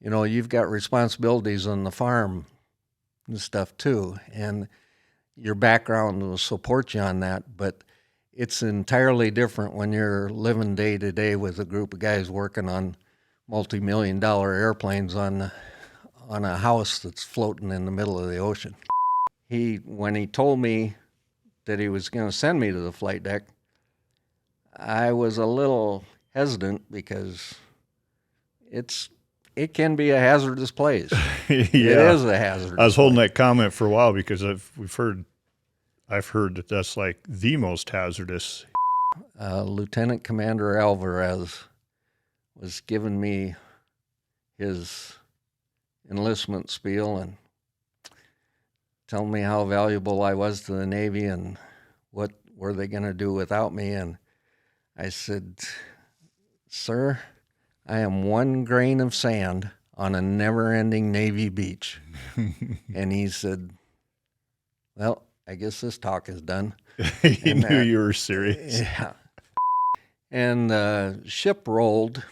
you've got responsibilities on the farm and stuff too, and your background will support you on that, but it's entirely different when you're living day to day with a group of guys working on multi-million-dollar airplanes on a house that's floating in the middle of the ocean. When he told me that he was going to send me to the flight deck, I was a little hesitant because it can be a hazardous place. Yeah. It is a hazardous I was holding place. that comment for a while because I've heard that that's like the most hazardous. Lieutenant Commander Alvarez was giving me his enlistment spiel and telling me how valuable I was to the Navy and what were they going to do without me. And I said, "Sir, I am one grain of sand on a never-ending Navy beach." And he said, "Well, I guess this talk is done." He knew you were serious. Yeah. And the ship rolled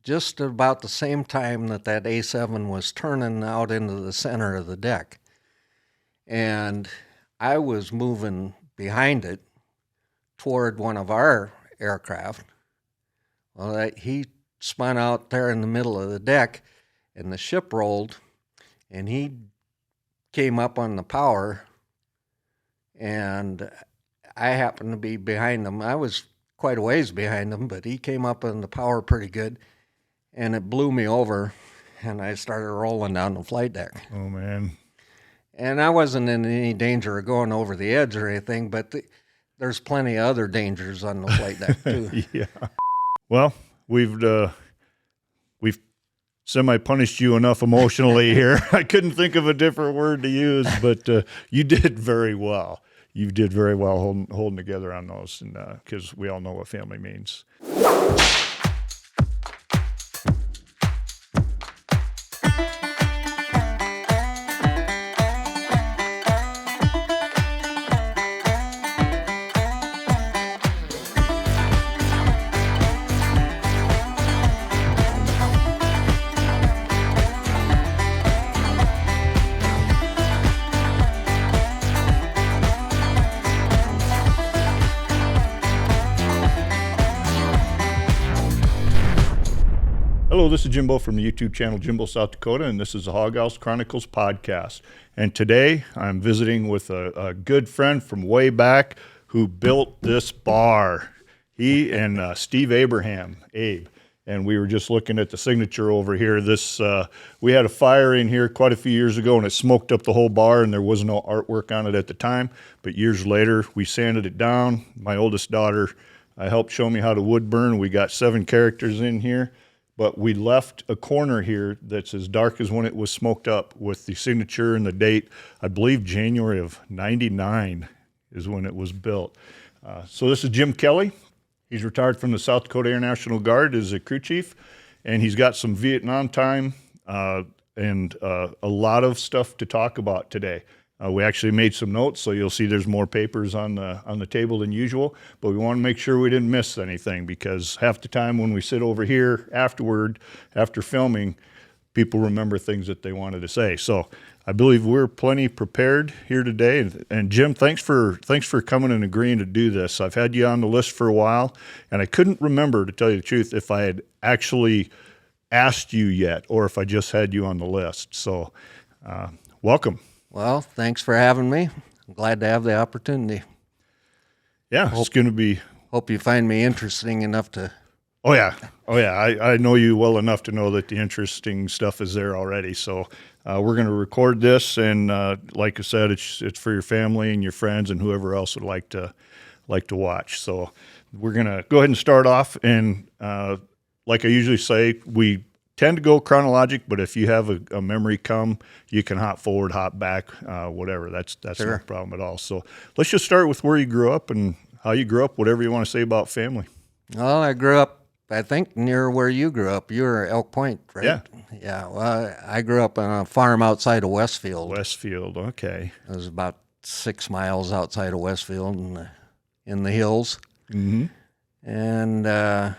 just about the same time that A7 was turning out into the center of the deck. And I was moving behind it toward one of our aircraft. Well, he spun out there in the middle of the deck, and the ship rolled, and he came up on the power, and I happened to be behind him. I was quite a ways behind him, but he came up on the power pretty good, and it blew me over, and I started rolling down the flight deck. Oh, man. And I wasn't in any danger of going over the edge or anything, but there's plenty of other dangers on the flight deck, too. Yeah. Well, we've semi-punished you enough emotionally here. I couldn't think of a different word to use, but you did very well. You did very well holding together on those, and because we all know what family means. Hello, this is Jimbo from the YouTube channel Jimbo, South Dakota, and this is the Hog House Chronicles podcast. And today I'm visiting with a good friend from way back who built this bar. He and Steve Abraham, Abe. And we were just looking at the signature over here. We had a fire in here quite a few years ago, and it smoked up the whole bar, and there was no artwork on it at the time. But years later, we sanded it down. My oldest daughter helped show me how to wood burn. We got 7 characters in here. But we left a corner here that's as dark as when it was smoked up with the signature and the date. I believe January of '99 is when it was built. So this is Jim Kelley. He's retired from the South Dakota Air National Guard as a crew chief, and he's got some Vietnam time and a lot of stuff to talk about today. We actually made some notes, so you'll see there's more papers on the table than usual, but we want to make sure we didn't miss anything, because half the time when we sit over here after filming, people remember things that they wanted to say. So I believe we're plenty prepared here today. And Jim, thanks for coming and agreeing to do this. I've had you on the list for a while, and I couldn't remember, to tell you the truth, if I had actually asked you yet or if I just had you on the list. So welcome. Well, thanks for having me. I'm glad to have the opportunity. Yeah, it's going to be... Hope you find me interesting enough to... Oh, yeah. I know you well enough to know that the interesting stuff is there already. So we're going to record this, and like I said, it's for your family and your friends and whoever else would like to watch. So we're going to go ahead and start off, and like I usually say, we tend to go chronologic, but if you have a memory come, you can hop forward, hop back, whatever. That's Sure. No problem at all. So let's just start with where you grew up and how you grew up, whatever you want to say about family. Well, I grew up, I think, near where you grew up. You were Elk Point, right? Yeah. Yeah, well, I grew up on a farm outside of Westfield. Westfield, okay. It was about 6 miles outside of Westfield in the hills. Mm-hmm. And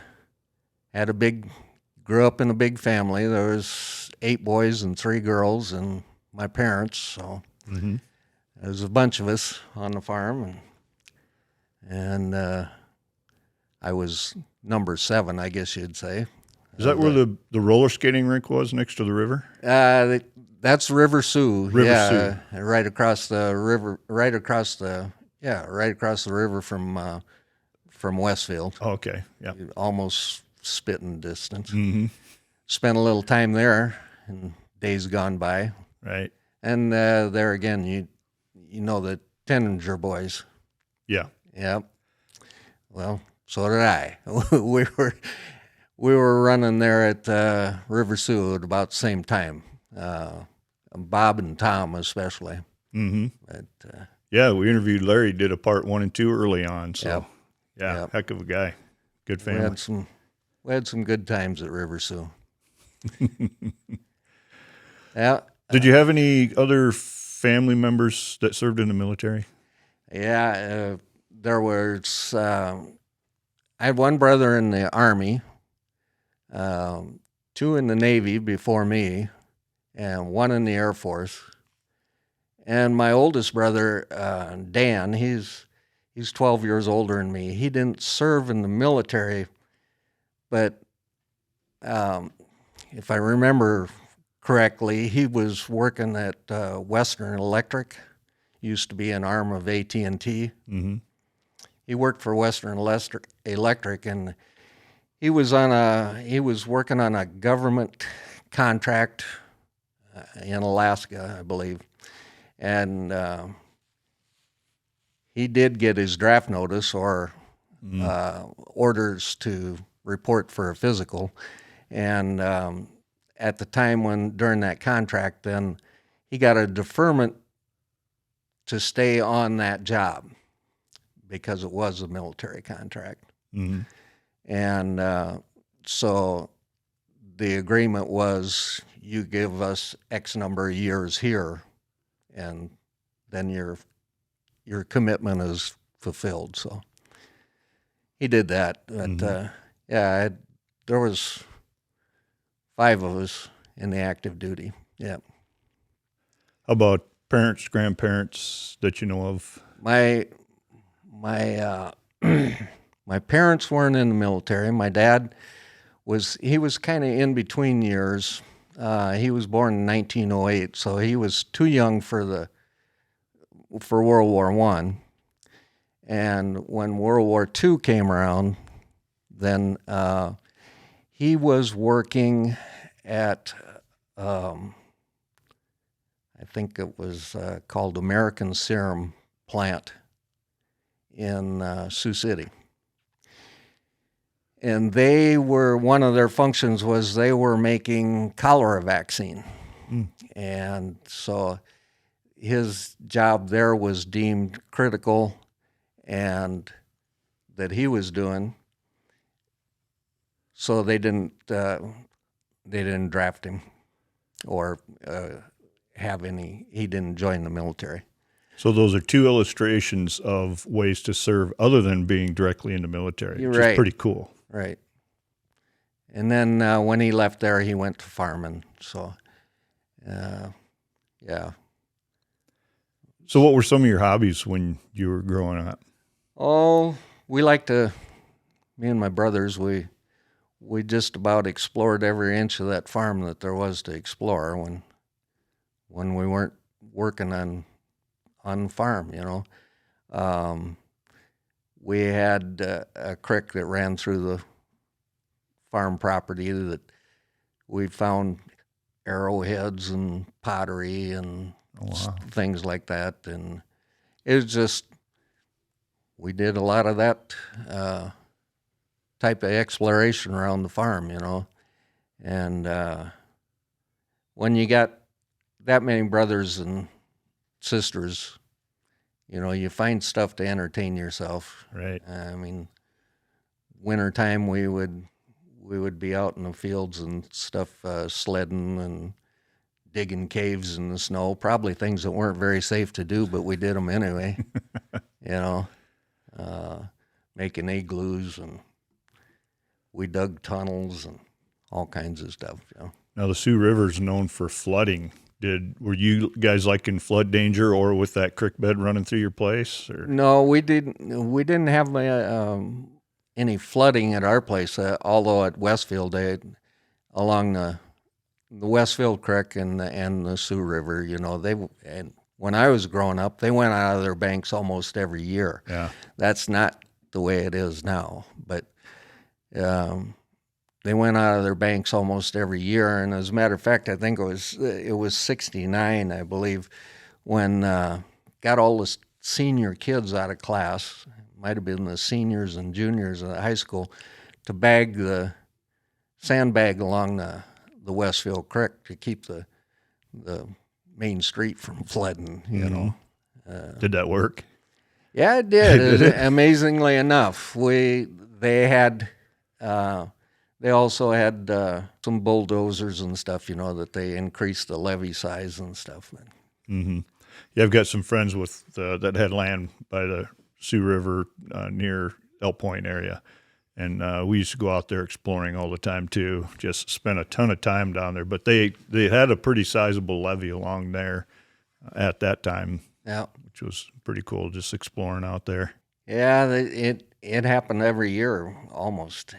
grew up in a big family. There was 8 boys and 3 girls and my parents. So there's a bunch of us on the farm, and I was number 7, I guess you'd say. Is that where the roller skating rink was next to the river? That's River Sioux. River Sioux, right across the river. Right across the river from Westfield. Oh, okay, yeah. Almost spitting distance. Spent a little time there in days gone by. Right. And there again, you know the Tenninger boys. Yeah. Yep. Well, so did I. we were running there at River Sioux at about the same time. Bob and Tom especially. But, yeah, we interviewed Larry. Did a part 1 and 2 early on. So Yep. yeah, Yep. heck of a guy. Good we family. had some good times at River Sioux. Yeah. Did you have any other family members that served in the military? Yeah, there was. I had one brother in the Army, 2 in the Navy before me, and 1 in the Air Force. And my oldest brother, Dan, he's 12 years older than me. He didn't serve in the military, but if I remember correctly, he was working at Western Electric. Used to be an arm of AT&T. He worked for Western Electric, and he was working on a government contract in Alaska, I believe, and he did get his draft notice or orders to report for a physical, and at the time during that contract, then he got a deferment to stay on that job because it was a military contract. And so the agreement was you give us X number of years here, and then your commitment is fulfilled. So he did that. But there was 5 of us in the active duty. Yeah. How about parents, grandparents that you know of? My my parents weren't in the military. My dad was kind of in between years. He was born in 1908, so he was too young for World War I. And when World War II came around, then he was working at I think it was called American Serum Plant in Sioux City. And one of their functions was they were making cholera vaccine. And so his job there was deemed critical and that he was doing. So they didn't draft him or he didn't join the military. So those are 2 illustrations of ways to serve other than being directly in the military, which right. is pretty cool. Right. And then when he left there, he went to farming. So, yeah. So what were some of your hobbies when you were growing up? Oh, me and my brothers, we just about explored every inch of that farm that there was to explore when we weren't working on farm, you know. We had a creek that ran through the farm property that we found arrowheads and pottery and things like that. And it was just, we did a lot of that type of exploration around the farm, you know. And when you got that many brothers and sisters, you know, you find stuff to entertain yourself. Right. I mean, wintertime we would be out in the fields and stuff, sledding and digging caves in the snow, probably things that weren't very safe to do, but we did them anyway. You know, making igloos, and we dug tunnels and all kinds of stuff, you know. Now the Sioux River is known for flooding. Were you guys like in flood danger or with that creek bed running through your place? Or? No, we didn't have any flooding at our place. Although at Westfield, along the Westfield Creek and the Sioux River, and when I was growing up, they went out of their banks almost every year. Yeah, that's not the way it is now, but they went out of their banks almost every year. And as a matter of fact, I think it was 69, I believe, when got all the senior kids out of class, might have been the seniors and juniors in high school, to sandbag along the Westfield Creek to keep the main street from flooding, Did that work? Yeah, it did. Amazingly enough, they also had some bulldozers and stuff, that they increased the levee size and stuff. Mm-hmm. Yeah, I've got some friends that had land by the Sioux River near El Point area, and we used to go out there exploring all the time too. Just spent a ton of time down there. But they had a pretty sizable levee along there at that time, yeah, which was pretty cool. Just exploring out there. Yeah, it happened every year almost.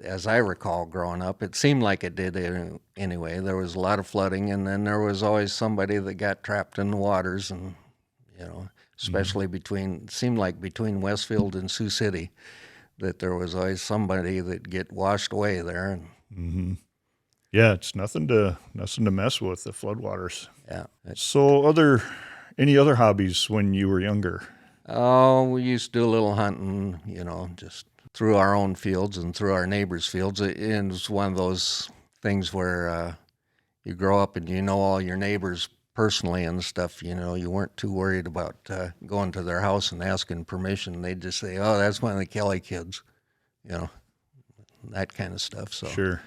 As I recall growing up, it seemed like it did anyway. There was a lot of flooding, and then there was always somebody that got trapped in the waters, and especially seemed like between Westfield and Sioux City, that there was always somebody that get washed away there. Mm-hmm. Yeah, it's nothing to mess with, the floodwaters. Yeah. So any other hobbies when you were younger? Oh, we used to do a little hunting, just through our own fields and through our neighbors' fields. It was one of those things where you grow up and you know all your neighbors personally and stuff. You weren't too worried about going to their house and asking permission. They'd just say, "Oh, that's one of the Kelley kids," that kind of stuff. So Sure.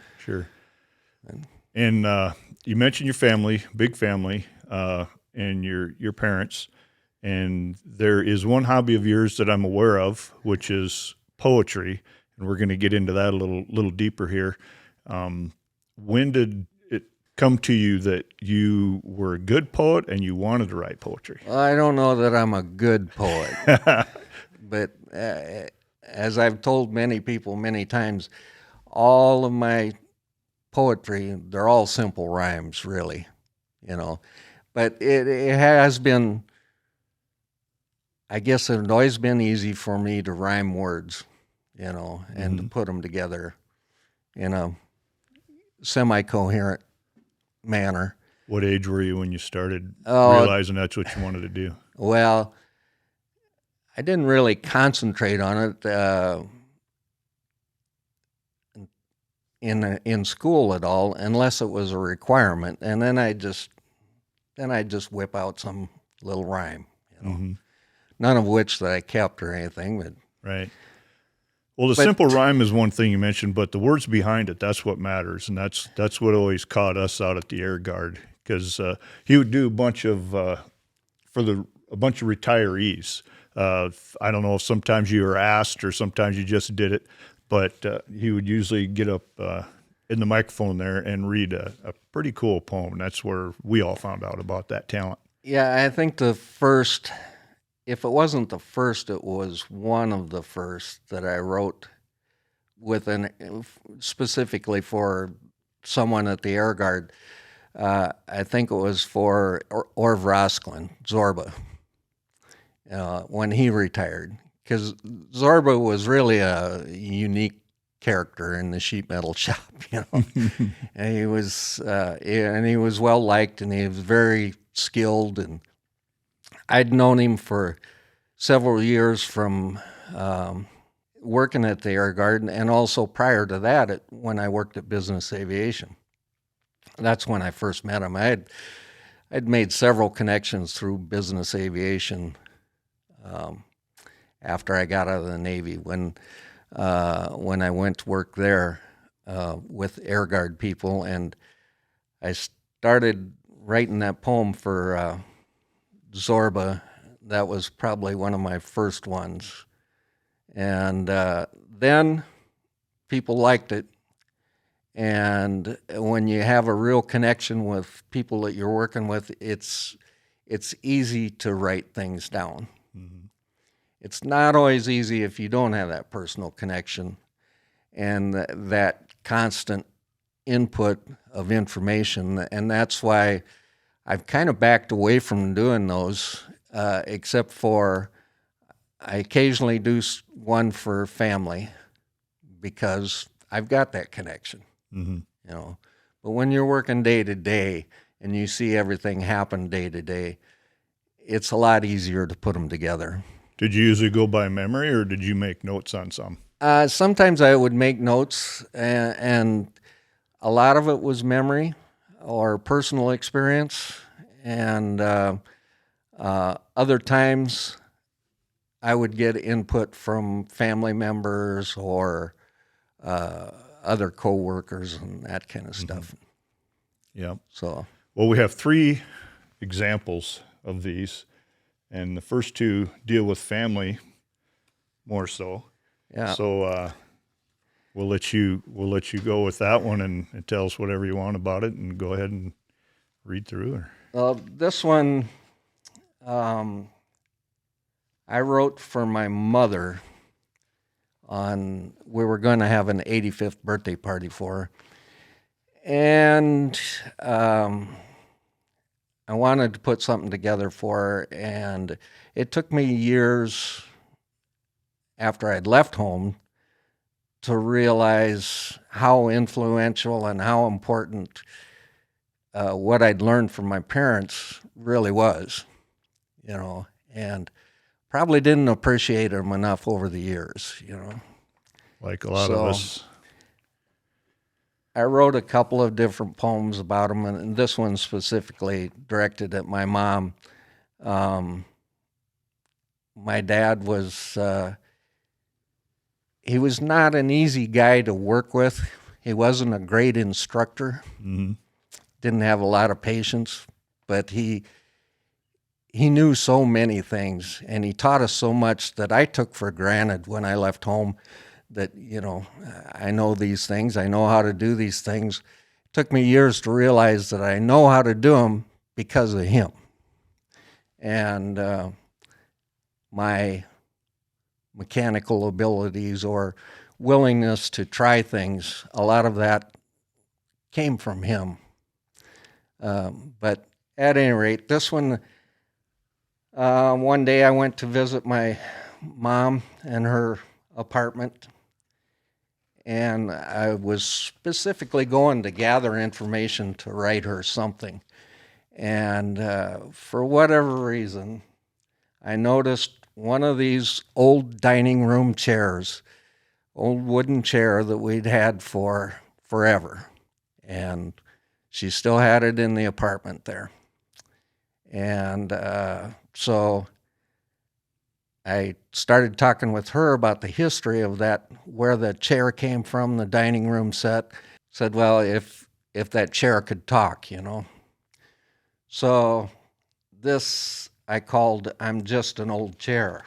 And you mentioned your family, big family, and your parents. And there is one hobby of yours that I'm aware of, which is poetry, and we're going to get into that a little deeper here. When did it come to you that you were a good poet and you wanted to write poetry? Well, I don't know that I'm a good poet, but as I've told many people many times, all of my poetry, they're all simple rhymes, really, But it has been, I guess it had always been easy for me to rhyme words, and to put them together in a semi-coherent manner. What age were you when you started realizing that's what you wanted to do? Well, I didn't really concentrate on it in school at all, unless it was a requirement, and then I just whip out some little rhyme, Mm-hmm. None of which that I kept or anything, but right. Well, simple rhyme is one thing you mentioned, but the words behind it, that's what matters. And that's what always caught us out at the Air Guard, because he would do a bunch of retirees. I don't know if sometimes you were asked or sometimes you just did it, but he would usually get up in the microphone there and read a pretty cool poem. And that's where we all found out about that talent. Yeah, I think the first, if it wasn't the first, it was one of the first that I wrote specifically for someone at the Air Guard. I think it was for Orv Rosklin, Zorba, when he retired. Because Zorba was really a unique character in the sheet metal shop, and he was well liked, and he was very skilled, and I'd known him for several years from working at the Air Guard, and also prior to that, when I worked at Business Aviation. That's when I first met him. I'd made several connections through Business Aviation after I got out of the Navy. When I went to work there with Air Guard people, and I started writing that poem for Zorba. That was probably one of my first ones. And then people liked it, And when you have a real connection with people that you're working with, it's easy to write things down. Mm-hmm. It's not always easy if you don't have that personal connection and that constant input of information. And that's why I've kind of backed away from doing those, except for I occasionally do one for family because I've got that connection, Mm-hmm. you know. But when you're working day to day and you see everything happen day to day, it's a lot easier to put them together. Did you usually go by memory, or did you make notes on some? Sometimes I would make notes, and a lot of it was memory or personal experience, and other times I would get input from family members or other coworkers and that kind of stuff. Yeah. So, Well, we have 3 examples of these, and the first 2 deal with family more so. yeah. So we'll let you go with that one and tell us whatever you want about it, and go ahead and read through it. Well, this one I wrote for my mother. We were going to have an 85th birthday party for her, and I wanted to put something together for her, and it took me years after I'd left home to realize how influential and how important what I'd learned from my parents really was, you know, and probably didn't appreciate them enough over the years, you know. Like a lot of us. I wrote a couple of different poems about them, and this one specifically directed at my mom. My dad was, he was not an easy guy to work with. He wasn't a great instructor. Mm-hmm. Didn't have a lot of patience, but he knew so many things, and he taught us so much that I took for granted when I left home that, you know, I know these things, I know how to do these things. It took me years to realize that I know how to do them because of him. And my mechanical abilities or willingness to try things, a lot of that came from him. But at any rate, this one, one day I went to visit my mom in her apartment, and I was specifically going to gather information to write her something. And for whatever reason, I noticed one of these old dining room chairs, old wooden chair that we'd had for forever. And she still had it in the apartment there. And so I started talking with her about the history of that, where the chair came from, the dining room set. Said, well, if that chair could talk, you know. So this I called I'm Just an Old Chair.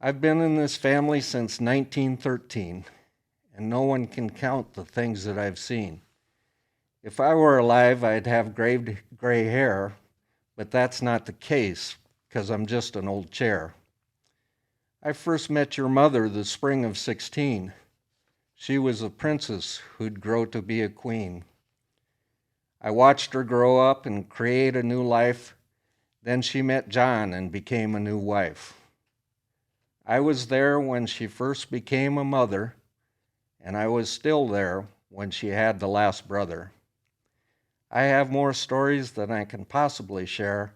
I've been in this family since 1913, and no one can count the things that I've seen. If I were alive, I'd have gray hair, but that's not the case, because I'm just an old chair. I first met your mother the spring of 16. She was a princess who'd grow to be a queen. I watched her grow up and create a new life. Then she met John and became a new wife. I was there when she first became a mother, and I was still there when she had the last brother. I have more stories than I can possibly share.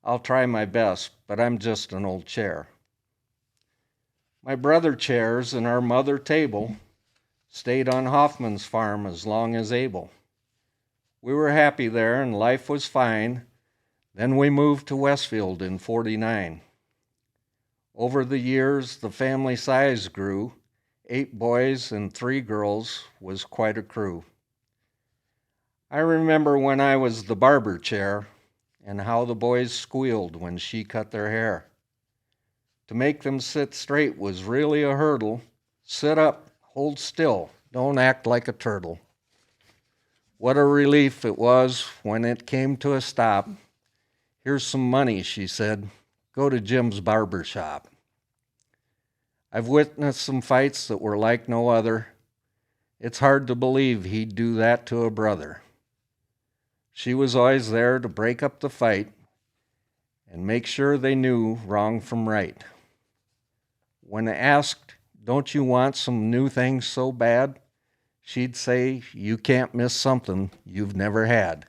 I'll try my best, but I'm just an old chair. My brother chairs and our mother table stayed on Hoffman's farm as long as able. We were happy there and life was fine. Then we moved to Westfield in '49. Over the years, the family size grew. 8 boys and 3 girls was quite a crew. I remember when I was the barber chair and how the boys squealed when she cut their hair. To make them sit straight was really a hurdle. Sit up, hold still, Don't act like a turtle. What a relief it was when it came to a stop. Here's some money, she said. Go to Jim's barber shop. I've witnessed some fights that were like no other. It's hard to believe he'd do that to a brother. She was always there to break up the fight and make sure they knew wrong from right. When asked, don't you want some new things so bad? She'd say, you can't miss something you've never had.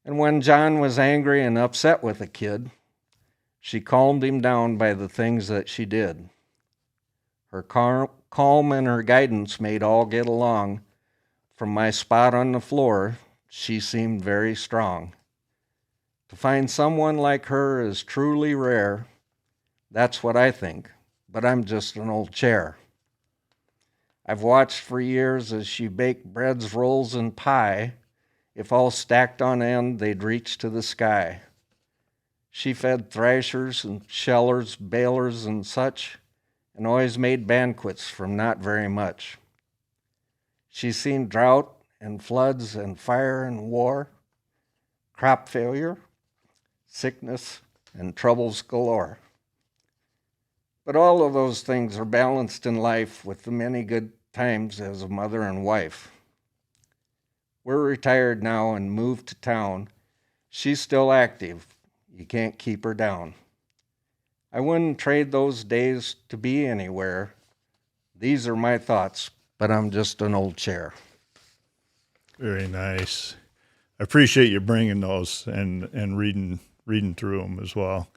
And when John was angry and upset with a kid, she calmed him down by the things that she did. Her calm and her guidance made all get along. From my spot on the floor, she seemed very strong. To find someone like her is truly rare. That's what I think, but I'm just an old chair. I've watched for years as she baked breads, rolls, and pie. If all stacked on end, they'd reach to the sky. She fed thrashers and shellers, balers, and such, and always made banquets from not very much. She's seen drought and floods and fire and war, crop failure, sickness, and troubles galore. But all of those things are balanced in life with the many good times as a mother and wife. We're retired now and moved to town. She's still active. You can't keep her down. I wouldn't trade those days to be anywhere. These are my thoughts, but I'm just an old chair. Very nice. I appreciate you bringing those and reading through them as well.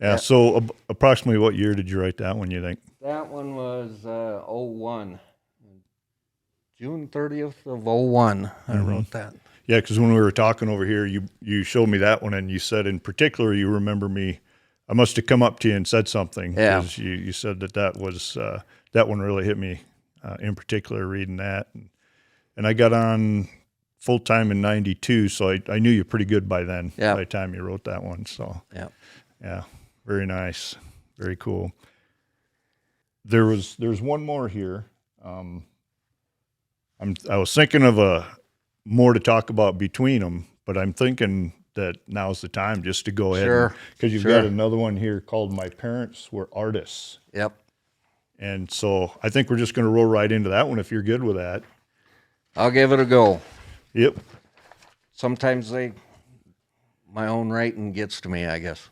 Yeah. So approximately what year did you write that one, you think? That one was 01. June 30th of 01, I wrote that. Yeah, because when we were talking over here, you showed me that one, and you said in particular you remember me. I must have come up to you and said something because you said that was that one really hit me in particular reading that, and I got on full time in '92, so I knew you pretty good by then. By the time you wrote that one, so yeah, very nice, very cool. There's one more here. I was thinking of more to talk about between them, but I'm thinking that now's the time just to go ahead because you've got another one here called "My Parents Were Artists." Yep. And so I think we're just going to roll right into that one if you're good with that. I'll give it a go. Yep. Sometimes my own writing gets to me, I guess.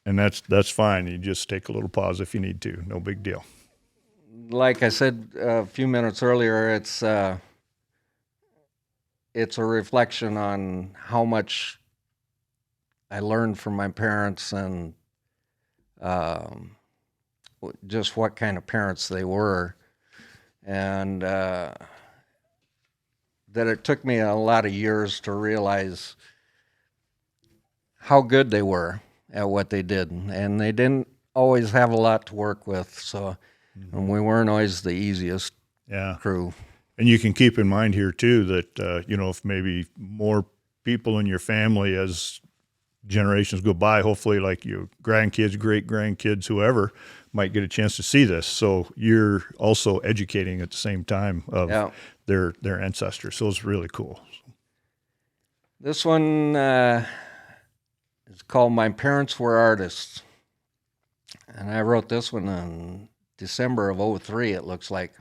And that's fine. You just take a little pause if you need to. No big deal. Like I said a few minutes earlier, it's a reflection on how much I learned from my parents and just what kind of parents they were. And that it took me a lot of years to realize how good they were at what they did. And they didn't always have a lot to work with, so and we weren't always the easiest crew. And you can keep in mind here, too, that, if maybe more people in your family as generations go by, hopefully like your grandkids, great-grandkids, whoever, might get a chance to see this. So you're also educating at the same time of their ancestors. So it's really cool. This one is called "My Parents Were Artists." And I wrote this one in December of 03, it looks like.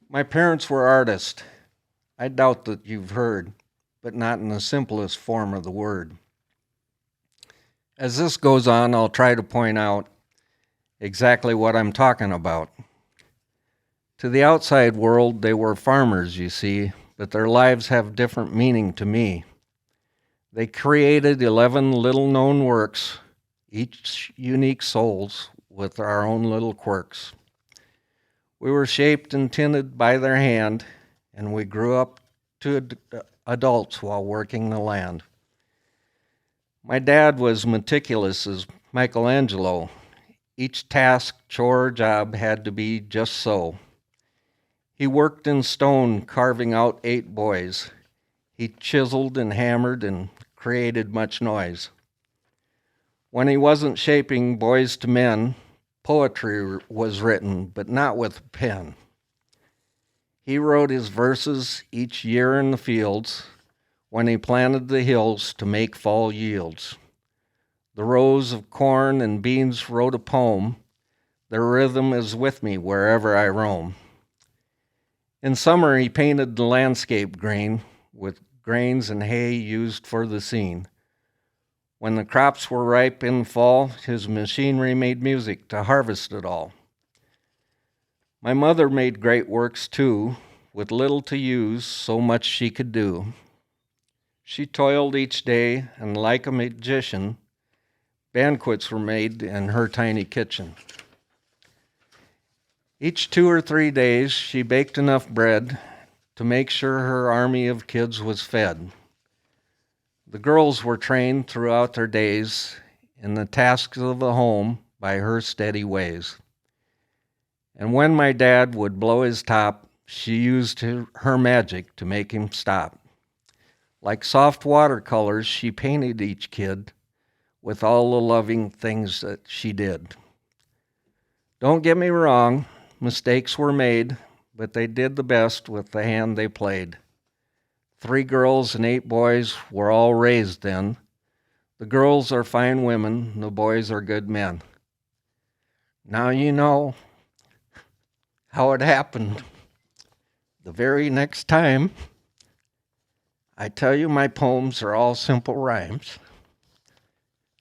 My parents were artists. I doubt that you've heard, but not in the simplest form of the word. As this goes on, I'll try to point out exactly what I'm talking about. To the outside world, they were farmers, you see, but their lives have different meaning to me. They created 11 little-known works, each unique souls with our own little quirks. We were shaped and tinted by their hand, and we grew up to adults while working the land. My dad was meticulous as Michelangelo. Each task, chore, job had to be just so. He worked in stone, carving out 8 boys. He chiseled and hammered and created much noise. When he wasn't shaping boys to men, poetry was written, but not with a pen. He wrote his verses each year in the fields when he planted the hills to make fall yields. The rows of corn and beans wrote a poem. Their rhythm is with me wherever I roam. In summer, he painted the landscape green with grains and hay used for the scene. When the crops were ripe in the fall, his machinery made music to harvest it all. My mother made great works too, with little to use, so much she could do. She toiled each day, and like a magician, banquets were made in her tiny kitchen. Each 2 or 3 days, she baked enough bread to make sure her army of kids was fed. The girls were trained throughout their days in the tasks of the home by her steady ways. And when my dad would blow his top, she used her magic to make him stop. Like soft watercolors, she painted each kid with all the loving things that she did. Don't get me wrong, mistakes were made, but they did the best with the hand they played. 3 girls and 8 boys were all raised then. The girls are fine women, the boys are good men. Now you know how it happened. The very next time, I tell you my poems are all simple rhymes.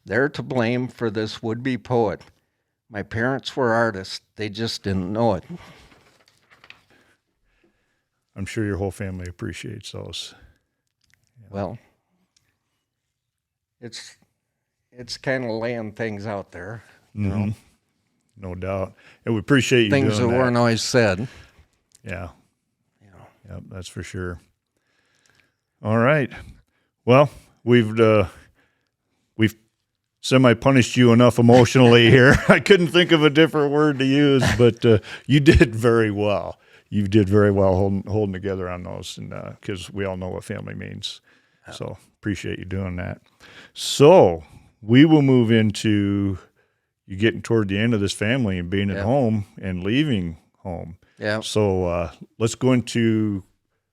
They're to blame for this would-be poet. My parents were artists, they just didn't know it. I'm sure your whole family appreciates those. Well, it's kind of laying things out there, you know, No doubt. And we appreciate you things that doing that. weren't always said. Yeah. You know. Yep, that's for sure. All right. Well, we've semi-punished you enough emotionally here. I couldn't think of a different word to use, but you did very well. You did very well holding together on those, and because we all know what family means. So appreciate you doing that. So we will move into you getting toward the end of this family and being at home and leaving home. Yeah. So let's go into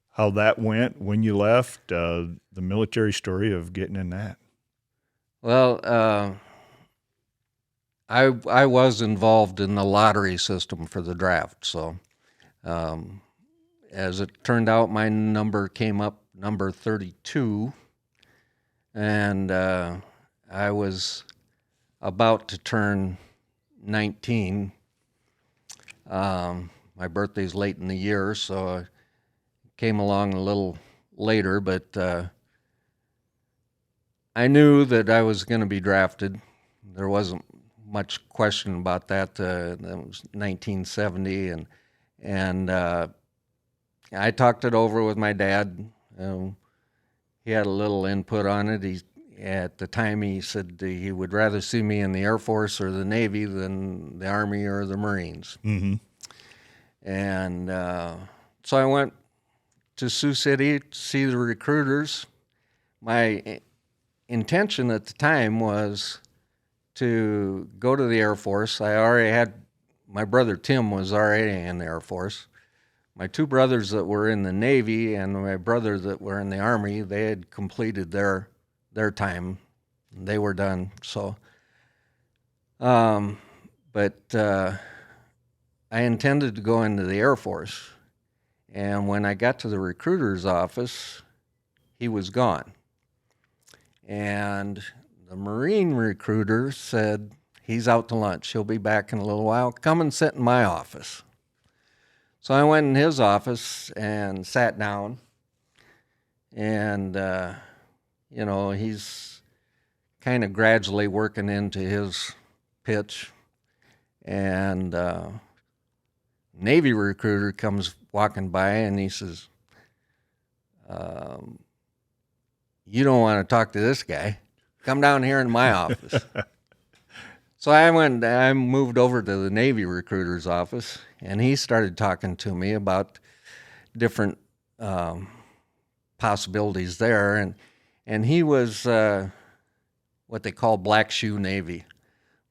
how that went when you left, the military story of getting in that. Well, I was involved in the lottery system for the draft, so as it turned out, my number came up number 32, and I was about to turn 19. My birthday's late in the year, so I came along a little later, but I knew that I was going to be drafted. There wasn't much question about that. That was 1970, and I talked it over with my dad. He had a little input on it. At the time, he said he would rather see me in the Air Force or the Navy than the Army or the Marines. Mm-hmm. And so I went to Sioux City to see the recruiters. My intention at the time was to go to the Air Force. I already had, my brother Tim was already in the Air Force. My 2 brothers that were in the Navy and my brother that were in the Army, they had completed their time. They were done. So, but I intended to go into the Air Force. And when I got to the recruiter's office, he was gone. And the Marine recruiter said, he's out to lunch. He'll be back in a little while. Come and sit in my office. So I went in his office and sat down. And, you know, he's kind of gradually working into his pitch. And Navy recruiter comes walking by and he says, you don't want to talk to this guy. Come down here in my office. So I moved over to the Navy recruiter's office, and he started talking to me about different possibilities there. And he was what they call black shoe Navy.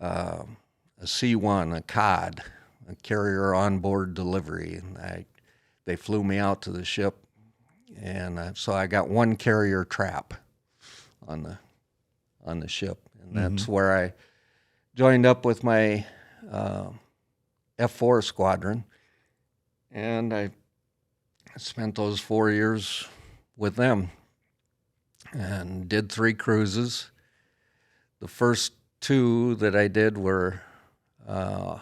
a C1, a COD, a carrier onboard delivery, and they flew me out to the ship, and so I got one carrier trap on the ship, and that's where I joined up with my F4 squadron, and I spent those 4 years with them and did 3 cruises. The first 2 that I did were, all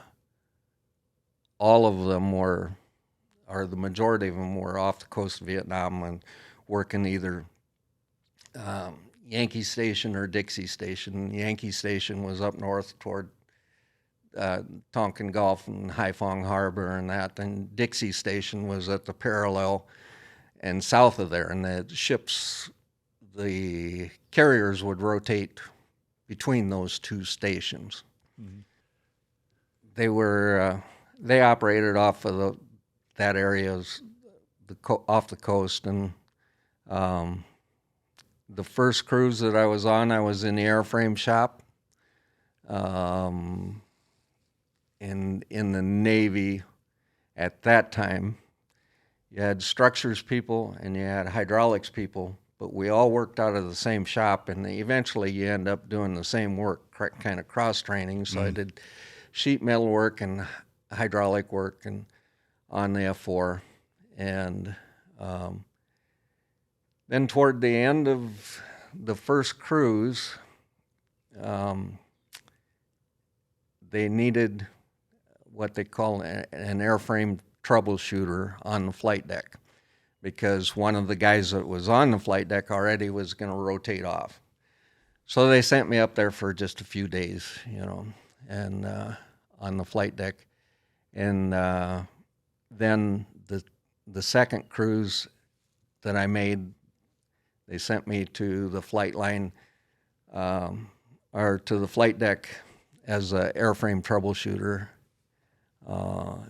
of them were, or the majority of them were off the coast of Vietnam and working either Yankee Station or Dixie Station. Yankee Station was up north toward Tonkin Gulf and Haiphong Harbor and that, and Dixie Station was at the parallel and south of there, and the carriers would rotate between those 2 stations. They operated off of that area off the coast, and the first cruise that I was on, I was in the airframe shop. In the Navy at that time, you had structures people and you had hydraulics people, but we all worked out of the same shop, and eventually you end up doing the same work, kind of cross-training. So I did sheet metal work and hydraulic work and on the F4. And then toward the end of the first cruise, they needed what they call an airframe troubleshooter on the flight deck, because one of the guys that was on the flight deck already was going to rotate off. So they sent me up there for just a few days, and on the flight deck. And then the second cruise that I made, they sent me to the flight line, or to the flight deck as an airframe troubleshooter,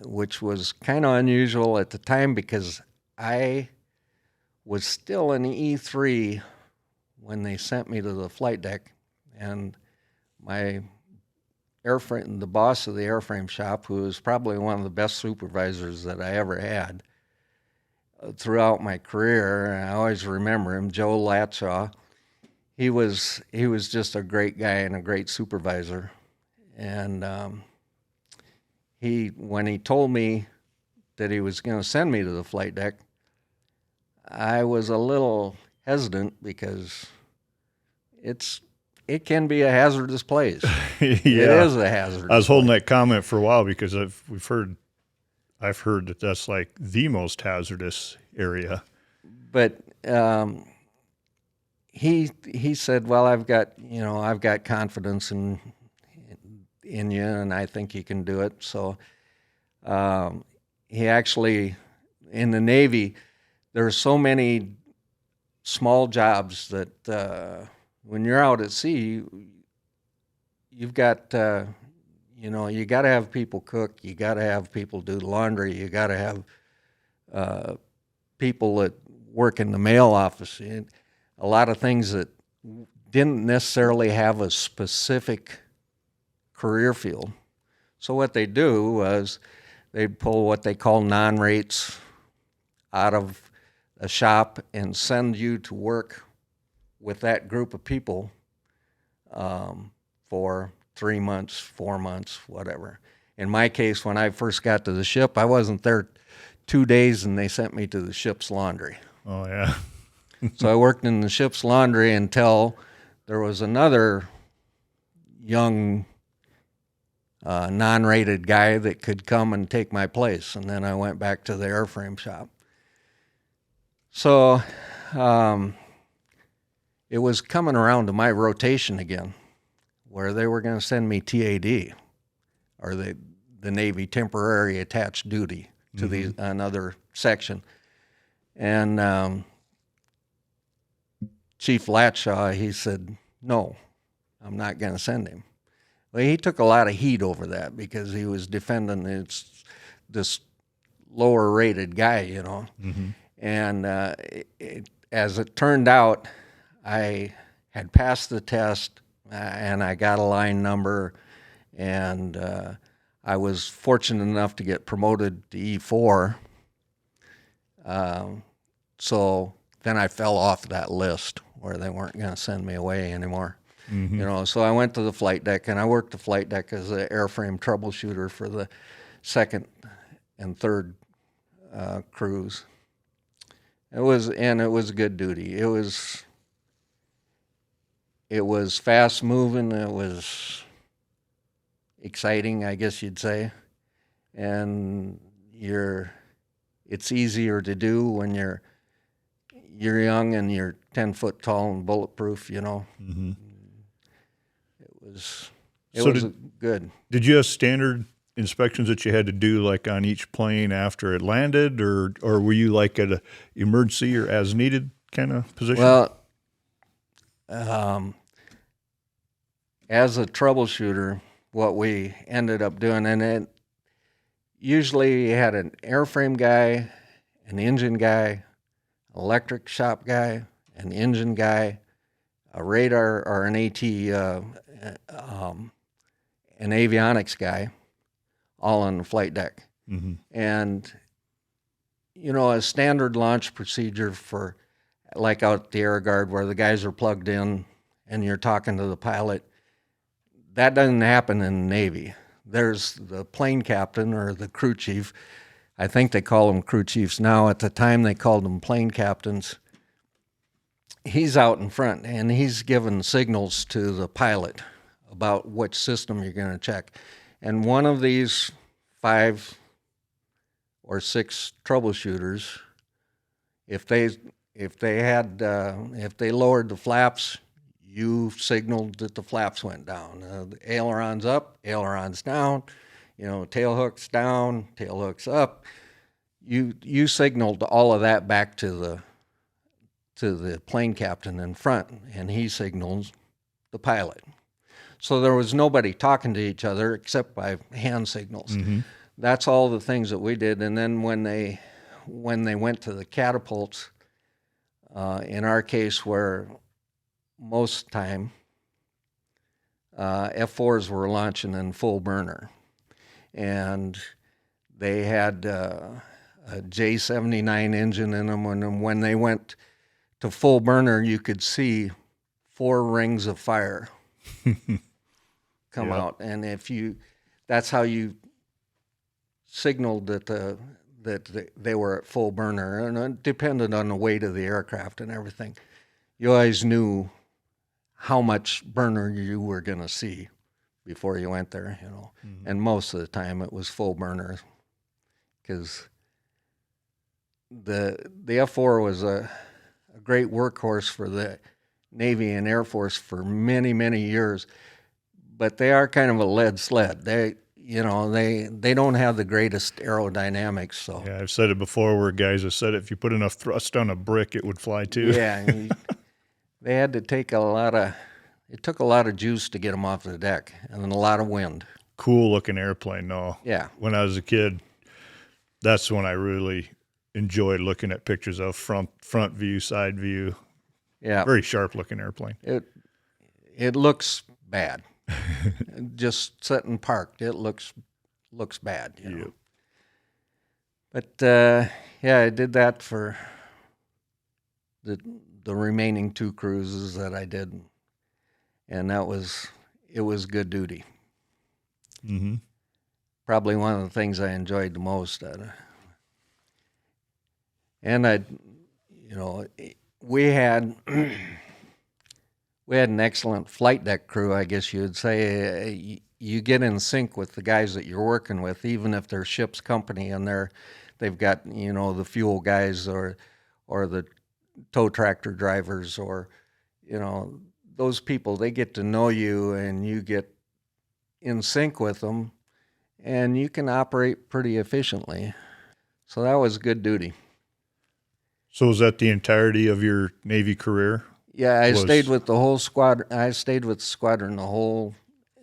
which was kind of unusual at the time because I was still an E3 when they sent me to the flight deck, and the boss of the airframe shop, who was probably one of the best supervisors that I ever had throughout my career, and I always remember him, Joe Latshaw. He was just a great guy and a great supervisor. And when he told me that he was going to send me to the flight deck, I was a little hesitant because it can be a hazardous place. Yeah. It is a hazardous I was holding place. that comment for a while because I've heard that that's like the most hazardous area. But he said, "Well, I've got confidence in you, and I think you can do it." So he actually, in the Navy, there's so many small jobs that when you're out at sea, you've got you got to have people cook, you got to have people do laundry, you got to have people that work in the mail office. A lot of things that didn't necessarily have a specific career field. So what they do was they'd pull what they call non-rates out of a shop and send you to work with that group of people for 3 months, 4 months, whatever. In my case, when I first got to the ship, I wasn't there 2 days and they sent me to the ship's laundry. Oh, yeah. So I worked in the ship's laundry until there was another young non-rated guy that could come and take my place, and then I went back to the airframe shop. So it was coming around to my rotation again, where they were going to send me TAD, or the Navy Temporary Attached Duty, to another section. And Chief Latshaw, he said, "No, I'm not going to send him." Well, he took a lot of heat over that because he was defending this lower rated guy, Mm-hmm. And as it turned out, I had passed the test and I got a line number, and I was fortunate enough to get promoted to E4. So then I fell off that list where they weren't going to send me away anymore. So I went to the flight deck, and I worked the flight deck as an airframe troubleshooter for the second and third crews. It was good duty. It was fast moving. It was exciting, I guess you'd say, and it's easier to do when you're young and you're 10 foot tall and bulletproof. Mm-hmm. It was good. Did you have standard inspections that you had to do, like on each plane after it landed, or were you like at an emergency or as needed kind of position? Well, as a troubleshooter, what we ended up doing, and it usually had an airframe guy, an engine guy, electric shop guy, an engine guy, a radar or an an avionics guy, all on the flight deck. Mm-hmm. And, a standard launch procedure for, like out at the air guard where the guys are plugged in and you're talking to the pilot, that doesn't happen in the Navy. There's the plane captain or the crew chief. I think they call them crew chiefs now. At the time, they called them plane captains. He's out in front, and he's giving signals to the pilot about which system you're going to check. And one of these 5 or 6 troubleshooters, if they lowered the flaps, you signaled that the flaps went down. The ailerons up, ailerons down, tail hooks down, tail hooks up. You signaled all of that back to the plane captain in front, and he signals the pilot. So there was nobody talking to each other except by hand signals. Mm-hmm. That's all the things that we did. And then when they went to the catapults, in our case, where most time F4s were launching in full burner, and they had a J79 engine in them. And when they went to full burner, you could see 4 rings of fire come out, and that's how you signaled that they were at full burner, and it depended on the weight of the aircraft and everything. You always knew how much burner you were going to see before you went there, Mm-hmm. And most of the time it was full burner, because the F4 was a great workhorse for the Navy and Air Force for many, many years, but they are kind of a lead sled. They don't have the greatest aerodynamics. So Yeah, I've said it before where guys have said if you put enough thrust on a brick, it would fly too. yeah, they had to take it took a lot of juice to get them off the deck, and then a lot of wind. Cool looking airplane, no. Yeah. When I was a kid, that's when I really enjoyed looking at pictures of front view, side view. Yeah. Very sharp looking airplane. It looks bad. Just sitting parked, it looks bad. Yep. But I did that for the remaining 2 cruises that I did, and it was good duty. Mm-hmm. Probably one of the things I enjoyed the most. And we had an excellent flight deck crew, I guess you would say. You get in sync with the guys that you're working with, even if they're ship's company and they've got the fuel guys or the tow tractor drivers, or those people. They get to know you, and you get in sync with them, and you can operate pretty efficiently. So that was good duty. So was that the entirety of your Navy career? Yeah, I stayed with the whole squadron. I stayed with the squadron the whole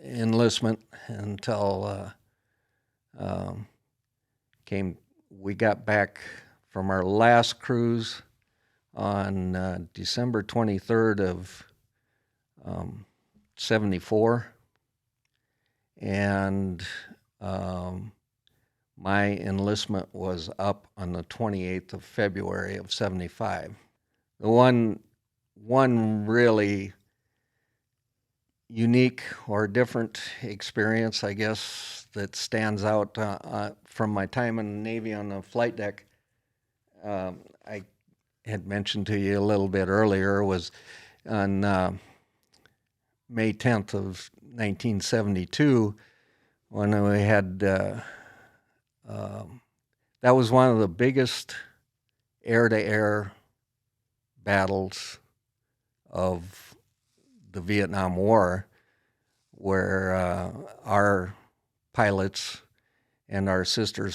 enlistment until we got back from our last cruise on December 23rd of 74. and my enlistment was up on the 28th of February of 75. The one really unique or different experience, I guess, that stands out from my time in the Navy on the flight deck, I had mentioned to you a little bit earlier, was on May 10th of 1972, when we had, that was one of the biggest air-to-air battles of the Vietnam War, where our pilots and our sister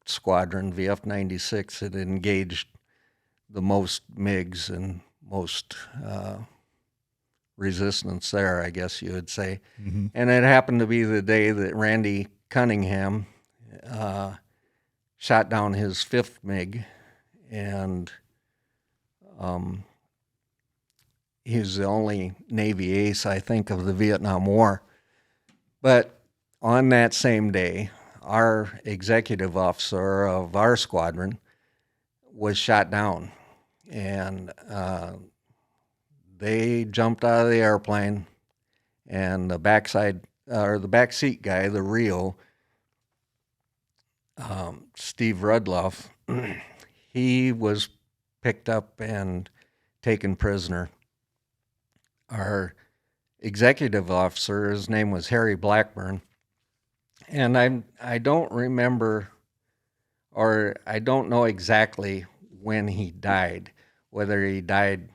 squadron, VF-96, had engaged the most MiGs and most resistance there, I guess you would say. Mm-hmm. And it happened to be the day that Randy Cunningham shot down his fifth MiG, and he was the only Navy ace, I think, of the Vietnam War. But on that same day, our executive officer of our squadron was shot down, and they jumped out of the airplane, and the back seat guy, the Rio, Steve Rudloff, he was picked up and taken prisoner. Our executive officer, his name was Harry Blackburn, and I don't remember, or I don't know exactly when he died, whether he died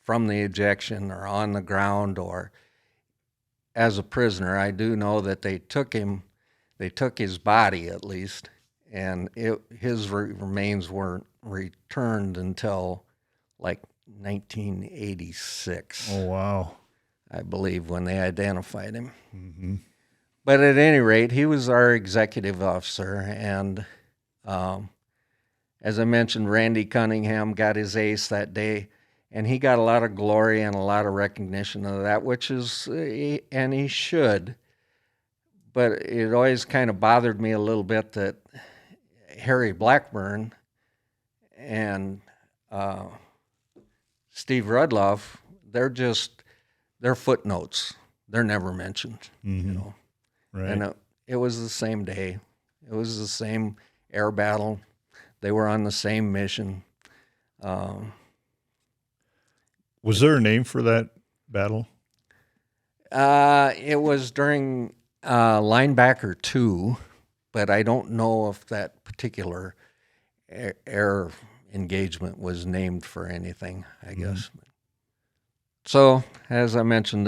from the ejection or on the ground or as a prisoner. I do know that they took his body at least, and his remains weren't returned until like 1986. Oh, wow. I believe, when they identified him. Mm-hmm. But at any rate, he was our executive officer, and as I mentioned, Randy Cunningham got his ace that day, and he got a lot of glory and a lot of recognition of that, which is, and he should. But it always kind of bothered me a little bit that Harry Blackburn and Steve Rudloff, they're footnotes. They're never mentioned, Mm-hmm. you know. Right. And it was the same day. It was the same air battle. They were on the same mission. Was there a name for that battle? It was during Linebacker 2, but I don't know if that particular air engagement was named for anything, I guess. So, as I mentioned,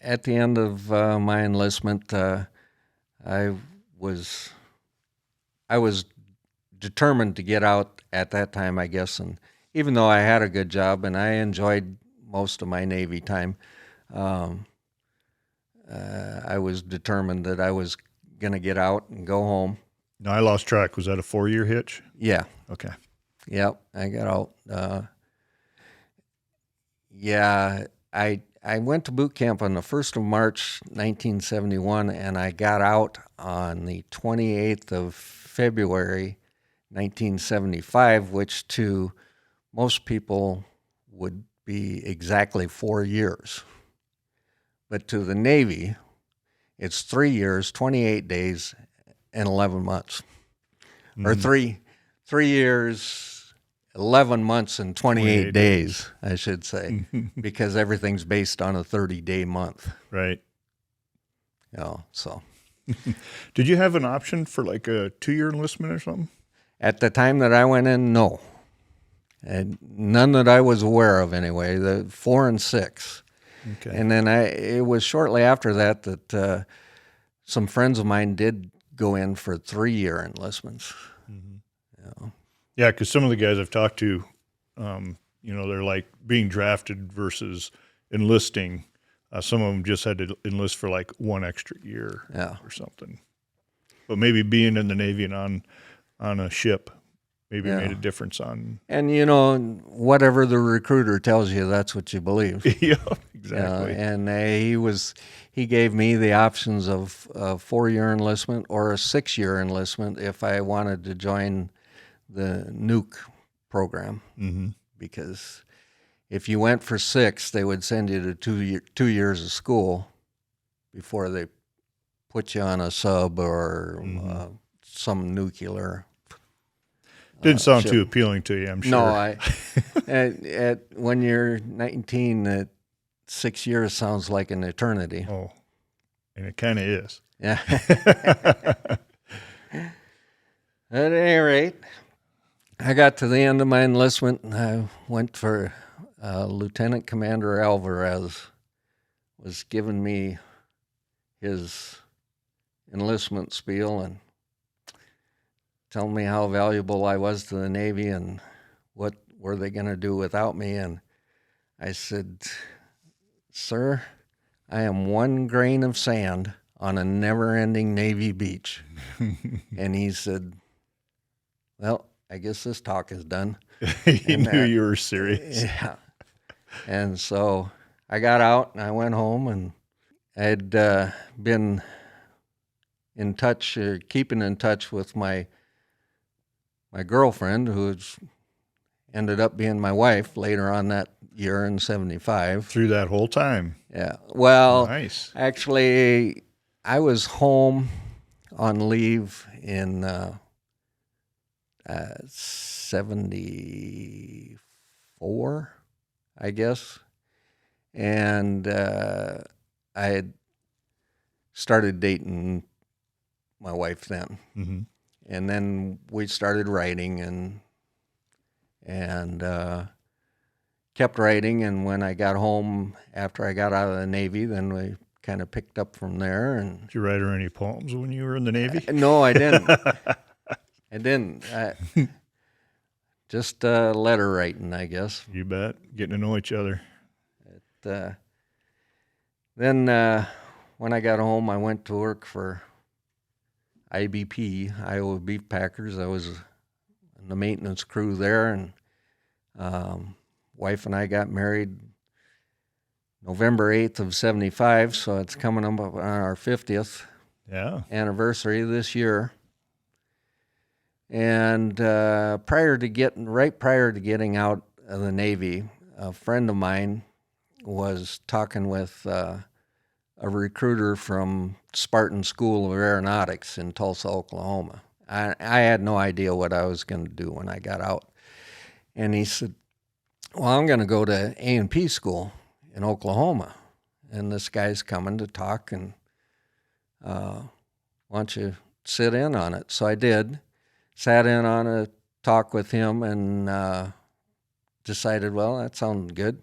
at the end of my enlistment, I was determined to get out at that time, I guess. And even though I had a good job and I enjoyed most of my Navy time, I was determined that I was going to get out and go home. No, I lost track. Was that a 4-year hitch? Yeah. Okay. Yep, I got out. I went to boot camp on the 1st of March, 1971, and I got out on the 28th of February, 1975, which to most people would be exactly 4 years. But to the Navy, it's 3 years, 28 days, and 11 months. Mm-hmm. Or 3 years, 11 months, and 28 days, I should say, because everything's based on a 30-day month. Right. You know, so. Did you have an option for like a 2-year enlistment or something? At the time that I went in, no. And none that I was aware of anyway, the 4 and 6. Okay. And then it was shortly after that some friends of mine did go in for 3-year enlistments. Mm-hmm. You know. Yeah, because some of the guys I've talked to, they're like being drafted versus enlisting. Some of them just had to enlist for like 1 extra year or something. But maybe being in the Navy and on a ship maybe made a difference on. And, whatever the recruiter tells you, that's what you believe. Yeah, Exactly. And he gave me the options of a 4-year enlistment or a 6-year enlistment if I wanted to join the nuke program. Mm-hmm. Because if you went for 6, they would send you to 2 years of school before they put you on a sub or some nuclear. Didn't sound ship. too appealing to you, I'm sure. No, when you're 19, 6 years sounds like an eternity. Oh, and it kind of is. Yeah. At any rate, I got to the end of my enlistment, and I went for Lieutenant Commander Alvarez was giving me his enlistment spiel and telling me how valuable I was to the Navy and what were they going to do without me. And I said, "Sir, I am one grain of sand on a never-ending Navy beach." And he said, "Well, I guess this talk is done." He knew you were serious. Yeah. And so I got out and I went home, and I'd been in touch, keeping in touch with my girlfriend, who's ended up being my wife later on that year in 75. Through that whole time. Yeah. Well, Nice. actually, I was home on leave in 74, I guess. And I had started dating my wife then. Mm-hmm. And then we started writing and kept writing. And when I got home after I got out of the Navy, then we kind of picked up from there. And Did you write her any poems when you were in the Navy? no, I didn't. I didn't. Just letter writing, I guess. You bet. Getting to know each other. Then when I got home, I went to work for IBP, Iowa Beef Packers. I was in the maintenance crew there, and wife and I got married November 8th of 75, so it's coming up on our 50th anniversary this year. And right prior to getting out of the Navy, a friend of mine was talking with a recruiter from Spartan School of Aeronautics in Tulsa, Oklahoma. I had no idea what I was going to do when I got out. And he said, "Well, I'm going to go to A&P school in Oklahoma, and this guy's coming to talk, and why don't you sit in on it?" So I did. Sat in on a talk with him and decided, well, that sounded good.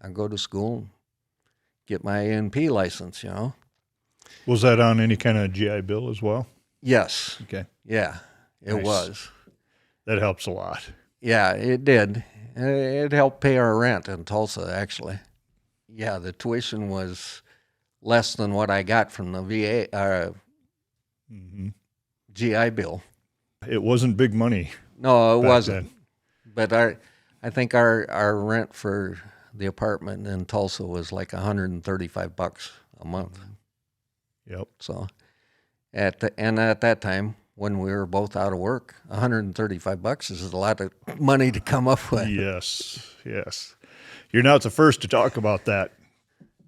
I'll go to school and get my A&P license, Was that on any kind of GI Bill as well? Yes. Okay. Yeah, it Nice. was. That helps a lot. Yeah, it did. It helped pay our rent in Tulsa, actually. Yeah, the tuition was less than what I got from the VA GI Bill. It wasn't big money. No, it back wasn't. then. But I think our rent for the apartment in Tulsa was like $135 a month. Yep. So at that time, when we were both out of work, $135 is a lot of money to come up with. Yes. Yes. You're not the first to talk about that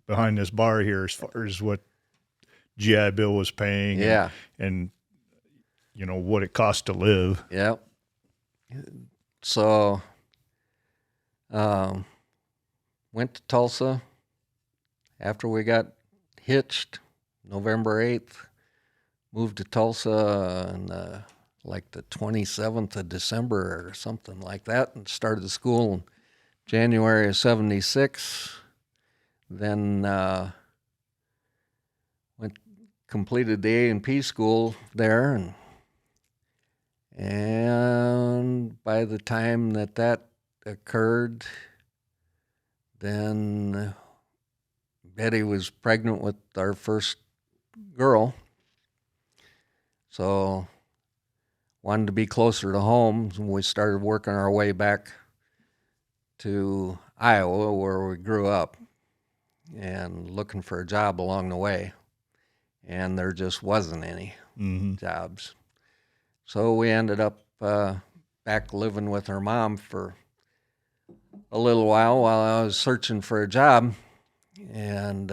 behind this bar here, as far as what GI Bill was paying. Yeah. And what it cost to live. Yep. So went to Tulsa after we got hitched November 8th, moved to Tulsa on like the 27th of December or something like that, and started school in January of 76. Then completed the A&P school there, and by the time that occurred, then Betty was pregnant with our first girl. So wanted to be closer to home. We started working our way back to Iowa, where we grew up. and looking for a job along the way, and there just wasn't any jobs. So we ended up back living with her mom for a little while I was searching for a job, and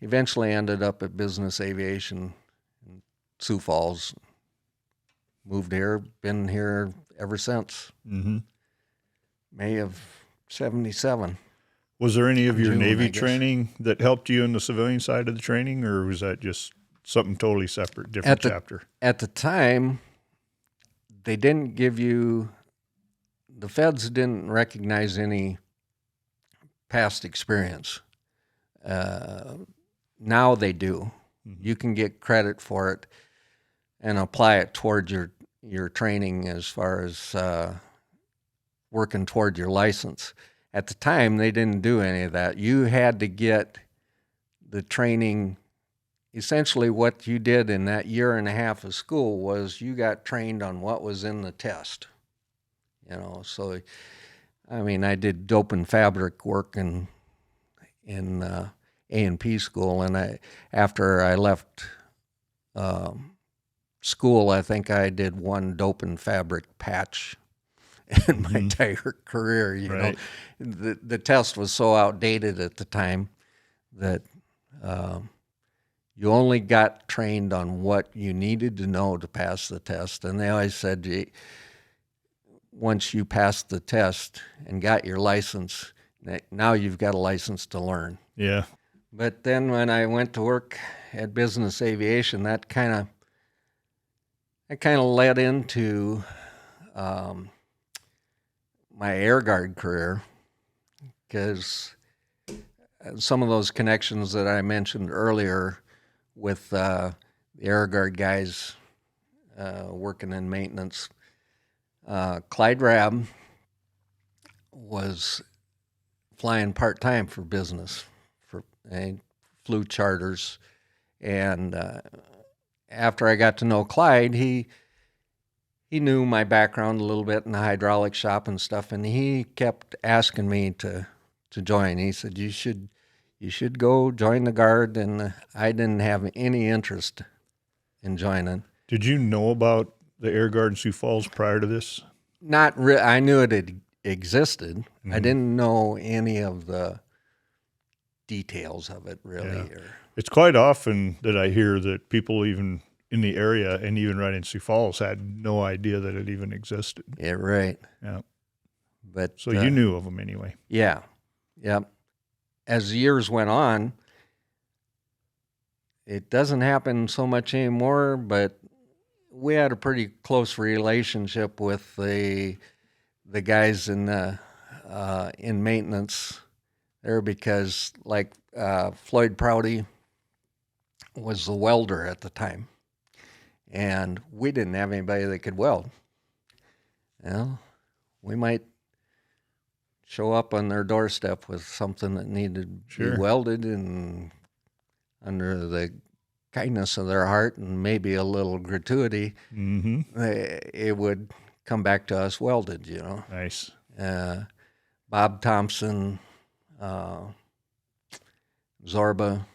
eventually ended up at Business Aviation in Sioux Falls. Moved here, been here ever since. May of 77. Was there any of your June, I Navy guess. training that helped you in the civilian side of the training, or was that just something totally separate, different chapter? At the time, they didn't give you, the feds didn't recognize any past experience. Now they do. You can get credit for it and apply it toward your training as far as working toward your license. At the time, they didn't do any of that. You had to get the training. Essentially, what you did in that year and a half of school was you got trained on what was in the test. So, I mean, I did dope and fabric work in A&P school, and after I left school, I think I did one dope and fabric patch in my entire career. You know, the test was so outdated at the time that you only got trained on what you needed to know to pass the test. And they always said, once you passed the test and got your license, now you've got a license to learn. Yeah. But then when I went to work at Business Aviation, that kind of led into my Air Guard career, because some of those connections that I mentioned earlier with the Air Guard guys working in maintenance, Clyde Rabb was flying part-time for business. I flew charters, and after I got to know Clyde, he knew my background a little bit in the hydraulic shop and stuff, and he kept asking me to join. He said, you should go join the Guard, and I didn't have any interest in joining. Did you know about the Air Guard in Sioux Falls prior to this? Not really. I knew it existed. I didn't know any of the details of it, really. Yeah. It's quite often that I hear that people even in the area and even right in Sioux Falls had no idea that it even existed. Yeah, right. Yeah. But So you knew of them anyway. Yeah. Yep. As the years went on, it doesn't happen so much anymore, but we had a pretty close relationship with the guys in maintenance there, because like Floyd Prouty was the welder at the time, and we didn't have anybody that could weld. Well, we might show up on their doorstep with something that needed to be welded, and under the kindness of their heart and maybe a little gratuity, it would come back to us welded, you know. Nice. Bob Thompson, Zorba,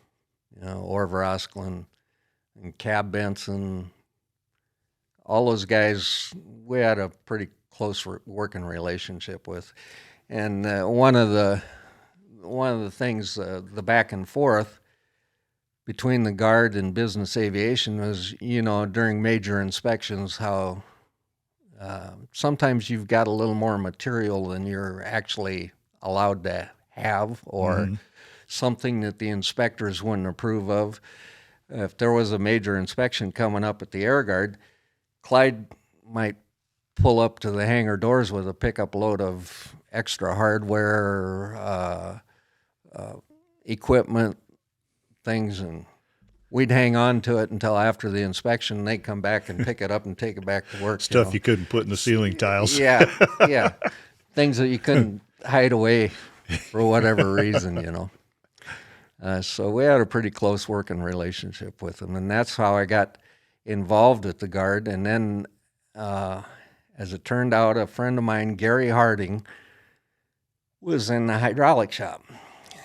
you know, Orvar Asklund, and Cab Benson, all those guys we had a pretty close working relationship with. And one of the things, the back and forth between the Guard and Business Aviation was, you know, during major inspections, how sometimes you've got a little more material than you're actually allowed to have, or something that the inspectors wouldn't approve of. If there was a major inspection coming up at the Air Guard, Clyde might pull up to the hangar doors with a pickup load of extra hardware, equipment, things, and we'd hang on to it until after the inspection. They'd come back and pick it up and take it back to work. Stuff you couldn't put in the ceiling tiles. Yeah. Things that you couldn't hide away for whatever reason, you know. So we had a pretty close working relationship with them, and that's how I got involved at the Guard. And then, as it turned out, a friend of mine, Gary Harding, was in the hydraulic shop.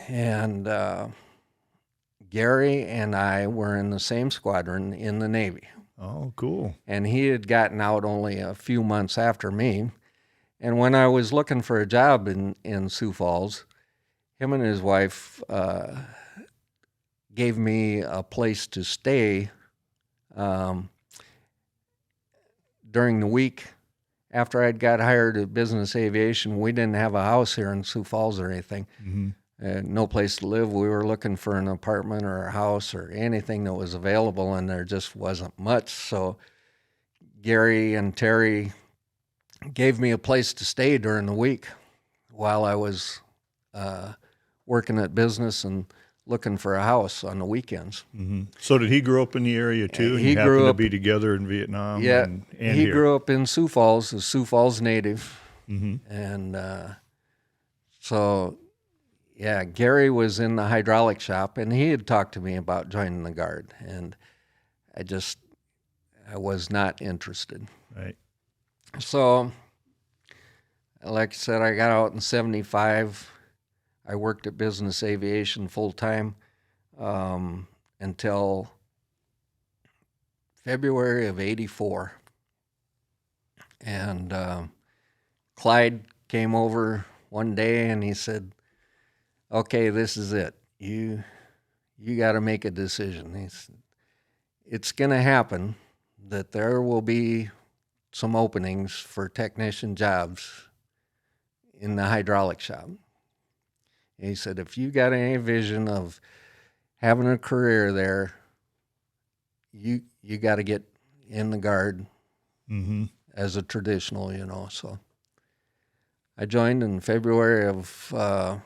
And Gary and I were in the same squadron in the Navy. Oh, cool. And he had gotten out only a few months after me. And when I was looking for a job in Sioux Falls, him and his wife gave me a place to stay during the week. After I'd got hired at Business Aviation, we didn't have a house here in Sioux Falls or anything. Mm-hmm. No place to live. We were looking for an apartment or a house or anything that was available, and there just wasn't much. So Gary and Terry gave me a place to stay during the week while I was working at business and looking for a house on the weekends. Mm-hmm. So did he grow up in the area too? And He you grew happened up- to be together in Vietnam? Yeah, and he here? grew up in Sioux Falls, a Sioux Falls native. Mm-hmm. And so, yeah, Gary was in the hydraulic shop, and he had talked to me about joining the Guard, and I was not interested. Right. So, like I said, I got out in 75. I worked at Business Aviation full-time until February of 84. And Clyde came over one day and he said, okay, this is it. You got to make a decision. He said, it's going to happen that there will be some openings for technician jobs in the hydraulic shop. And he said, if you got any vision of having a career there, you got to get in the Guard Mm-hmm. as a traditional. So I joined in February of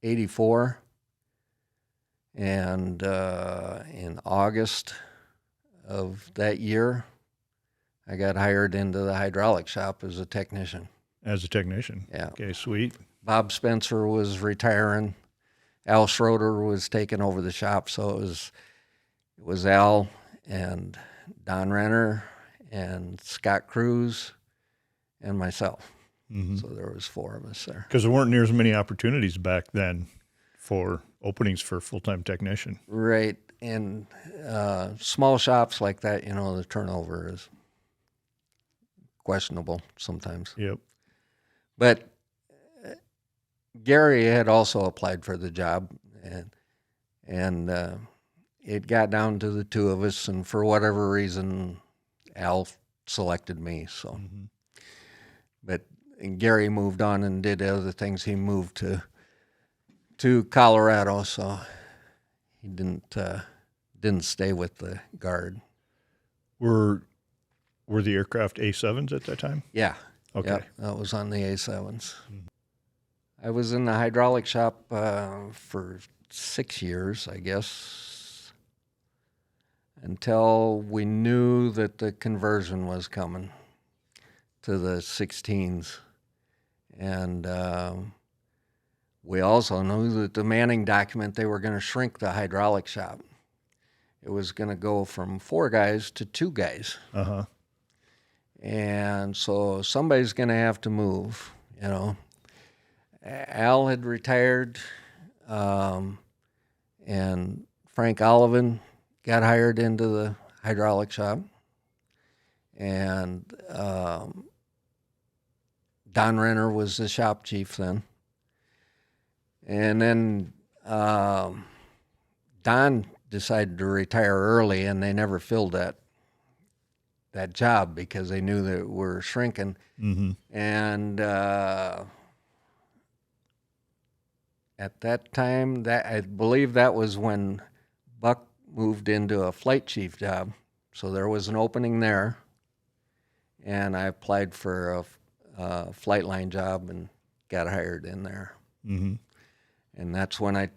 84, and in August of that year, I got hired into the hydraulic shop as a technician. As a technician? Yeah. Okay, sweet. Bob Spencer was retiring. Al Schroeder was taking over the shop, so it was Al and Don Renner and Scott Cruz and myself. Mm-hmm. So there was 4 of us there. Because there weren't near as many opportunities back then for openings for full-time technician. Right. And small shops like that, the turnover is questionable sometimes. Yep. But Gary had also applied for the job, and it got down to the 2 of us, and for whatever reason, Al selected me. So, Mm-hmm. but Gary moved on and did other things. He moved to Colorado, so he didn't stay with the Guard. Were the aircraft A7s at that time? Yeah. Okay. Yep, that was on the A7s. I was in the hydraulic shop for 6 years, I guess, until we knew that the conversion was coming to the 16s. And we also knew that the manning document, they were going to shrink the hydraulic shop. It was going to go from 4 guys to 2 guys. Uh-huh. And so somebody's going to have to move, Al had retired, and Frank Olivan got hired into the hydraulic shop. And Don Renner was the shop chief then. And then Don decided to retire early, and they never filled that job because they knew that we're shrinking. Mm-hmm. And at that time, I believe that was when Buck moved into a flight chief job. So there was an opening there, and I applied for a flight line job and got hired in there. Mm-hmm. And that's when I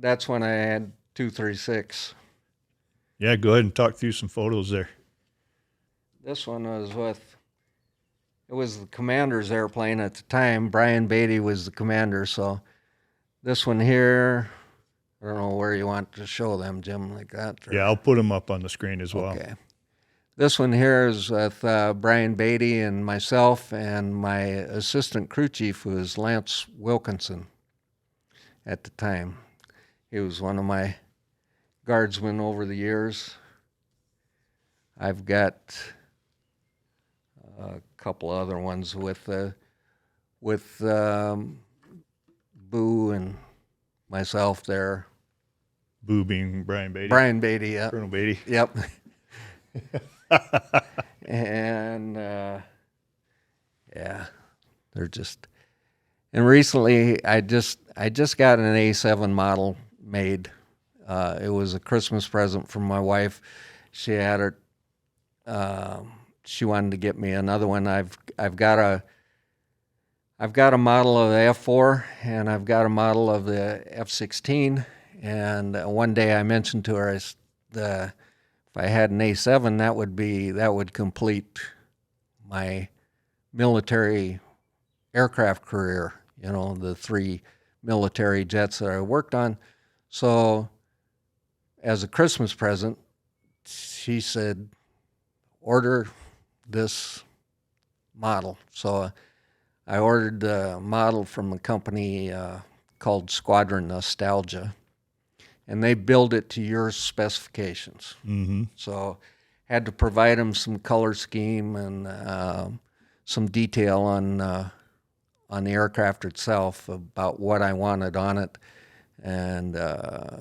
had 236. Yeah, go ahead and talk through some photos there. This one it was the commander's airplane at the time. Brian Beatty was the commander, so this one here, I don't know where you want to show them, Jim, like that. Yeah, I'll put them up on the screen as well. Okay. This one here is with Brian Beatty and myself, and my assistant crew chief was Lance Wilkinson. at the time. He was one of my guardsmen over the years. I've got a couple other ones with Boo and myself there. Boo being Brian Beatty. Brian Beatty, yeah. Colonel Beatty. Yep. And yeah, they're just. And recently, I just got an A7 model made. It was a Christmas present from my wife. She had it. She wanted to get me another one. I've got a model of the F4 and I've got a model of the F-16. And one day I mentioned to her, if I had an A7, that would complete my military aircraft career. You know, the 3 military jets that I worked on. So, as a Christmas present, she said, order this model. So I ordered the model from a company called Squadron Nostalgia, and they build it to your specifications. Mm-hmm. So had to provide them some color scheme and some detail on the aircraft itself about what I wanted on it, and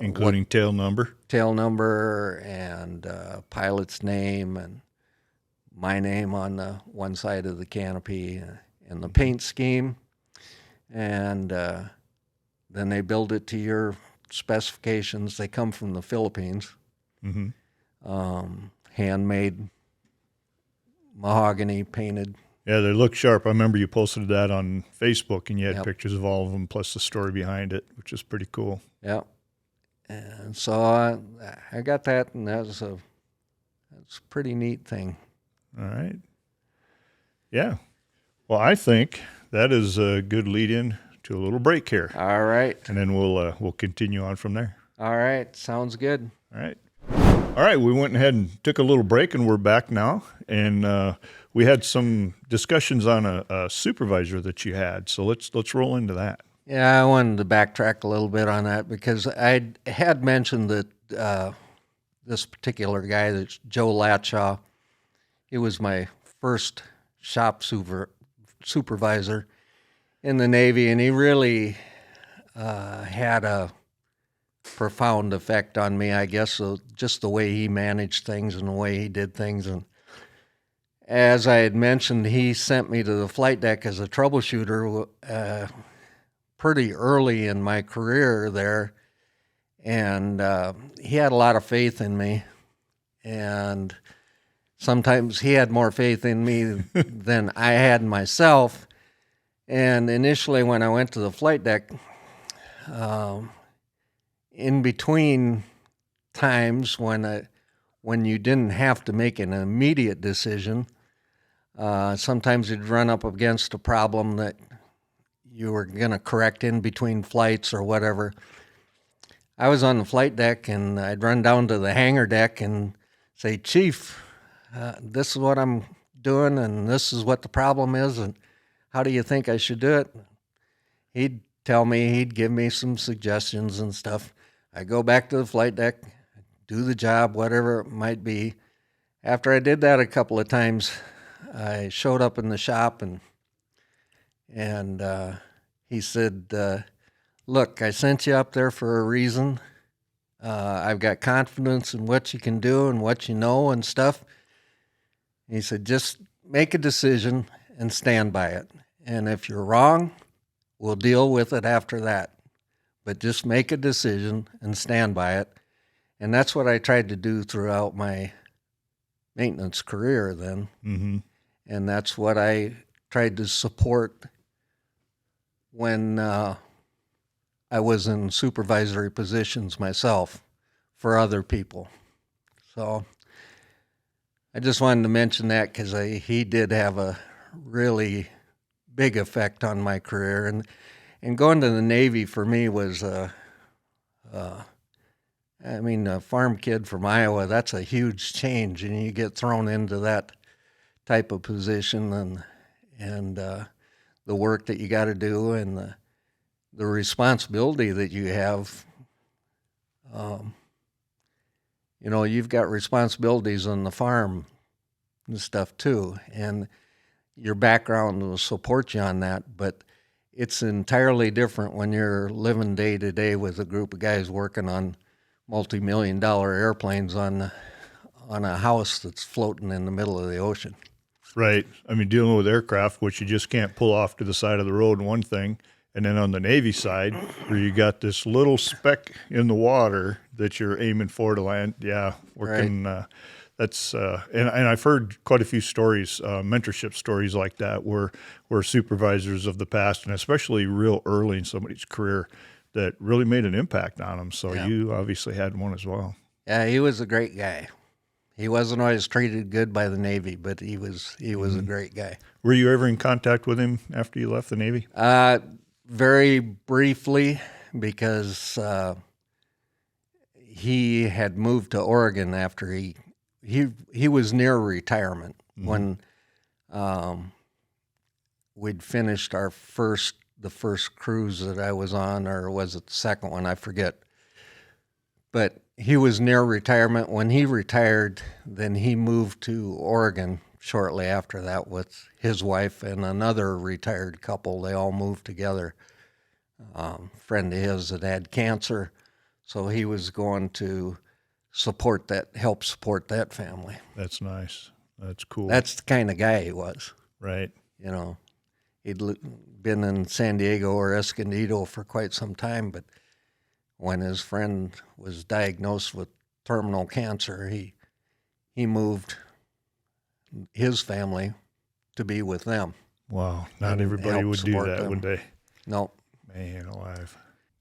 including tail number and pilot's name and my name on the one side of the canopy and the paint scheme, and then they build it to your specifications. They come from the Philippines. Mm-hmm. Handmade, mahogany painted. Yeah, they look sharp. I remember you posted that on Facebook, and you had Yep. pictures of all of them, plus the story behind it, which is pretty cool. Yep. And so I got that, and that's a pretty neat thing. All right. Yeah. Well, I think that is a good lead-in to a little break here, All right. and then we'll continue on from there. All right. Sounds good. All right. All right. We went ahead and took a little break, and we're back now. And we had some discussions on a supervisor that you had. So let's roll into that. Yeah, I wanted to backtrack a little bit on that because I had mentioned that this particular guy, that's Joe Latshaw, he was my first shop supervisor in the Navy, and he really had a profound effect on me, I guess, so just the way he managed things and the way he did things. And as I had mentioned, he sent me to the flight deck as a troubleshooter pretty early in my career there, and he had a lot of faith in me, and sometimes he had more faith in me than I had in myself. And initially when I went to the flight deck, in between times when you didn't have to make an immediate decision, sometimes you'd run up against a problem that you were going to correct in between flights or whatever. I was on the flight deck, and I'd run down to the hangar deck and say, Chief, this is what I'm doing, and this is what the problem is, and how do you think I should do it? He'd tell me, he'd give me some suggestions and stuff. I go back to the flight deck, do the job, whatever it might be. After I did that a couple of times, I showed up in the shop, and he said, look, I sent you up there for a reason. I've got confidence in what you can do and what you know and stuff. He said, just make a decision and stand by it. And if you're wrong, we'll deal with it after that. But just make a decision and stand by it. And that's what I tried to do throughout my maintenance career then. Mm-hmm. And that's what I tried to support when I was in supervisory positions myself for other people. So I just wanted to mention that because he did have a really big effect on my career. And going to the Navy for me was, a farm kid from Iowa, that's a huge change, and you get thrown into that type of position and the work that you got to do and the responsibility that you have. You know, you've got responsibilities on the farm and stuff too, and your background will support you on that, but it's entirely different when you're living day to day with a group of guys working on multi-million-dollar airplanes on a house that's floating in the middle of the ocean. Right. I mean, dealing with aircraft, which you just can't pull off to the side of the road, one thing. And then on the Navy side, where you got this little speck in the water that you're aiming for to land. Yeah, working. Right. That's and I've heard quite a few stories, mentorship stories like that, where supervisors of the past, and especially real early in somebody's career, that really made an impact on them. So you obviously had one as well. Yeah, he was a great guy. He wasn't always treated good by the Navy, but he was a great guy. Were you ever in contact with him after you left the Navy? Very briefly, because he had moved to Oregon after he was near retirement when we'd finished the first cruise that I was on, or was it the second one? I forget. But he was near retirement. When he retired, then he moved to Oregon shortly after that with his wife and another retired couple. They all moved together. Friend of his that had cancer, so he was going to help support that family. That's nice. That's cool. That's the kind of guy he was. Right. You know, he'd been in San Diego or Escondido for quite some time, but when his friend was diagnosed with terminal cancer, he moved his family to be with them. Wow. Not everybody would do that, would they? No. Man alive.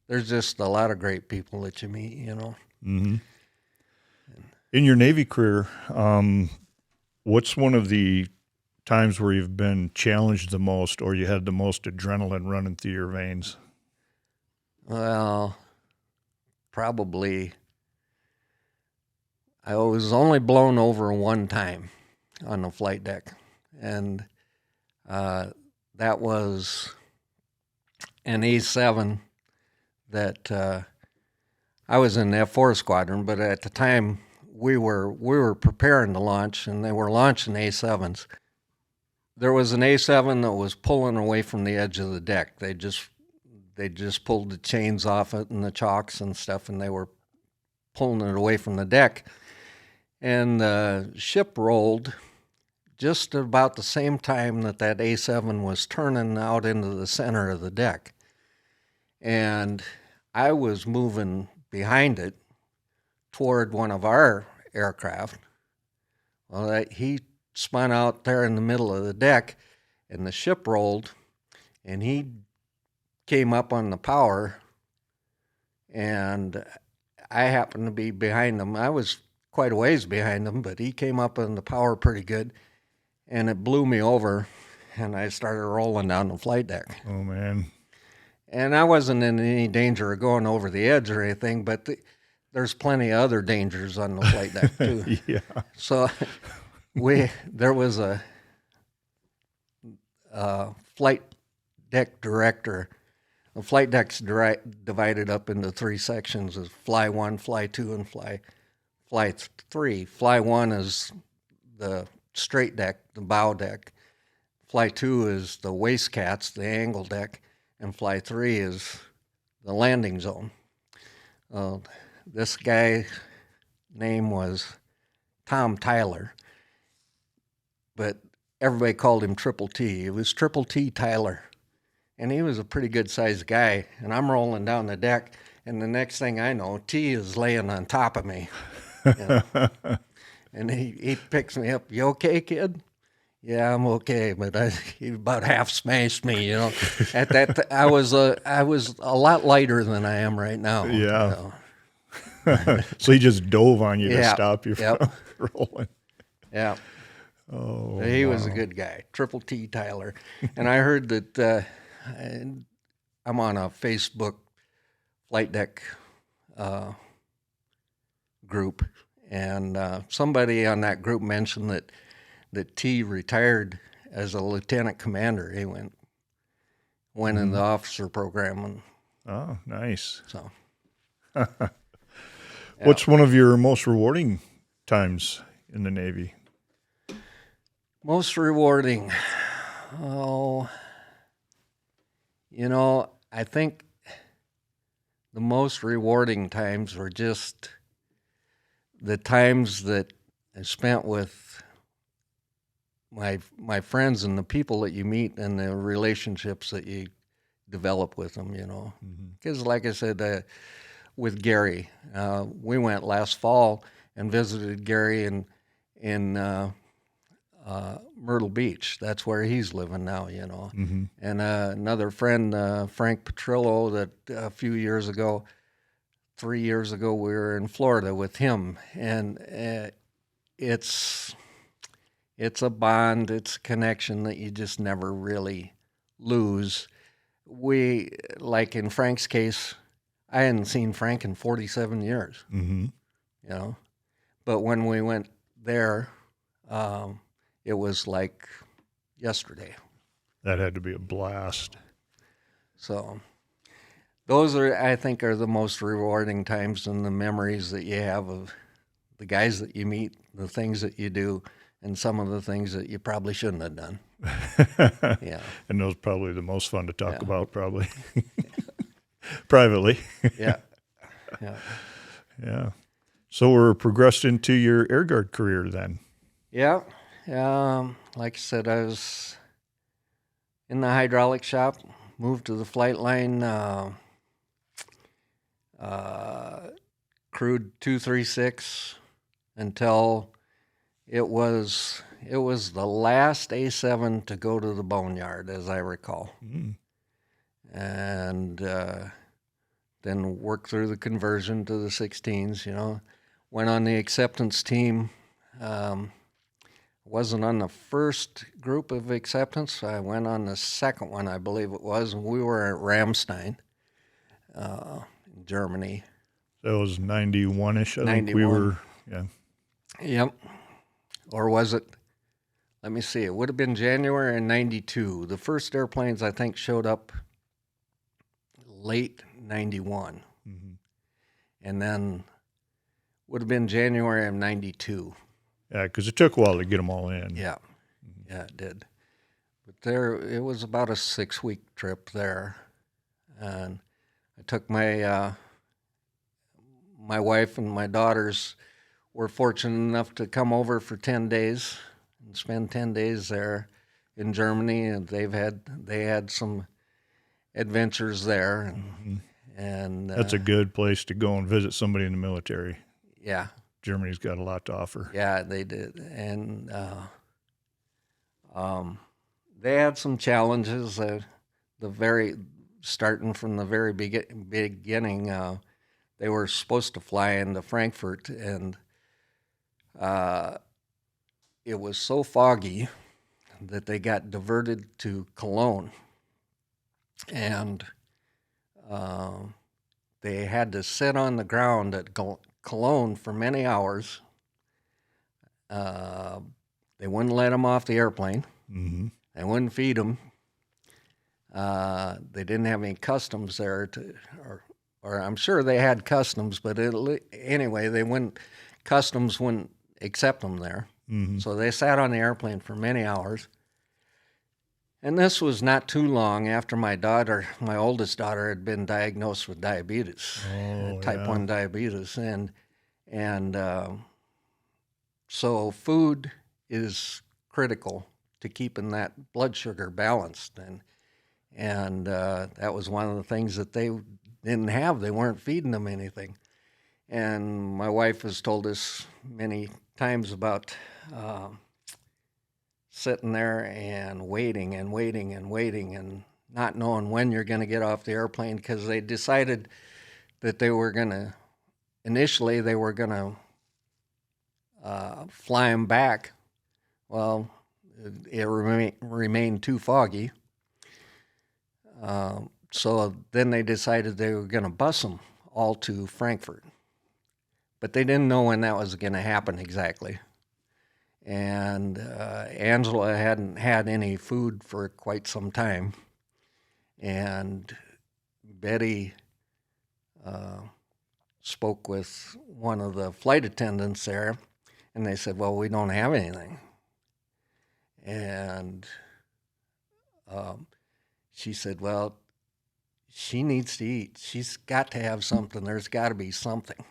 There's just a lot of great people that you meet, you know. Mm-hmm. In your Navy career, what's one of the times where you've been challenged the most, or you had the most adrenaline running through your veins? Well, probably I was only blown over one time on the flight deck, and that was an A7 that I was in the F4 squadron, but at the time we were preparing to launch, and they were launching A7s. There was an A7 that was pulling away from the edge of the deck. They just pulled the chains off it and the chocks and stuff, and they were pulling it away from the deck. And the ship rolled just about the same time that A7 was turning out into the center of the deck. And I was moving behind it toward one of our aircraft. Well, he spun out there in the middle of the deck, and the ship rolled, and he came up on the power, and I happened to be behind him. I was quite a ways behind him, but he came up on the power pretty good, and it blew me over, and I started rolling down the flight deck. Oh, man. And I wasn't in any danger of going over the edge or anything, but there's plenty of other dangers on the flight deck, too. Yeah. So there was a flight deck director. The flight deck's divided up into three sections: as fly 1, fly 2, and fly 3. Fly 1 is the straight deck, the bow deck. Fly 2 is the waist cats, the angle deck, and fly 3 is the landing zone. This guy's name was Tom Tyler, but everybody called him Triple T. It was Triple T Tyler, and he was a pretty good-sized guy, and I'm rolling down the deck, and the next thing I know, T is laying on top of me. You know? And he picks me up. "You okay, kid?" "Yeah, I'm okay," but he about half smashed me. You know, at that I was a lot lighter than I am right now. Yeah. You know? So he just dove on you to stop you from Yep. rolling. Yeah. Oh, He was a good guy, Triple T Tyler. And I heard that I'm on a Facebook flight deck group, and somebody on that group mentioned that T retired as a lieutenant commander. He went in the officer program, and Oh, nice. So, What's one of your most rewarding times in the Navy? most rewarding. Oh, I think the most rewarding times were just the times that I spent with my friends and the people that you meet and the relationships that you develop with them, Because, like I said, with Gary, we went last fall and visited Gary in Myrtle Beach. That's where he's living now, And another friend, Frank Petrillo, that a few years ago, 3 years ago, we were in Florida with him, and it's a bond, it's a connection that you just never really lose. We, like in Frank's case, I hadn't seen Frank in 47 years, But when we went there, it was like yesterday. That had to be a blast. So those I think, are the most rewarding times and the memories that you have of the guys that you meet, the things that you do, and some of the things that you probably shouldn't have done. Yeah. And those are probably the most fun to talk about, probably. Privately. Yeah. Yeah. So we're progressed into your Air Guard career then. Yeah. Like I said, I was in the hydraulic shop, moved to the flight line, crewed 236 until it was the last A7 to go to the boneyard, as I recall. And then worked through the conversion to the 16s, Went on the acceptance team. Wasn't on the first group of acceptance. I went on the second one, I believe it was, and we were at Ramstein, in Germany. That was 91-ish, I 91. think we were, yeah. Yep. Or was it? Let me see. It would have been January of 92. The first airplanes, I think, showed up late 91. And then would have been January of 92. Yeah, because it took a while to get them all in. Yeah. Yeah, it did. But it was about a 6-week trip there. And I took my wife and my daughters were fortunate enough to come over for 10 days and spend 10 days there in Germany, and they had some adventures there, and That's a good place to go and visit somebody in the military. Yeah, Germany's got a lot to offer. Yeah, they did, and they had some challenges. Starting from the very beginning, they were supposed to fly into Frankfurt, and it was so foggy that they got diverted to Cologne, and they had to sit on the ground at Cologne for many hours. They wouldn't let them off the airplane. They wouldn't feed them. They didn't have any customs there, or I'm sure they had customs, but anyway, customs wouldn't accept them there. So they sat on the airplane for many hours. And this was not too long after my oldest daughter, had been diagnosed with diabetes, type 1 diabetes. And so food is critical to keeping that blood sugar balanced. And that was one of the things that they didn't have. They weren't feeding them anything. And my wife has told us many times about sitting there and waiting and waiting and waiting and not knowing when you're going to get off the airplane, because they decided that initially they were going to fly them back. Well, it remained too foggy. So then they decided they were going to bus them all to Frankfurt. But they didn't know when that was going to happen exactly. And Angela hadn't had any food for quite some time. And Betty spoke with one of the flight attendants there, and they said, well, we don't have anything. And she said, well, she needs to eat. She's got to have something. There's got to be something.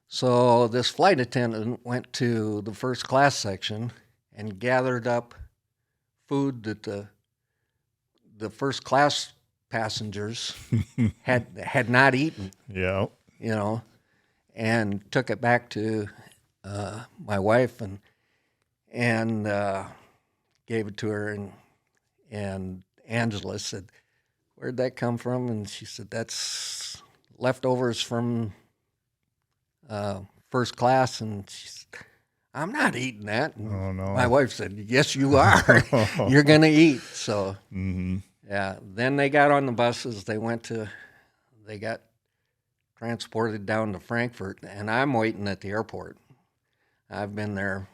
So this flight attendant went to the first class section and gathered up food that the first class passengers had not eaten. Yeah. You know, and took it back to my wife and gave it to her, and Angela said, "Where'd that come from?" And she said, "That's leftovers from first class." And she said, "I'm not eating that." And Oh, no. my wife said, "Yes, you are. You're gonna eat." So yeah. Then they got on the buses. They got transported down to Frankfurt, and I'm waiting at the airport. I've been there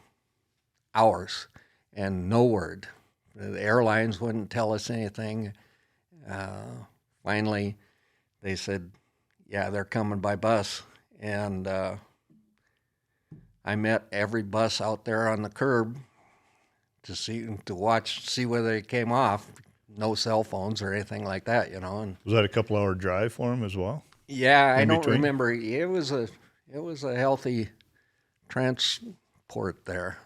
hours, and no word. The airlines wouldn't tell us anything. Finally, they said, yeah, they're coming by bus. And I met every bus out there on the curb to see whether they came off. No cell phones or anything like that, you know. And Was that a couple-hour drive for him as well? yeah, I don't between? remember. It was a healthy transport there.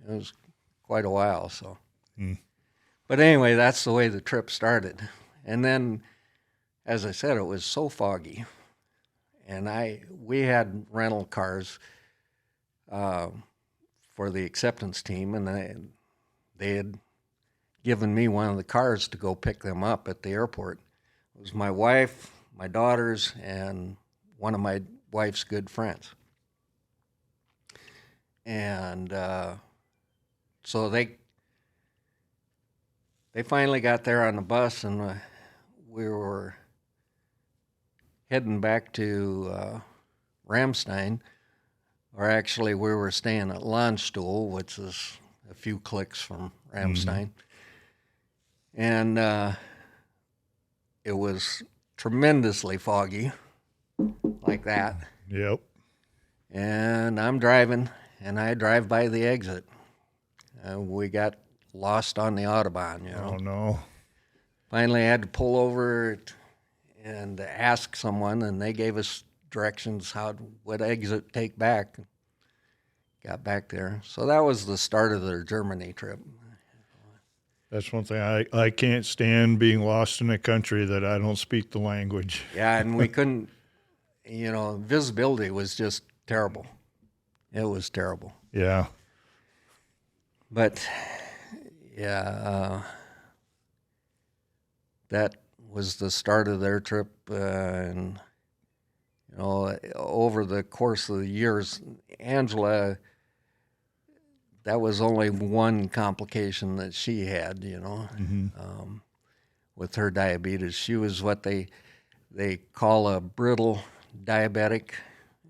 It was quite a while. So, But anyway, that's the way the trip started. And then, as I said, it was so foggy, and we had rental cars for the acceptance team, and they had given me one of the cars to go pick them up at the airport. It was my wife, my daughters, and one of my wife's good friends. And so they finally got there on the bus, and we were heading back to Ramstein, or actually we were staying at Landstuhl, which is a few clicks from Ramstein. And it was tremendously foggy, like that. Yep. And I'm driving, and I drive by the exit. We got lost on the Autobahn, you know. Oh, no. Finally, I had to pull over and ask someone, and they gave us directions what exit take back. Got back there. So that was the start of their Germany trip. That's one thing I can't stand, being lost in a country that I don't speak the language. Yeah, and we couldn't, visibility was just terrible. It was terrible. Yeah. But, yeah, that was the start of their trip. And, over the course of the years, Angela, that was only one complication that she had, with her diabetes. She was what they call a brittle diabetic,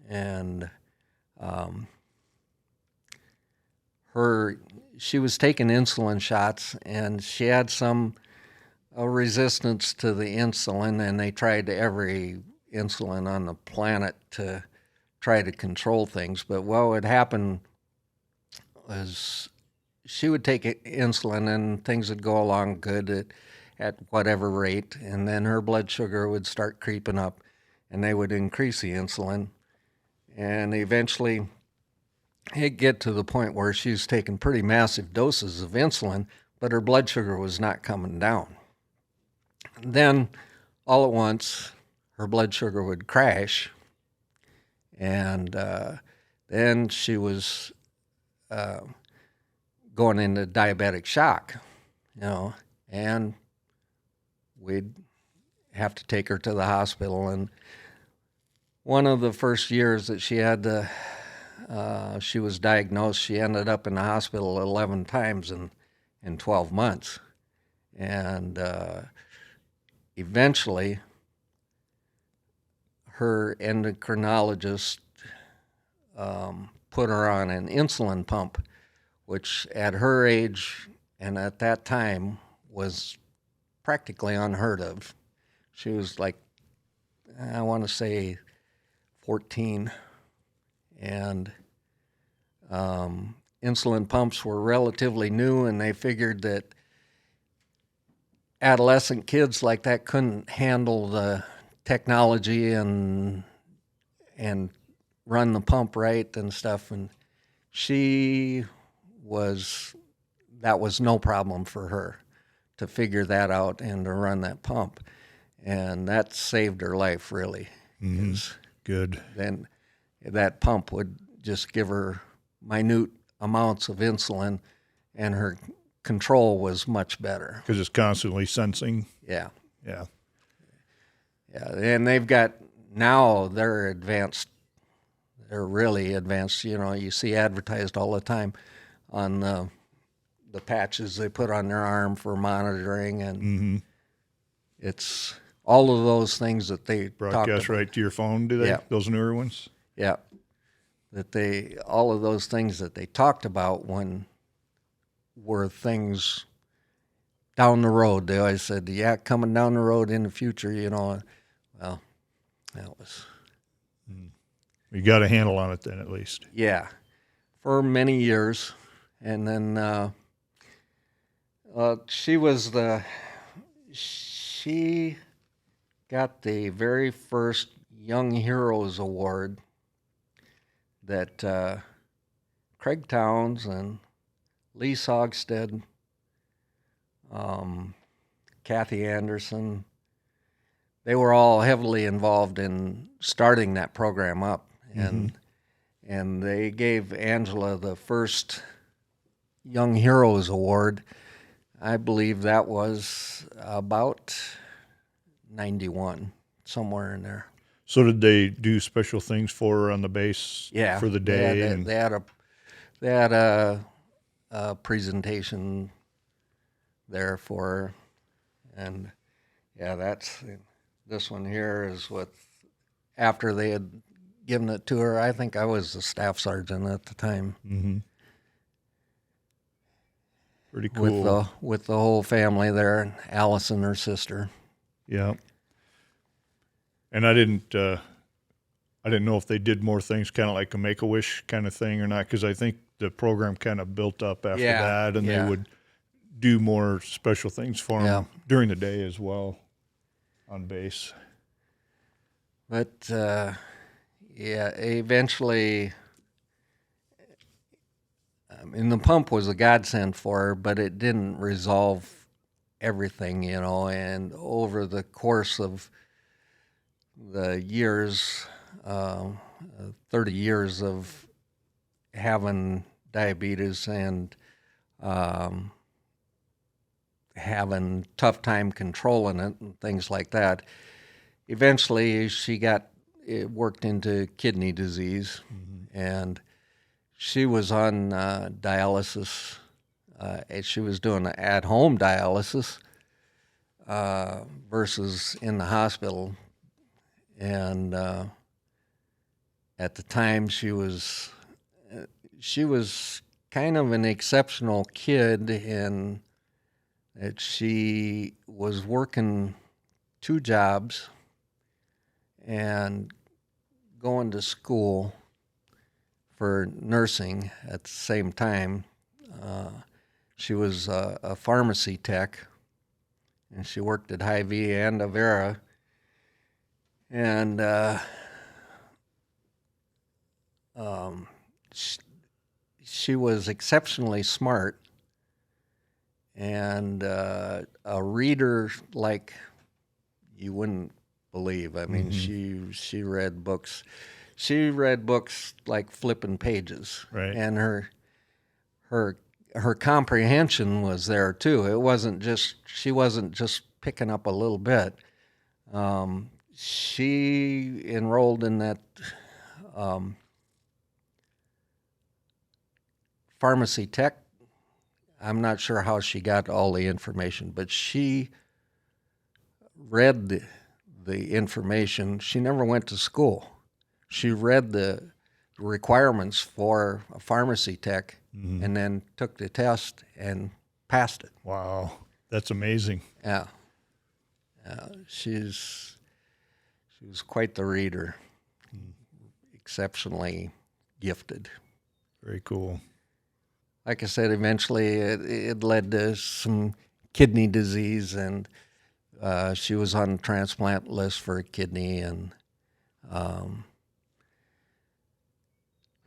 and she was taking insulin shots, and she had a resistance to the insulin, and they tried every insulin on the planet to try to control things. But what would happen was she would take insulin, and things would go along good at whatever rate, and then her blood sugar would start creeping up, and they would increase the insulin, and eventually it'd get to the point where she was taking pretty massive doses of insulin, but her blood sugar was not coming down. Then, all at once, her blood sugar would crash, and then she was going into diabetic shock, and we'd have to take her to the hospital. And one of the first years that she was diagnosed, she ended up in the hospital 11 times in 12 months. And eventually, her endocrinologist put her on an insulin pump, which at her age and at that time was practically unheard of. She was like, I want to say 14, and insulin pumps were relatively new, and they figured that adolescent kids like that couldn't handle the technology and run the pump right and stuff. And that was no problem for her to figure that out and to run that pump. And that saved her life, really. Good. Then that pump would just give her minute amounts of insulin, and her control was much better. Because it's constantly sensing. Yeah. Yeah. Yeah. And they're advanced. They're really advanced. You know, you see advertised all the time on the patches they put on their arm for monitoring, and it's all of those things that they Broadcast right to your phone, do they? Yeah. Those newer ones? Yeah. All of those things that they talked about were things down the road. They always said, yeah, coming down the road in the future, you know. Well, that was... You got a handle on it then, at least. Yeah, for many years. And then she got the very first Young Heroes Award that Craig Towns and Lee Sogstead, Kathy Anderson, they were all heavily involved in starting that program up. And they gave Angela the first Young Heroes Award. I believe that was about 91, somewhere in there. So did they do special things for her on the base for the day? They had a presentation there for her. And yeah, this one here is after they had given it to her. I think I was the staff sergeant at the time. Pretty cool. With the whole family there, and Allison, her sister. Yeah. And I didn't know if they did more things, kind of like a Make-A-Wish kind of thing or not, because I think the program kind of built up after that, and they would do more special things for them during the day as well on base. But eventually, the pump was a godsend for her, but it didn't resolve everything, you know. And over the course of the years, 30 years of having diabetes and having tough time controlling it and things like that, eventually it worked into kidney disease, and she was on dialysis. She was doing at-home dialysis versus in the hospital. And at the time, she was kind of an exceptional kid in that she was working 2 jobs and going to school for nursing at the same time. She was a pharmacy tech, and she worked at Hy-Vee and Avera. And she was exceptionally smart and a reader like you wouldn't believe. I mean, she read books. She read books like flipping pages, right? And her comprehension was there too. She wasn't just picking up a little bit. She enrolled in that pharmacy tech. I'm not sure how she got all the information, but she read the information. She never went to school. She read the requirements for a pharmacy tech and then took the test and passed it. Wow, that's amazing. Yeah. She was quite the reader, exceptionally gifted. Very cool. Like I said, eventually it led to some kidney disease, and she was on the transplant list for a kidney. And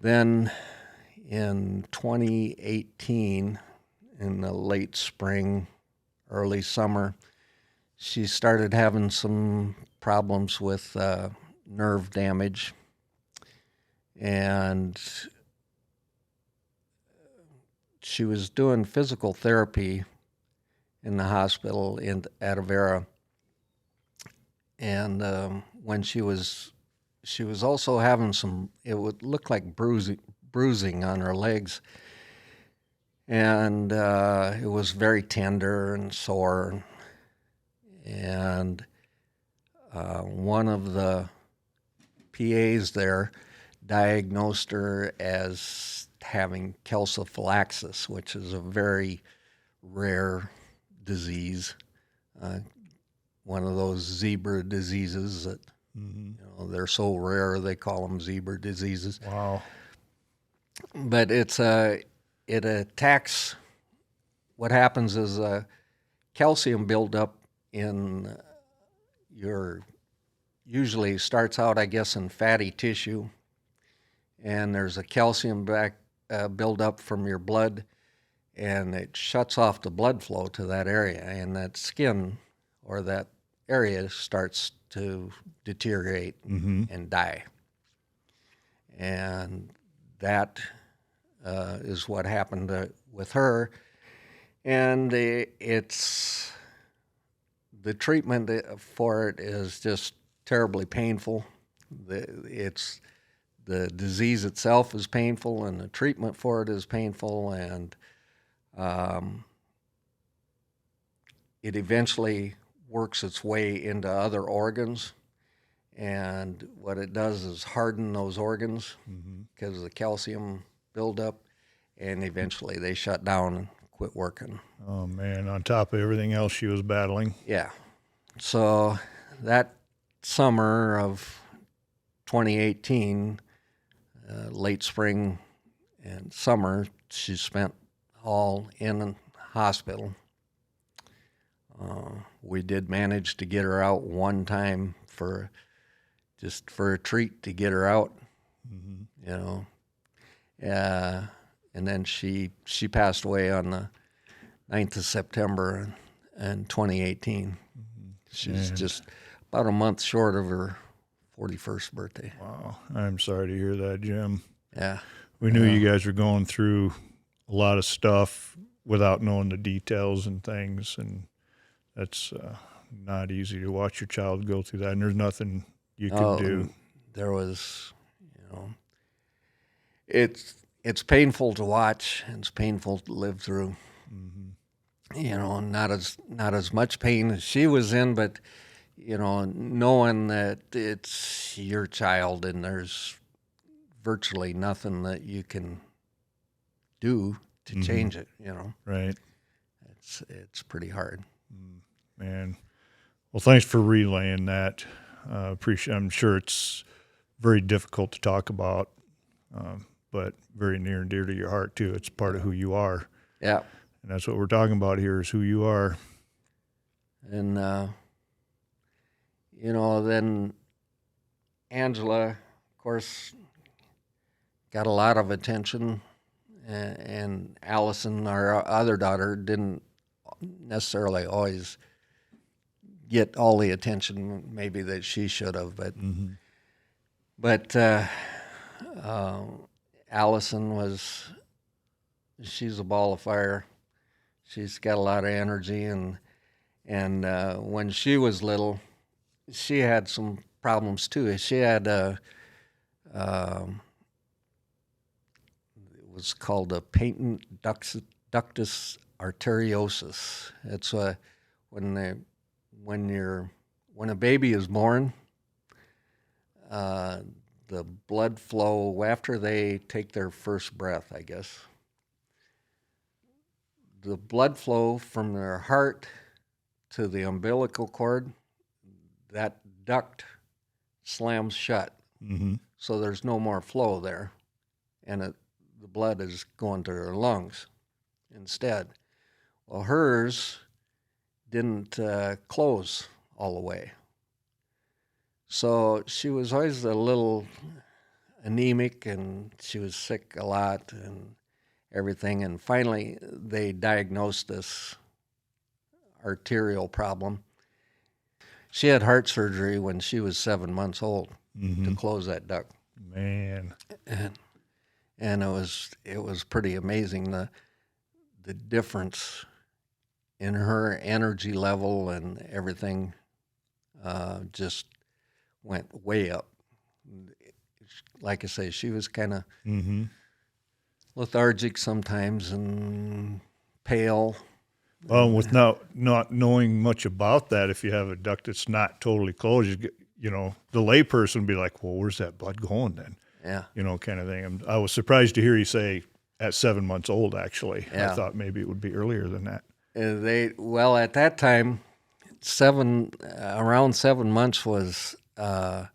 then in 2018, in the late spring, early summer, she started having some problems with nerve damage, and she was doing physical therapy in the hospital at Avera, and when she was also having some, it would look like bruising on her legs, and it was very tender and sore. And one of the PAs there diagnosed her as having calciphylaxis, which is a very rare disease, one of those zebra diseases that they're so rare they call them zebra diseases. Wow. But it attacks. What happens is calcium buildup in usually starts out, I guess, in fatty tissue, and there's a calcium buildup from your blood, and it shuts off the blood flow to that area, and that skin or that area starts to deteriorate and die. And that is what happened with her. And the treatment for it is just terribly painful. The disease itself is painful, and the treatment for it is painful, and it eventually works its way into other organs. And what it does is harden those organs because of the calcium buildup, and eventually they shut down and quit working. Oh, man, on top of everything else she was battling. Yeah. So that summer of 2018, late spring and summer, she spent all in a hospital. We did manage to get her out one time for a treat to get her out, and then she passed away on the 9th of September in 2018. She's just about a month short of her 41st birthday. Wow. I'm sorry to hear that, Jim. Yeah. We knew you guys were going through a lot of stuff without knowing the details and things, and that's not easy to watch your child go through that, and there's nothing you can do. There was, it's painful to watch, and it's painful to live through. Not as much pain as she was in, but knowing that it's your child and there's virtually nothing that you can do to change it. Right. It's pretty hard. Man, well, thanks for relaying that. Appreciate. I'm sure it's very difficult to talk about, but very near and dear to your heart too. It's part of who you are. Yeah. And that's what we're talking about here, is who you are. And, then Angela, of course, got a lot of attention, and Allison, our other daughter, didn't necessarily always get all the attention maybe that she should have, but Allison she's a ball of fire. She's got a lot of energy, and when she was little, she had some problems too. She had it was called a patent ductus arteriosus. It's when a baby is born, the blood flow after they take their first breath, I guess. The blood flow from their heart to the umbilical cord that duct slams shut, so there's no more flow there, and the blood is going to her lungs instead. Well, hers didn't close all the way. So she was always a little anemic, and she was sick a lot and everything. And finally, they diagnosed this arterial problem. She had heart surgery when she was 7 months old to close that duct. Man. And it was pretty amazing, the difference in her energy level and everything just went way up. Like I say, she was kind of lethargic sometimes and pale. Well, with not knowing much about that, if you have a duct that's not totally closed, the layperson would be like, well, where's that blood going then? Yeah. Kind of thing. I was surprised to hear you say at 7 months old, actually. Yeah. I thought maybe it would be earlier than that. At that time, around 7 months was, I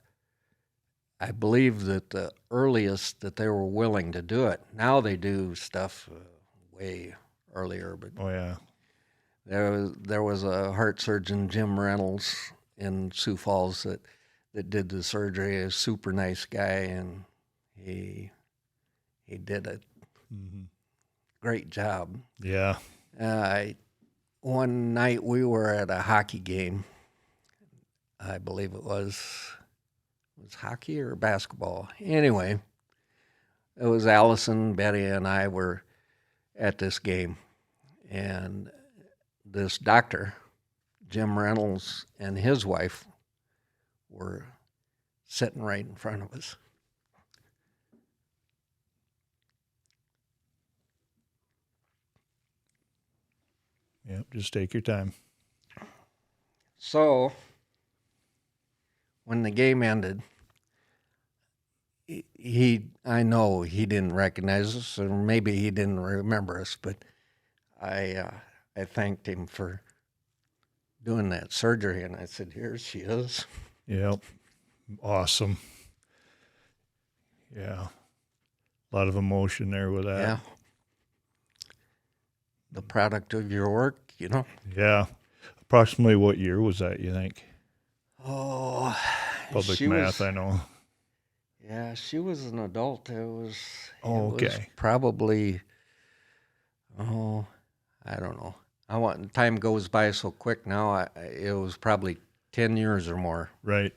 believe, that the earliest that they were willing to do it. Now they do stuff way earlier, but Oh, yeah. there was a heart surgeon, Jim Reynolds, in Sioux Falls that did the surgery. A super nice guy, and he did a great job. Yeah. One night we were at a hockey game. I believe it was hockey or basketball. Anyway, it was Allison, Betty, and I were at this game, and this doctor, Jim Reynolds, and his wife were sitting right in front of us. Yep, just take your time. So when the game ended, I know he didn't recognize us, or maybe he didn't remember us, but I thanked him for doing that surgery, and I said, "Here she is." Yep. Awesome. Yeah. A lot of emotion there with that. Yeah. The product of your work, Yeah. Approximately what year was that, you think? Oh, Public math, I know. Yeah, she was an adult. It was Okay. Probably, I don't know. Time goes by so quick now. It was probably 10 years or more. Right.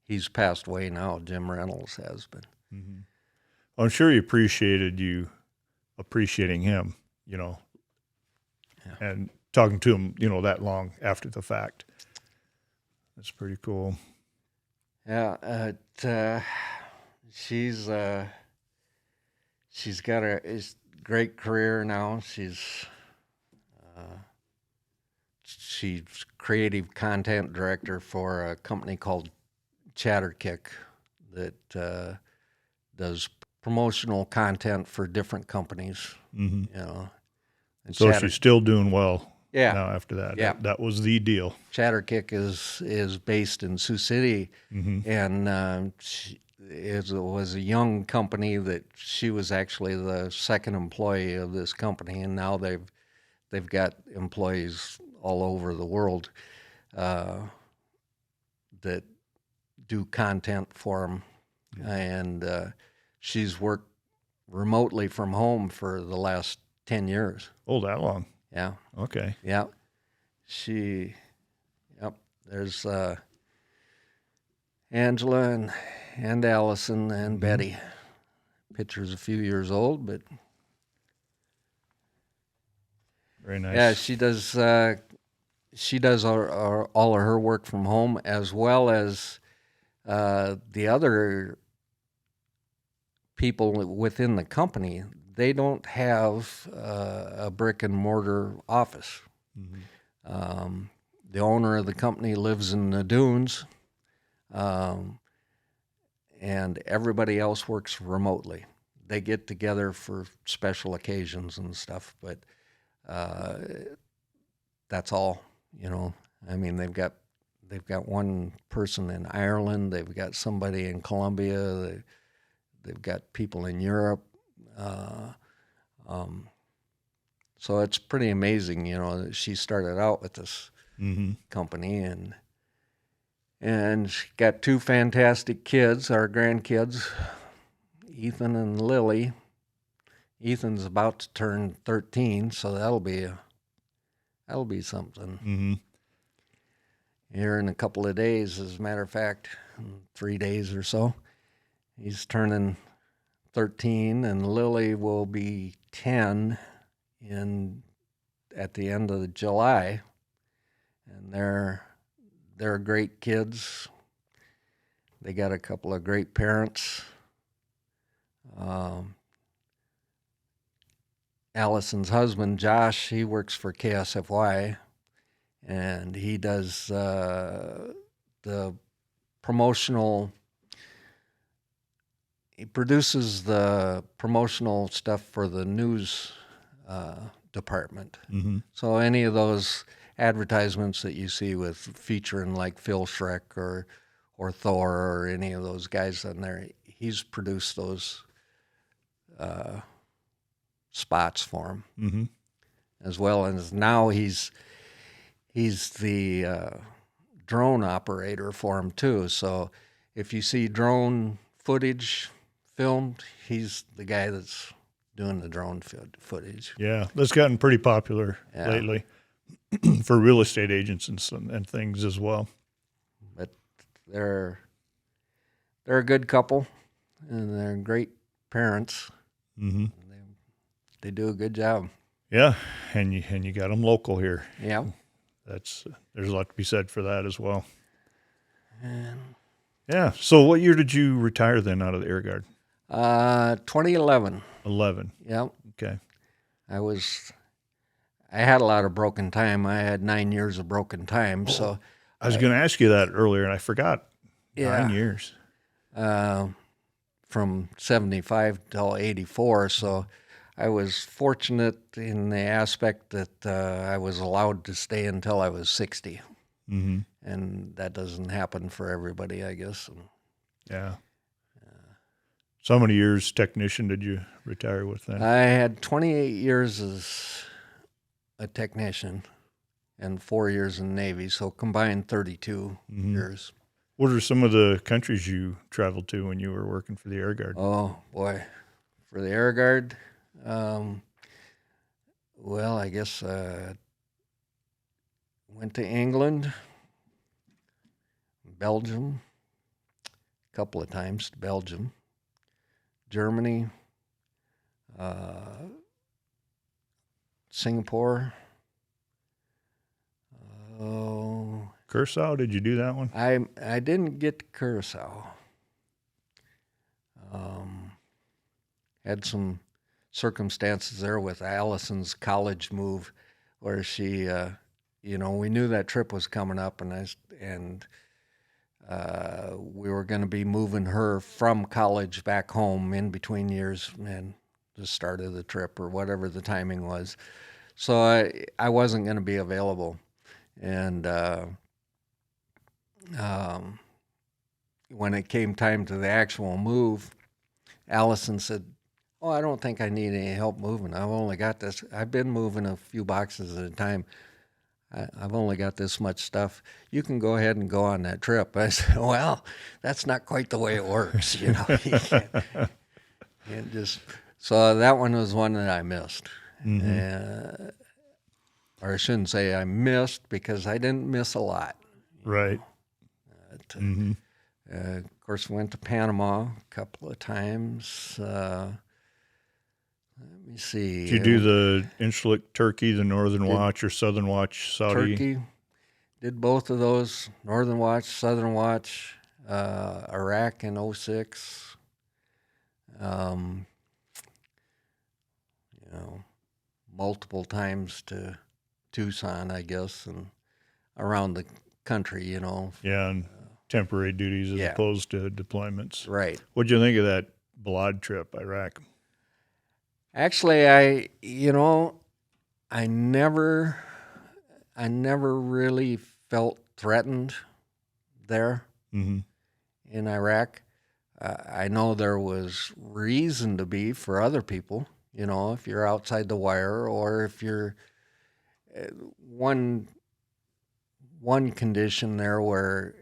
He's passed away now. Jim Reynolds has been. I'm sure he appreciated you appreciating him, and talking to him, that long after the fact. That's pretty cool. Yeah, she's got a great career now. She's creative content director for a company called Chatterkick that does promotional content for different companies. And So she's still doing well. Yeah. Now after that. Yeah. That was the deal. Chatterkick is based in Sioux City, and it was a young company that she was actually the second employee of this company, and now they've got employees all over the world that do content for them, and she's worked remotely from home for the last 10 years. Oh, that long. Yeah. Okay. Yeah. There's Angela and Allison and Betty. Picture's a few years old, but Very nice. yeah, she does all of her work from home, as well as the other people within the company. They don't have a brick and mortar office. The owner of the company lives in the dunes, and everybody else works remotely. They get together for special occasions and stuff, but that's all, I mean, they've got one person in Ireland. They've got somebody in Colombia. They've got people in Europe. So it's pretty amazing, she started out with this company, and she got two fantastic kids, our grandkids, Ethan and Lily. Ethan's about to turn 13, so that'll be something. Here in a couple of days, as a matter of fact, in 3 days or so, he's turning 13, and Lily will be 10 at the end of July, and they're great kids. They got a couple of great parents. Allison's husband, Josh, he works for KSFY, and he does the promotional. He produces the promotional stuff for the news department. So any of those advertisements that you see with featuring like Phil Schreck or Thor or any of those guys on there, he's produced those spots for him. As well as now he's the drone operator for him too. So if you see drone footage filmed, he's the guy that's doing the drone footage. Yeah, that's gotten pretty popular lately for real estate agents and things as well. But they're a good couple, and they're great parents. They do a good job. Yeah, and you got them local here. Yeah, there's a lot to be said for that as well. and Yeah. So what year did you retire then out of the Air Guard? 2011. 11. Yep. Okay. I had a lot of broken time. I had 9 years of broken time. So I was going to ask you that earlier, and I forgot. 9 years. From 75 till 84. So I was fortunate in the aspect that I was allowed to stay until I was 60. And that doesn't happen for everybody, I guess. Yeah. So how many years technician did you retire with then? I had 28 years as a technician and 4 years in the Navy, so combined 32 years. What are some of the countries you traveled to when you were working for the Air Guard? Oh, boy. For the Air Guard, well, I guess went to England, Belgium, a couple of times to Belgium, Germany, Singapore. Curacao, did you do that one? I didn't get to Curacao. Had some circumstances there with Allison's college move, where she, we knew that trip was coming up, and we were going to be moving her from college back home in between years and the start of the trip or whatever the timing was. So I wasn't going to be available. And when it came time to the actual move, Allison said, "Oh, I don't think I need any help moving. I've only got this. I've been moving a few boxes at a time. I've only got this much stuff. You can go ahead and go on that trip." I said, "Well, that's not quite the way it works, You can't just." So that one was one that I missed. Or I shouldn't say I missed, because I didn't miss a lot. Right. Of course, went to Panama a couple of times. Let me see. Did you do the Insulik Turkey, the Northern Watch, or Southern Watch Saudi? Turkey. Did both of those, Northern Watch, Southern Watch, Iraq in 06. Multiple times to Tucson, I guess, and around the country, Yeah, and temporary duties as opposed to deployments. Right. What'd you think of that Balad trip, Iraq? Actually, I never really felt threatened there Mm-hmm. in Iraq. I know there was reason to be for other people, if you're outside the wire, or if you're one condition there where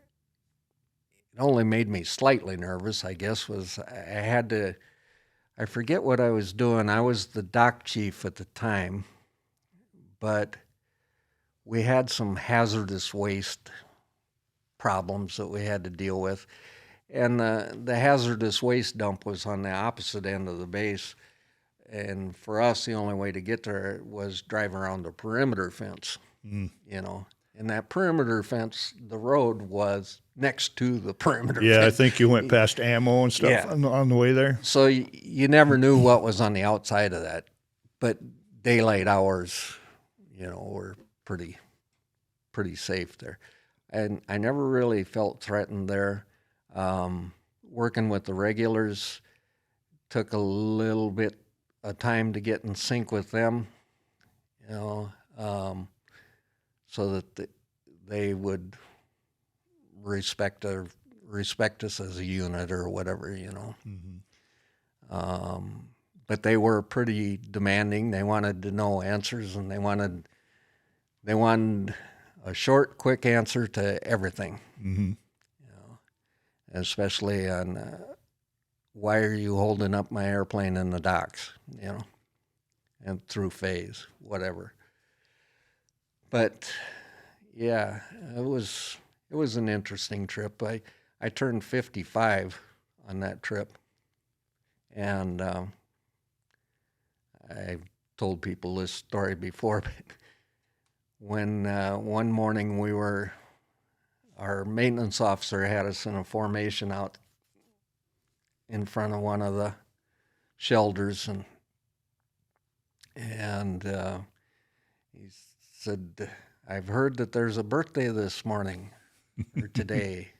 it only made me slightly nervous, I guess, was I forget what I was doing. I was the dock chief at the time, but we had some hazardous waste problems that we had to deal with. And the hazardous waste dump was on the opposite end of the base. And for us, the only way to get there was drive around the perimeter fence, And that perimeter fence, the road was next to the perimeter fence. Yeah, I think you went past ammo and stuff Yeah. on the way there. So you never knew what was on the outside of that. But daylight hours, were pretty safe there. And I never really felt threatened there. Working with the regulars took a little bit of time to get in sync with them, so that they would respect us as a unit or whatever, Mm-hmm. But they were pretty demanding. They wanted to know answers, and they wanted a short, quick answer to everything. Mm-hmm. Especially on why are you holding up my airplane in the docks, and through phase, whatever. But yeah, it was an interesting trip. I turned 55 on that trip, and I've told people this story before, but when one morning our maintenance officer had us in a formation out in front of one of the shelters, and he said, "I've heard that there's a birthday this morning, or today.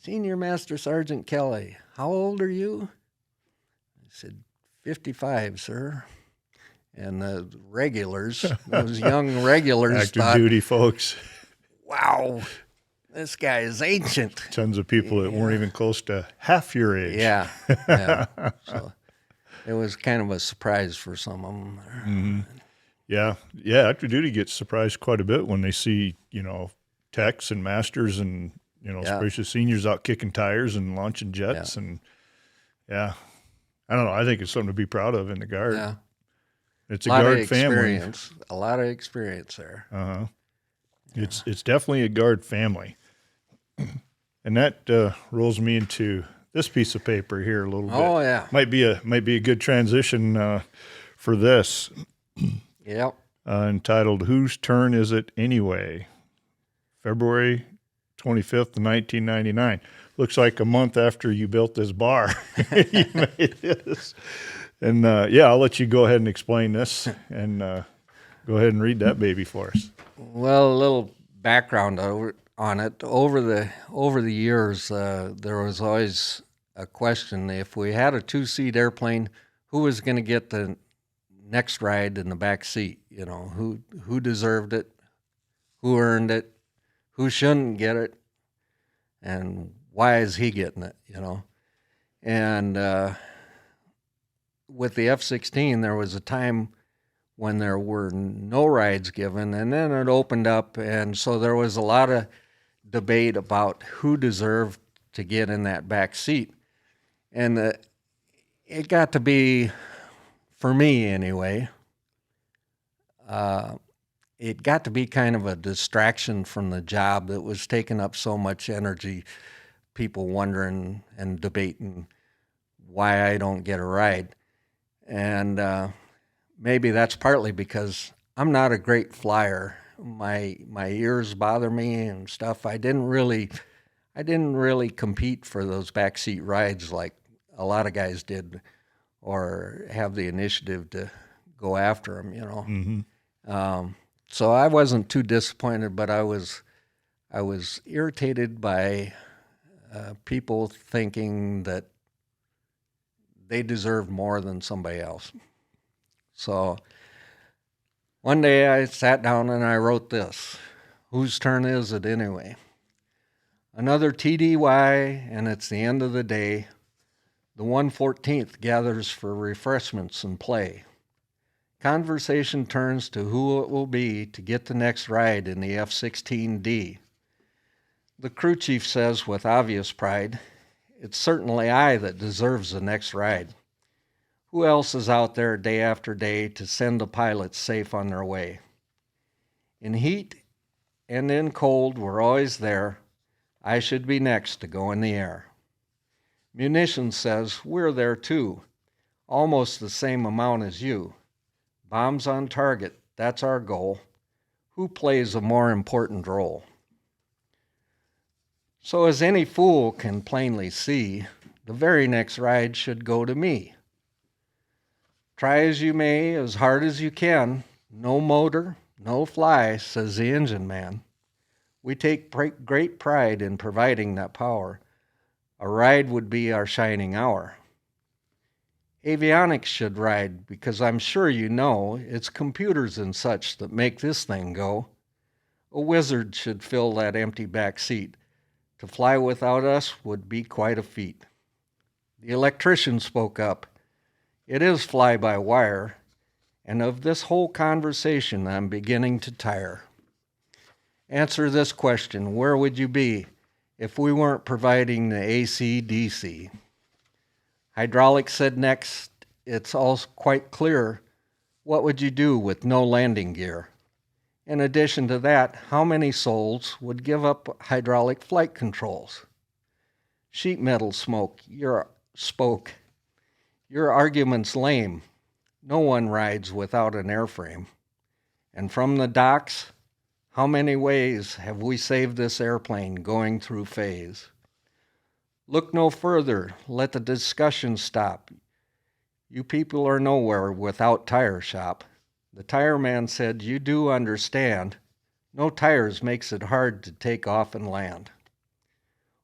Senior Master Sergeant Kelley, how old are you?" I said, 55, sir. And the regulars, those young regulars, Active thought, duty folks. wow, this guy is ancient. Tons of people that weren't even close to half your age. Yeah. So it was kind of a surprise for some of them. Mm-hmm. Yeah. Active duty gets surprised quite a bit when they see, techs and masters and, especially seniors out kicking tires and launching jets. And I don't know. I think it's something to be proud of in the Guard. Yeah. It's a Guard family. A lot of experience there. Uh-huh. Yeah. It's definitely a Guard family. And that rolls me into this piece of paper here a little bit. Oh, yeah. Might be a good transition for this. Yep. Entitled, "Whose Turn Is It Anyway?" February 25th, 1999. Looks like a month after you built this bar. You made this. And I'll let you go ahead and explain this, and go ahead and read that baby for us. Well, a little background on it. Over the years, there was always a question: if we had a 2-seat airplane, who was going to get the next ride in the back seat? Who deserved it, who earned it, who shouldn't get it, and why is he getting it? And with the F-16, there was a time when there were no rides given, and then it opened up, and so there was a lot of debate about who deserved to get in that back seat. And it got to be, for me anyway, it got to be kind of a distraction from the job that was taking up so much energy, people wondering and debating why I don't get a ride. And maybe that's partly because I'm not a great flyer. My ears bother me and stuff. I didn't really compete for those backseat rides like a lot of guys did, or have the initiative to go after them. Mm-hmm. So I wasn't too disappointed, but I was irritated by people thinking that they deserved more than somebody else. So One day I sat down and I wrote this. Whose turn is it anyway? Another TDY, and it's the end of the day. The 114th gathers for refreshments and play. Conversation turns to who it will be to get the next ride in the F-16D. The crew chief says with obvious pride, it's certainly I that deserves the next ride. Who else is out there day after day to send the pilots safe on their way? In heat and in cold, we're always there. I should be next to go in the air. Munitions says we're there too, almost the same amount as you. Bombs on target, that's our goal. Who plays a more important role? So as any fool can plainly see, the very next ride should go to me. Try as you may, as hard as you can, no motor, no fly, says the engine man. We take great pride in providing that power. A ride would be our shining hour. Avionics should ride because I'm sure you know it's computers and such that make this thing go. A wizard should fill that empty back seat. To fly without us would be quite a feat. The electrician spoke up. It is fly-by-wire, and of this whole conversation I'm beginning to tire. Answer this question, where would you be if we weren't providing the AC/DC? Hydraulics said next, it's all quite clear. What would you do with no landing gear? In addition to that, how many souls would give up hydraulic flight controls? Sheet metal spoke. Your argument's lame. No one rides without an airframe. And from the docks, how many ways have we saved this airplane going through phase? Look no further. Let the discussion stop. You people are nowhere without tire shop. The tire man said, you do understand. No tires makes it hard to take off and land.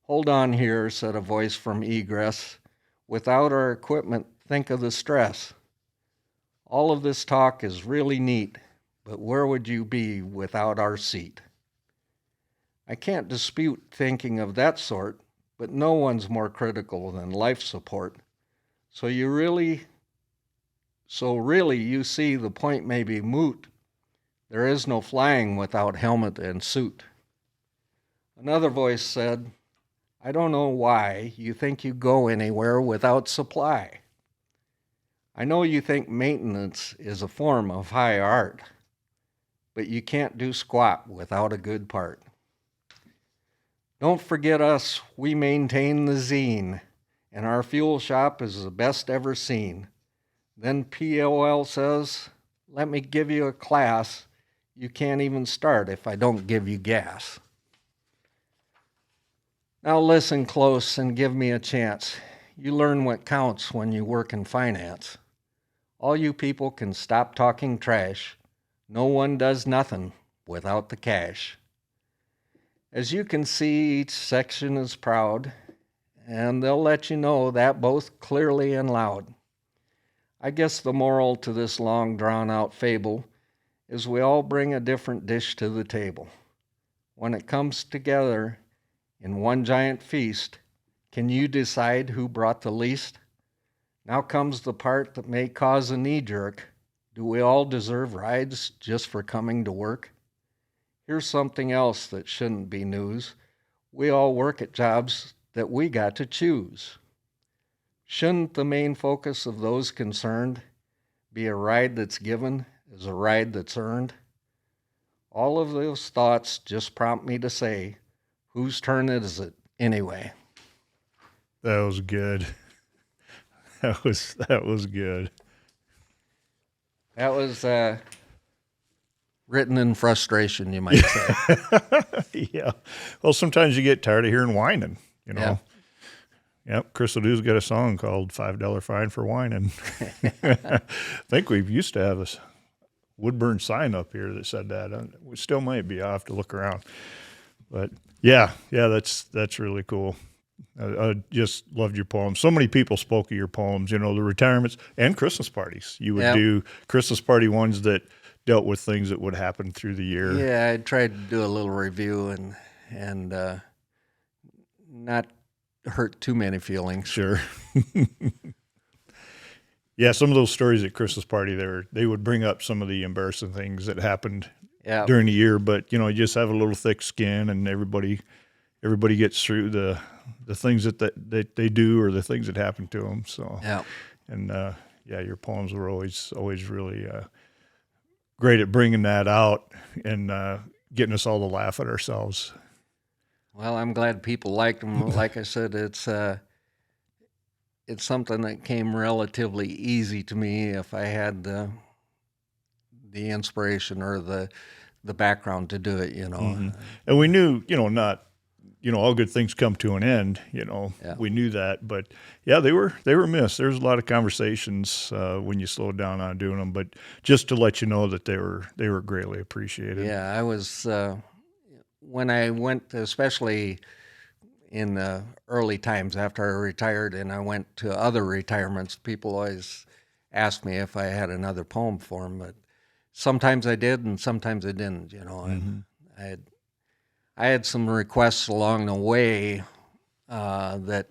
Hold on here, said a voice from egress. Without our equipment, think of the stress. All of this talk is really neat, but where would you be without our seat? I can't dispute thinking of that sort, but no one's more critical than life support. So really you see the point may be moot. There is no flying without helmet and suit. Another voice said, I don't know why you think you go anywhere without supply. I know you think maintenance is a form of high art, but you can't do squat without a good part. Don't forget us, we maintain the zine, and our fuel shop is the best ever seen. Then POL says, let me give you a class. You can't even start if I don't give you gas. Now listen close and give me a chance. You learn what counts when you work in finance. All you people can stop talking trash. No one does nothing without the cash. As you can see, each section is proud, and they'll let you know that both clearly and loud. I guess the moral to this long drawn-out fable is we all bring a different dish to the table. When it comes together in one giant feast, can you decide who brought the least? Now comes the part that may cause a knee-jerk. Do we all deserve rides just for coming to work? Here's something else that shouldn't be news. We all work at jobs that we got to choose. Shouldn't the main focus of those concerned be a ride that's given is a ride that's earned? All of those thoughts just prompt me to say, whose turn is it anyway? That was good. That was good. That was written in frustration, you might say. Yeah. Well, sometimes you get tired of hearing whining, you know. Yeah. Yep, Chris Ledoux got a song called $5 Fine for Whining. I think we used to have a Woodburn sign up here that said that. We still might be. I'll have to look around. But yeah, that's really cool. I just loved your poems. So many people spoke of your poems, you know, the retirements and Christmas parties. You would do Christmas party ones that dealt with things that would happen through the year. Yeah, I tried to do a little review and not hurt too many feelings. Sure. Yeah, some of those stories at Christmas party there, they would bring up some of the embarrassing things that happened Yeah. during the year, but you just have a little thick skin, and everybody gets through the things that they do or the things that happen to them. So Yeah. and yeah, your poems were always really great at bringing that out and getting us all to laugh at ourselves. Well, I'm glad people liked them. Like I said, it's something that came relatively easy to me if I had the inspiration or the background to do it, Mm-hmm. And we knew, not, all good things come to an end, Yeah. We knew that, but yeah, they were missed. There was a lot of conversations when you slowed down on doing them, but just to let you know that they were greatly appreciated. Yeah, I was, when I went, especially in the early times after I retired and I went to other retirements, people always asked me if I had another poem for them, but sometimes I did and sometimes I didn't, Mm-hmm. and I had some requests along the way that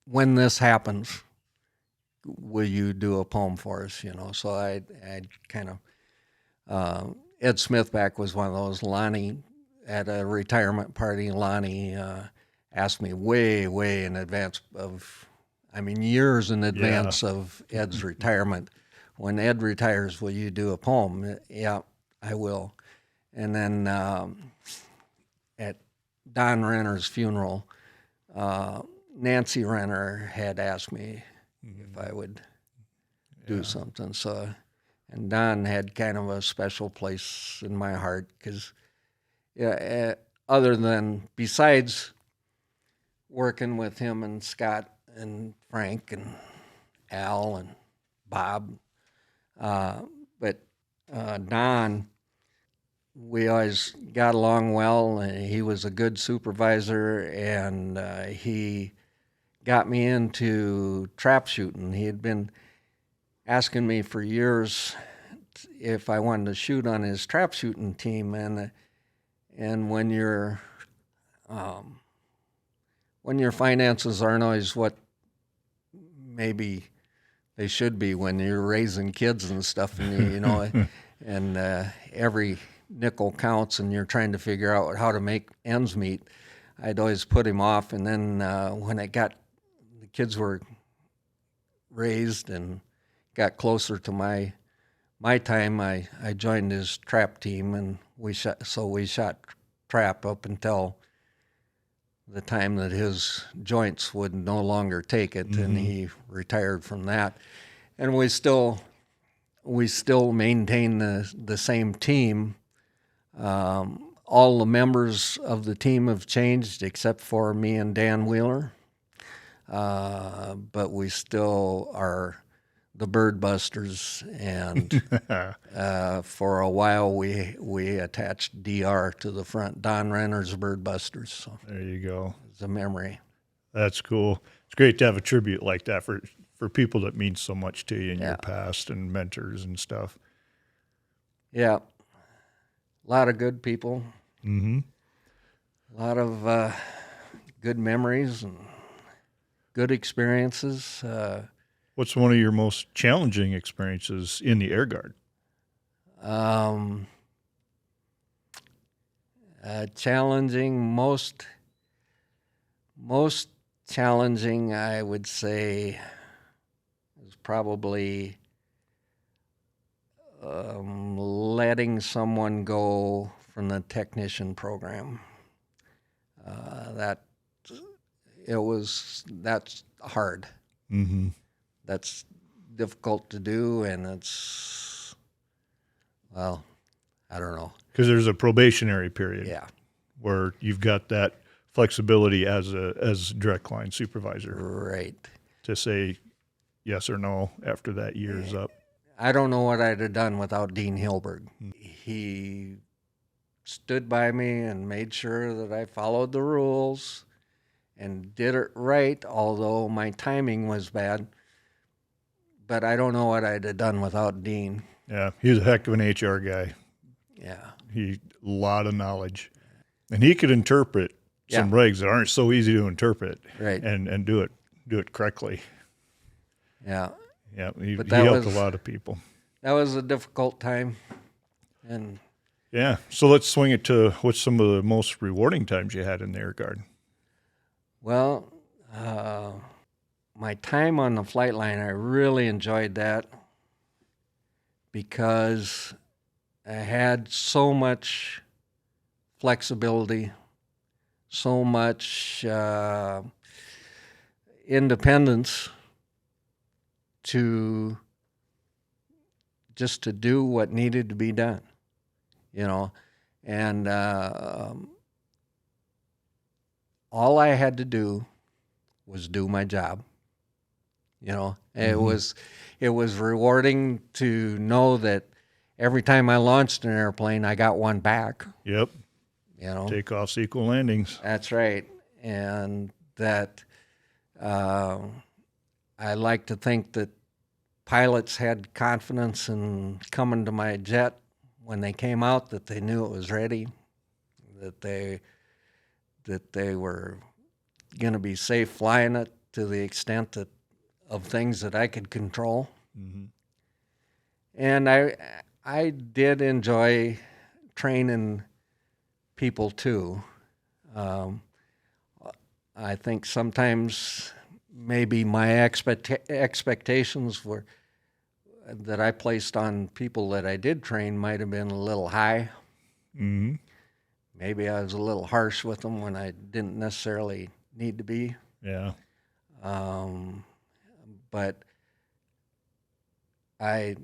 when this happens, will you do a poem for us? So I kind of Ed Smithback was one of those. Lonnie at a retirement party. Lonnie asked me way in advance years in advance of Ed's retirement. When Ed retires, will you do a poem? Yeah, I will. And then at Don Renner's funeral, Nancy Renner had asked me if I would do something. So, and Don had kind of a special place in my heart because, besides working with him and Scott and Frank and Al and Bob, but Don, we always got along well. He was a good supervisor, and he got me into trap shooting. He had been asking me for years if I wanted to shoot on his trap shooting team, and when your finances aren't always what maybe they should be when you're raising kids and stuff, and and every nickel counts, and you're trying to figure out how to make ends meet. I'd always put him off, and then when the kids were raised and got closer to my time, I joined his trap team, and we shot trap up until the time that his joints would no longer take it, and he retired from that. And we still maintain the same team. All the members of the team have changed except for me and Dan Wheeler, but we still are the Bird Busters, and for a while we attached DR to the front, Don Renner's Bird Busters. So there you go. It's a memory. That's cool. It's great to have a tribute like that for people that mean so much to you in your past and mentors and stuff. Yeah, a lot of good people. Mm-hmm. A lot of good memories and good experiences. What's one of your most challenging experiences in the Air Guard? Challenging, most challenging, I would say, is probably letting someone go from the technician program. That's hard. Mm-hmm. That's difficult to do, and it's, well, I don't know. Because there's a probationary period. Yeah. Where you've got that flexibility as direct line supervisor. Right. To say yes or no after that year's up. I don't know what I'd have done without Dean Hilberg. He stood by me and made sure that I followed the rules and did it right, although my timing was bad. but I don't know what I'd have done without Dean. Yeah, he's a heck of an HR guy. Yeah. A lot of knowledge. And he could interpret some regs that aren't so easy to interpret, Right. and do it correctly. Yeah. Yeah, he But helped a lot of people. That was a difficult time. And yeah, so let's swing it to what's some of the most rewarding times you had in the Air Guard. well, my time on the flight line, I really enjoyed that because I had so much flexibility, so much independence to just to do what needed to be done, and all I had to do was do my job. It was rewarding to know that every time I launched an airplane, I got one back. Yep. Takeoffs equal landings. That's right. And that I like to think that pilots had confidence in coming to my jet when they came out, that they knew it was ready, that they were going to be safe flying it to the extent of things that I could control. Mm-hmm. And I did enjoy training people too. I think sometimes maybe my expectations were that I placed on people that I did train might have been a little high. Mm-hmm. Maybe I was a little harsh with them when I didn't necessarily need to be. Yeah. But I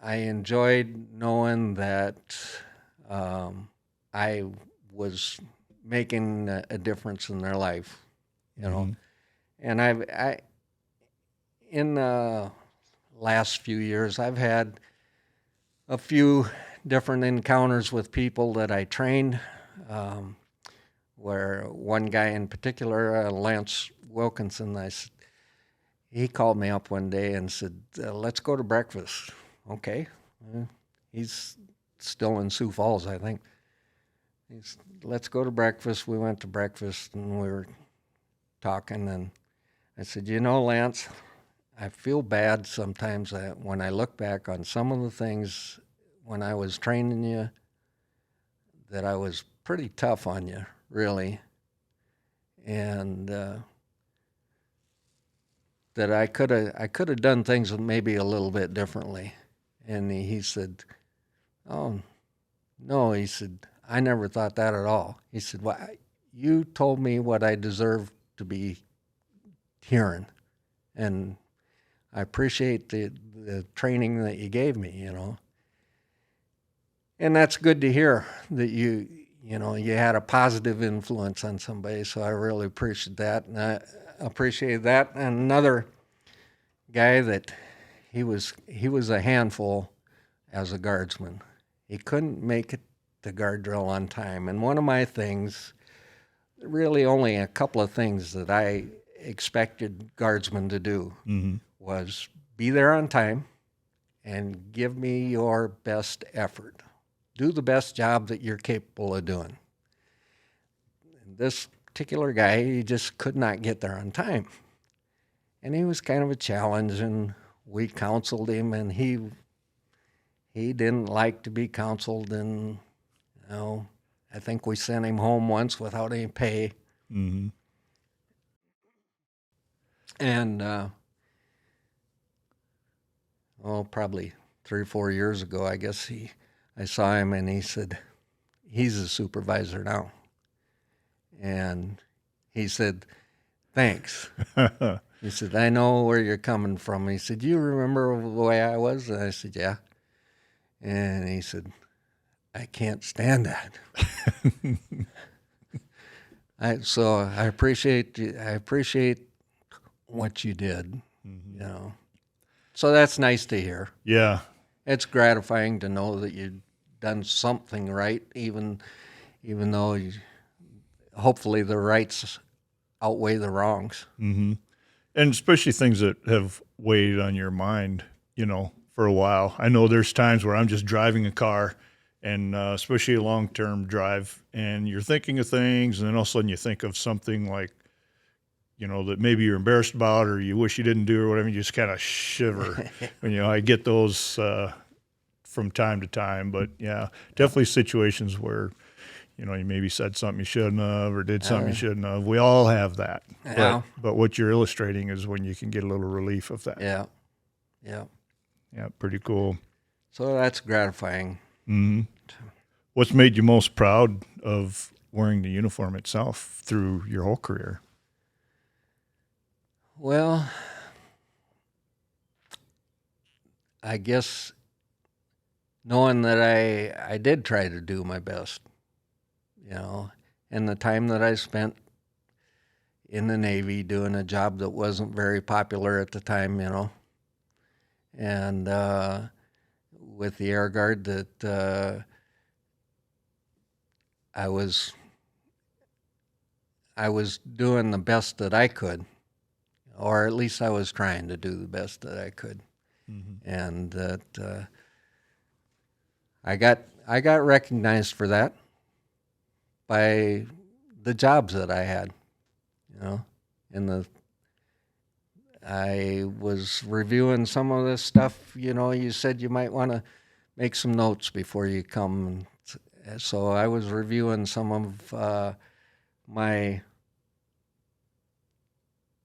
enjoyed knowing that I was making a difference in their life, Mm-hmm. And I in the last few years, I've had a few different encounters with people that I trained, where one guy in particular, Lance Wilkinson, he called me up one day and said, let's go to breakfast. Okay. He's still in Sioux Falls, I think. Let's go to breakfast. We went to breakfast and we were talking, and I said, Lance, I feel bad sometimes when I look back on some of the things when I was training you, that I was pretty tough on you, really, and that I could have done things maybe a little bit differently. And he said, oh, no, he said, I never thought that at all. He said, well, you told me what I deserved to be hearing, and I appreciate the training that you gave me, And that's good to hear that you had a positive influence on somebody, so I really appreciate that. And I appreciate that. And another guy that he was a handful as a guardsman. He couldn't make it to guard drill on time. And one of my things, really only a couple of things that I expected guardsmen to do, Mm-hmm. was be there on time and give me your best effort. Do the best job that you're capable of doing. And this particular guy, he just could not get there on time. And he was kind of a challenge, and we counseled him, and he didn't like to be counseled, and I think we sent him home once without any pay. Mm-hmm. And probably 3 or 4 years ago, I guess I saw him, and he said, he's a supervisor now. And he said, thanks. He said, I know where you're coming from. He said, you remember the way I was? And I said, yeah. And he said, I can't stand that. So I appreciate what you did, Mm-hmm. So that's nice to hear. Yeah. It's gratifying to know that you've done something right, even though hopefully the rights outweigh the wrongs. Mm-hmm. And especially things that have weighed on your mind for a while. I know there's times where I'm just driving a car, and especially a long-term drive, and you're thinking of things, and then all of a sudden you think of something like, that maybe you're embarrassed about or you wish you didn't do or whatever. You just kind of shiver. And, I get those from time to time. But, yeah, definitely situations where, you maybe said something you shouldn't have or did something you shouldn't have. We all have that. Yeah. But what you're illustrating is when you can get a little relief of that. Yeah. Yeah. Yeah, pretty cool. So that's gratifying. Mm-hmm. What's made you most proud of wearing the uniform itself through your whole career? Well, I guess knowing that I did try to do my best, and the time that I spent in the Navy doing a job that wasn't very popular at the time, and with the Air Guard that I was doing the best that I could, or at least I was trying to do the best that I could, and that I got recognized for that by the jobs that I had, I was reviewing some of this stuff. You said you might want to make some notes before you come. So I was reviewing some of my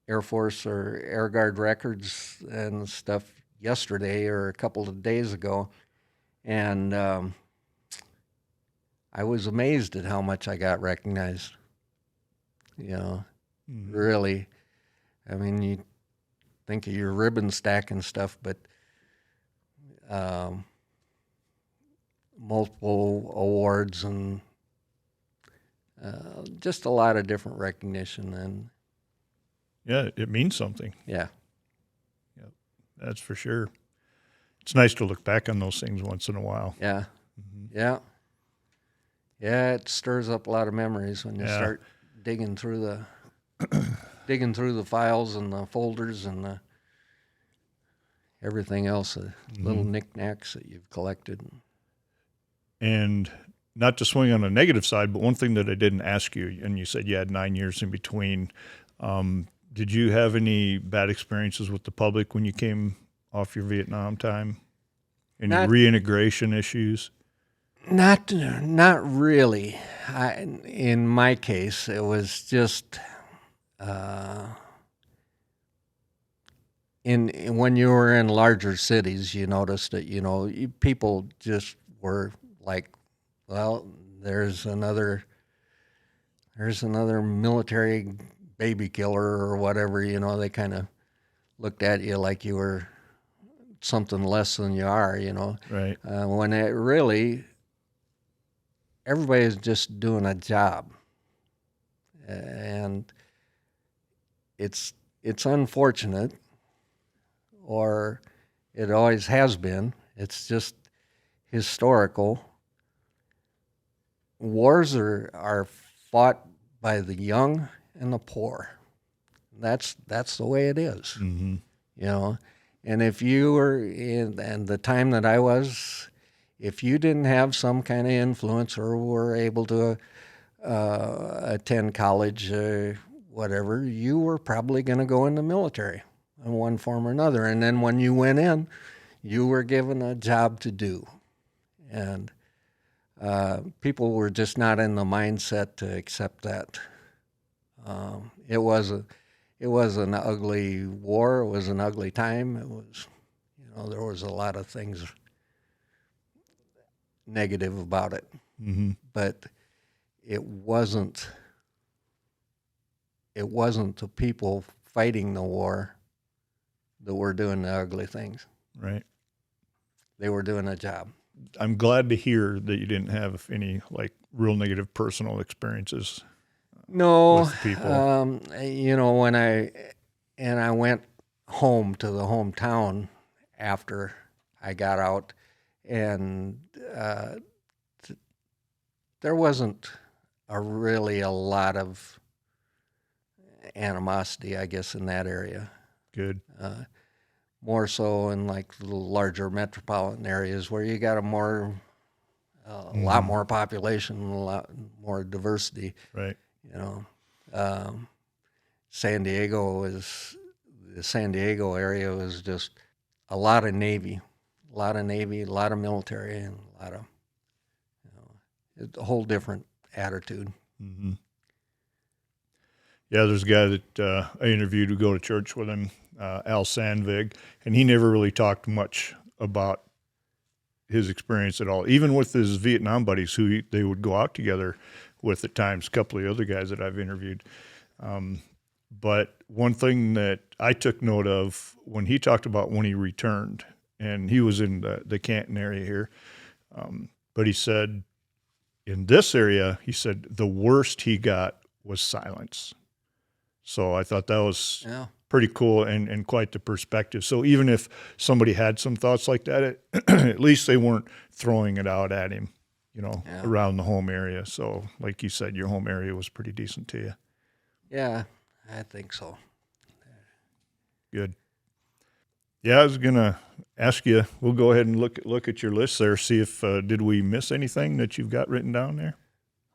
Air Force or Air Guard records and stuff yesterday or a couple of days ago. And I was amazed at how much I got recognized. Really. I mean, you think of your ribbon stack and stuff, but multiple awards and just a lot of different recognition. And yeah, it means something. Yeah. Yep, that's for sure. It's nice to look back on those things once in a while. Yeah. Yeah. Yeah, it stirs up a lot of memories when you start digging through the files and the folders and everything else, the little knickknacks that you've collected. And not to swing on a negative side, but one thing that I didn't ask you, and you said you had 9 years in between, did you have any bad experiences with the public when you came off your Vietnam time? Any reintegration issues? Not really. In my case, it was just when you were in larger cities, you noticed that people just were like, well, there's another military baby killer or whatever. They kind of looked at you like you were something less than you are. Right. When it really, everybody's just doing a job, and it's unfortunate, or it always has been. It's just historical. Wars are fought by the young and the poor. That's the way it is. And if you were in the time that I was, if you didn't have some kind of influence or were able to attend college or whatever, you were probably going to go in the military in one form or another. And then when you went in, you were given a job to do. And people were just not in the mindset to accept that. It was an ugly war. It was an ugly time. It was, there was a lot of things negative about it, but it wasn't the people fighting the war that were doing the ugly things. Right. They were doing a job. I'm glad to hear that you didn't have any real negative personal experiences. No, with people. When I went home to the hometown after I got out, and there wasn't really a lot of animosity, I guess, in that area. Good. more so in like the larger metropolitan areas where you got a lot more population, a lot more diversity. Right. You know, the San Diego area was just a lot of Navy, a lot of military, and a lot of, it's a whole different attitude. Mm-hmm. Yeah, there's a guy that I interviewed who go to church with him, Al Sandvig, and he never really talked much about his experience at all, even with his Vietnam buddies who they would go out together with at times, a couple of other guys that I've interviewed. But one thing that I took note of when he talked about when he returned, and he was in the Canton area here, but he said in this area, he said the worst he got was silence. So I thought that was pretty cool and quite the perspective. So even if somebody had some thoughts like that, at least they weren't throwing it out at him, around the home area. So like you said, your home area was pretty decent to you. Yeah, I think so. Good. Yeah, I was going to ask you, we'll go ahead and look at your list there, see if, did we miss anything that you've got written down there?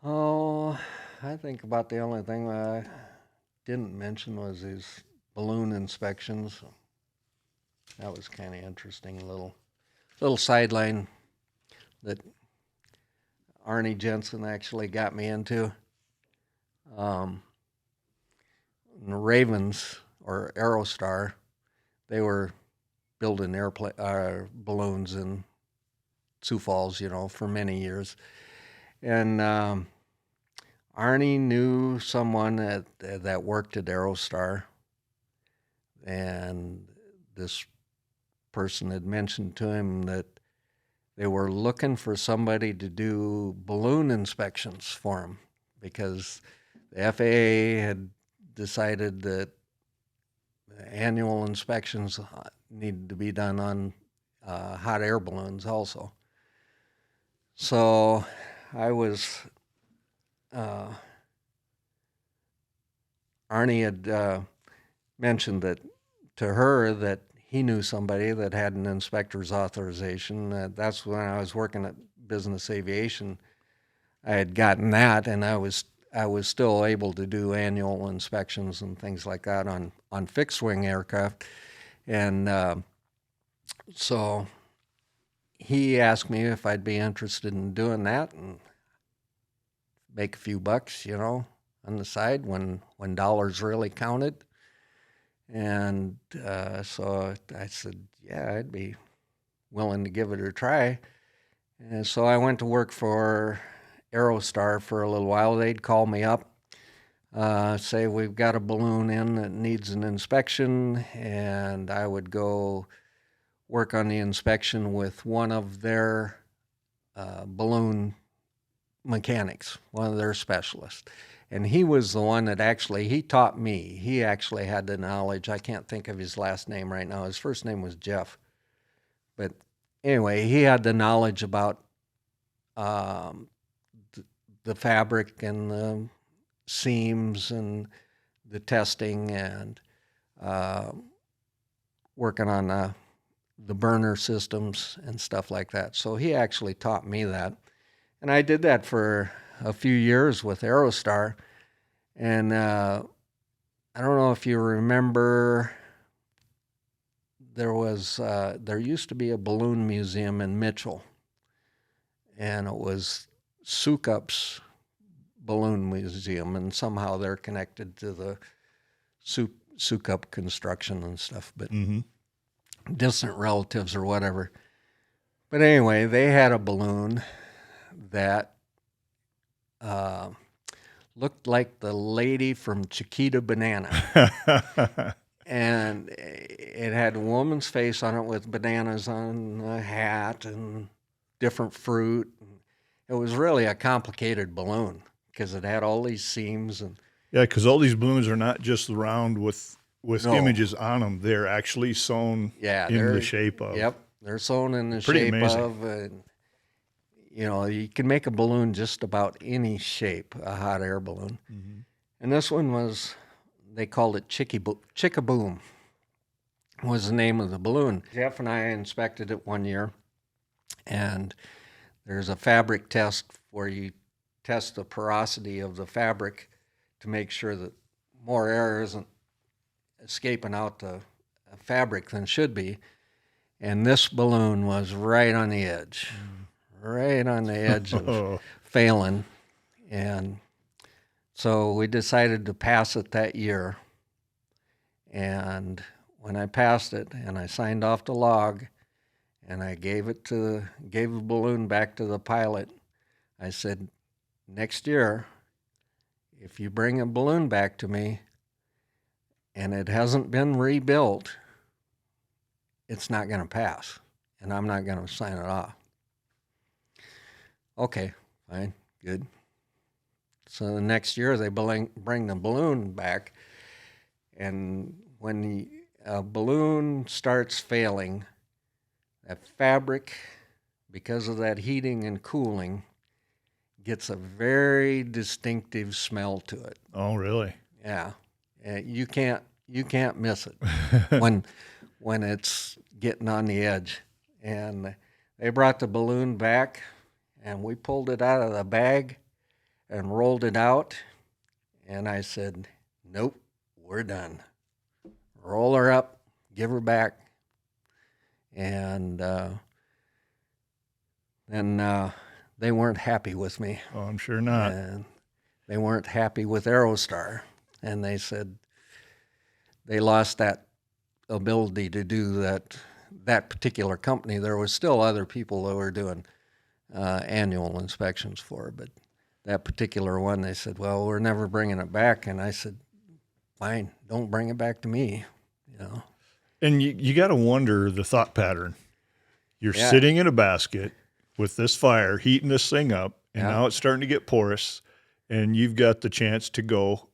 Oh, I think about the only thing I didn't mention was these balloon inspections. That was kind of interesting, little sideline that Arnie Jensen actually got me into. The Ravens, or Aerostar, they were building balloons in Sioux Falls, for many years. And Arnie knew someone that worked at Aerostar, and this person had mentioned to him that they were looking for somebody to do balloon inspections for them because the FAA had decided that annual inspections needed to be done on hot air balloons also. So I was, Arnie had mentioned that to her that he knew somebody that had an inspector's authorization. That's when I was working at Business Aviation. I had gotten that, and I was still able to do annual inspections and things like that on fixed-wing aircraft. And so he asked me if I'd be interested in doing that and make a few bucks, on the side when dollars really counted. And so I said, yeah, I'd be willing to give it a try. And so I went to work for Aerostar for a little while. They'd call me up, say we've got a balloon in that needs an inspection, and I would go work on the inspection with one of their balloon mechanics, one of their specialists. And he was the one that he taught me. He actually had the knowledge. I can't think of his last name right now. His first name was Jeff. But anyway, he had the knowledge about the fabric and the seams and the testing and working on the burner systems and stuff like that. So he actually taught me that. And I did that for a few years with Aerostar. And I don't know if you remember, there used to be a balloon museum in Mitchell. And it was Sukup's balloon museum, and somehow they're connected to the Sukup construction and stuff, but distant relatives or whatever. But anyway, they had a balloon that looked like the lady from Chiquita Banana. And it had a woman's face on it with bananas on a hat and different fruit. It was really a complicated balloon because it had all these seams. And yeah, because all these balloons are not just round with images on them. They're actually sewn in the shape of. Yep, they're sewn in the Pretty shape amazing. of. And, you can make a balloon just about any shape, a hot air balloon. And this one was, they called it Chick-a-Boom. was the name of the balloon. Jeff and I inspected it one year, and there's a fabric test where you test the porosity of the fabric to make sure that more air isn't escaping out the fabric than should be. And this balloon was right on the edge, right on the edge of failing. And so we decided to pass it that year. And when I passed it and I signed off the log and I gave the balloon back to the pilot, I said, next year, if you bring a balloon back to me and it hasn't been rebuilt, it's not going to pass, and I'm not going to sign it off. Okay, fine, good. So the next year they bring the balloon back, and when the balloon starts failing, that fabric, because of that heating and cooling, gets a very distinctive smell to it. Oh, really? Yeah, you can't miss it when it's getting on the edge. And they brought the balloon back, and we pulled it out of the bag and rolled it out. And I said, nope, we're done. Roll her up, give her back. And then they weren't happy with me. Oh, I'm sure not. And they weren't happy with Aerostar. And they said they lost that ability to do that particular company. There was still other people that were doing annual inspections for, but that particular one, they said, well, we're never bringing it back. And I said, fine, don't bring it back to me, you know. And you got to wonder the thought pattern. You're Yeah. sitting in a basket with this fire, heating this thing up, and Yeah. now it's starting to get porous, and you've got the chance to go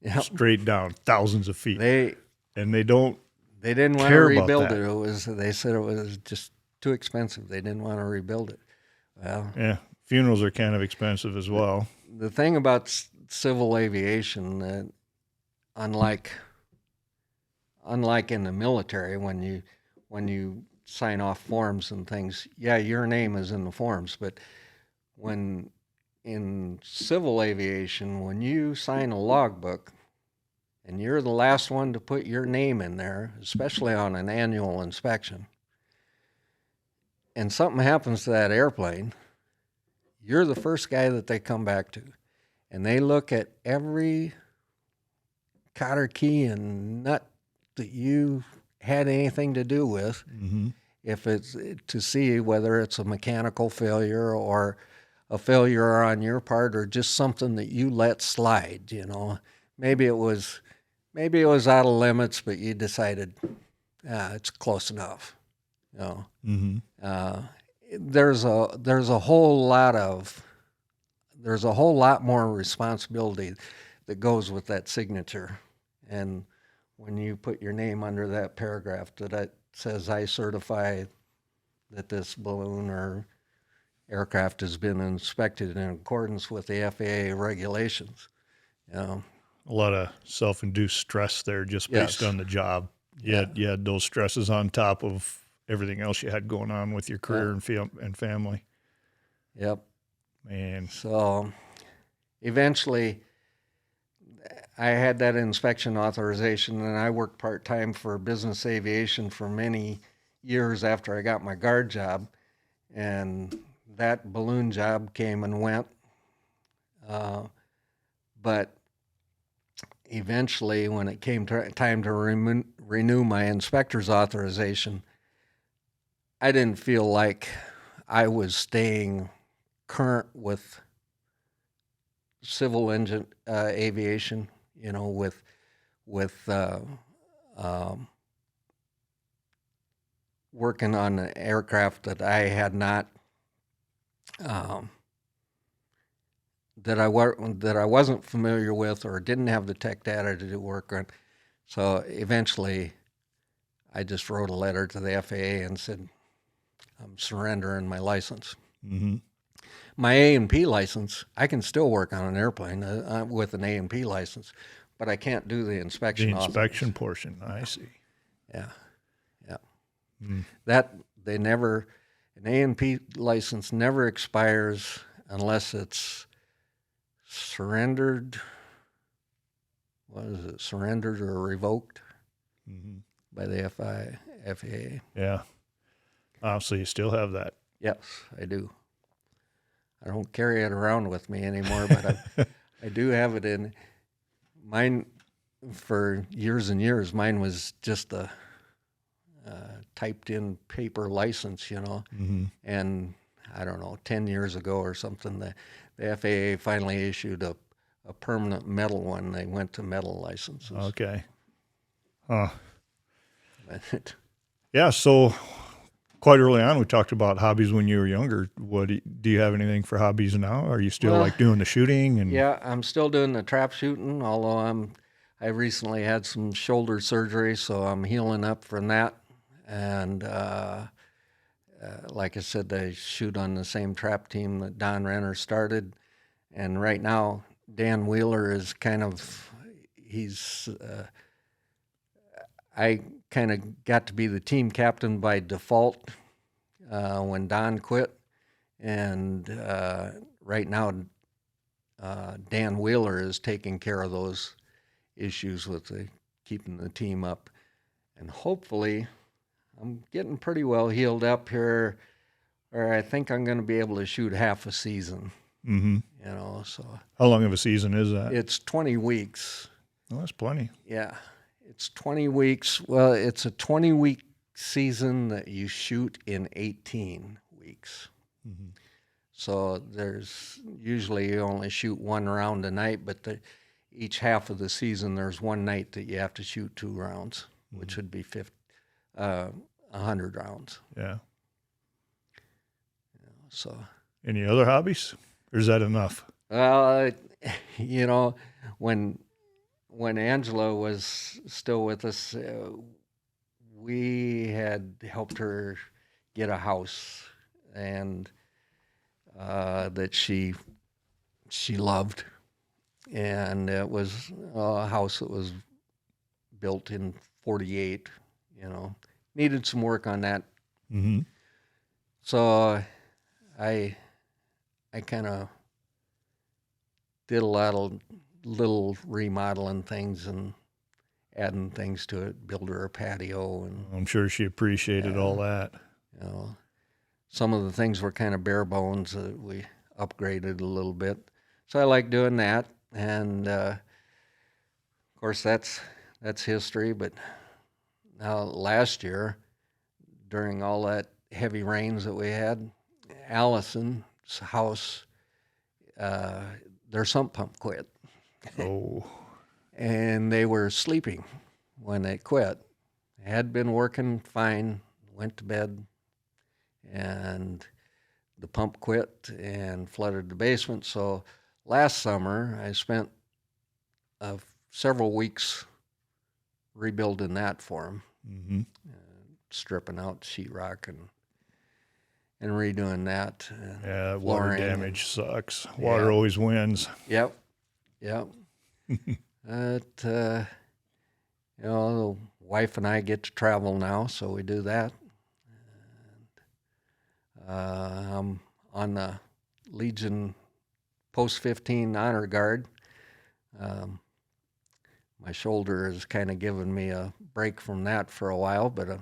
Yep. straight down thousands of feet. They don't didn't want to care about rebuild that. it. They said it was just too expensive. They didn't want to rebuild it. Well, Yeah, funerals are kind of expensive as well. the thing about civil aviation, that unlike in the military, when you sign off forms and things, yeah, your name is in the forms, but when in civil aviation, when you sign a logbook and you're the last one to put your name in there, especially on an annual inspection, and something happens to that airplane, you're the first guy that they come back to. And they look at every cotter key and nut that you had anything to do with, Mm-hmm. if it's to see whether it's a mechanical failure or a failure on your part or just something that you let slide, you know. Maybe it was out of limits, but you decided, it's close enough, you know. Mm-hmm. There's a whole lot more responsibility that goes with that signature. And when you put your name under that paragraph that it says, I certify that this balloon or aircraft has been inspected in accordance with the FAA regulations, you know. A lot of self-induced stress there just based Yes. on the job. You had those stresses on top of everything else you had going on with your career and family. Yep. Man, So eventually I had that inspection authorization, and I worked part-time for business aviation for many years after I got my guard job, and that balloon job came and went. But eventually, when it came time to renew my inspector's authorization, I didn't feel like I was staying current with civil engine aviation, you know, with working on an aircraft that I had not that I wasn't familiar with or didn't have the tech data to do work on. So eventually, I just wrote a letter to the FAA and said, I'm surrendering my license. mm-hmm. My A&P license, I can still work on an airplane with an A&P license, but I can't do the inspection. The inspection portion, I see. Yeah. That they never, an A&P license never expires unless it's surrendered. What is it? Surrendered or revoked by the FAA. Yeah. So you still have that. Yes, I do. I don't carry it around with me anymore, but I do have it in mine for years and years. Mine was just a typed in paper license, and I don't know, 10 years ago or something, the FAA finally issued a permanent metal one. They went to metal licenses. Okay. Huh. But Yeah. So quite early on, we talked about hobbies when you were younger. What do you have anything for hobbies now? Are you still like doing the shooting? And yeah, I'm still doing the trap shooting, although I recently had some shoulder surgery, so I'm healing up from that. And like I said, I shoot on the same trap team that Don Renner started. And right now, Dan Wheeler is I kind of got to be the team captain by default when Don quit. And right now, Dan Wheeler is taking care of those issues with keeping the team up. And hopefully, I'm getting pretty well healed up here, or I think I'm going to be able to shoot half a season. So how long of a season is that? it's 20 weeks. Oh, that's plenty. Yeah, it's 20 weeks. Well, it's a 20-week season that you shoot in 18 weeks. So there's usually you only shoot one round a night, but each half of the season there's one night that you have to shoot 2 rounds, which would be 100 rounds. Yeah. So. Any other hobbies, or is that enough? Well, when Angela was still with us, we had helped her get a house, and that she loved, and it was a house that was built in 48. Needed some work on that. So I kind of did a lot of little remodeling things and adding things to it, build her a patio, and I'm sure she appreciated all that. Some of the things were kind of bare bones that we upgraded a little bit. So I like doing that, and of course that's history. But now last year, during all that heavy rains that we had, Allison's house, their sump pump quit. Oh. And they were sleeping when they quit. They had been working fine, went to bed, and the pump quit and flooded the basement. So last summer, I spent several weeks rebuilding that for them, stripping out sheetrock and redoing that. Yeah, water flooring. damage sucks. Water always wins. Yep. But, the wife and I get to travel now, so we do that. I'm on the Legion Post 15 Honor Guard. My shoulder has kind of given me a break from that for a while, but I'll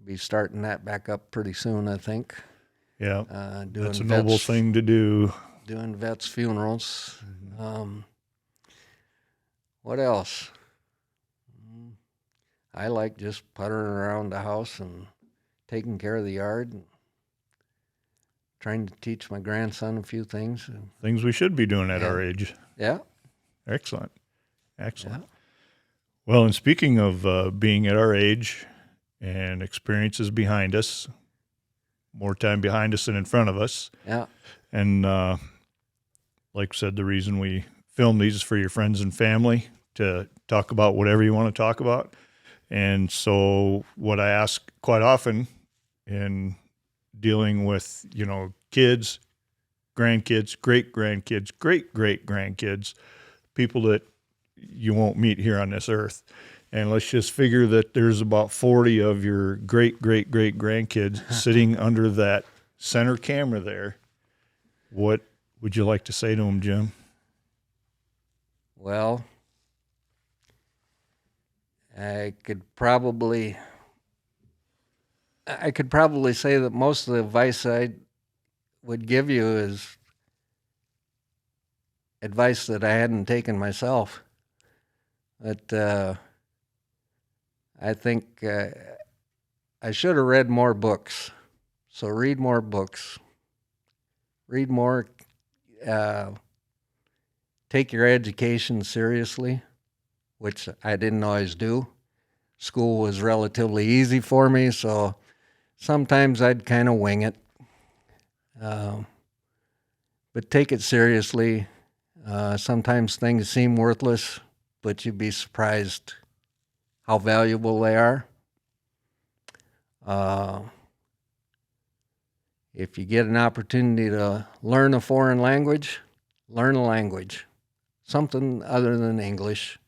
be starting that back up pretty soon, I think. Yeah, doing that's a noble thing to do. Doing vets' funerals. What else? I like just puttering around the house and taking care of the yard and trying to teach my grandson a few things. Things we should be doing at our age. Yeah. Excellent. Well, and speaking of being at our age and experiences behind us, more time behind us than in front of us. Yeah. And like I said, the reason we film these is for your friends and family to talk about whatever you want to talk about. And so what I ask quite often in dealing with, kids, grandkids, great-great-grandkids, people that you won't meet here on this earth, And let's just figure that there's about 40 of your great-great-great-grandkids sitting under that center camera there. What would you like to say to them, Jim? Well, I could probably say that most of the advice I would give you is advice that I hadn't taken myself. But I think I should have read more books. So read more books. Read more. Take your education seriously, which I didn't always do. School was relatively easy for me, so sometimes I'd kind of wing it. But take it seriously. Sometimes things seem worthless, but you'd be surprised how valuable they are. If you get an opportunity to learn a foreign language, learn a language. Something other than English.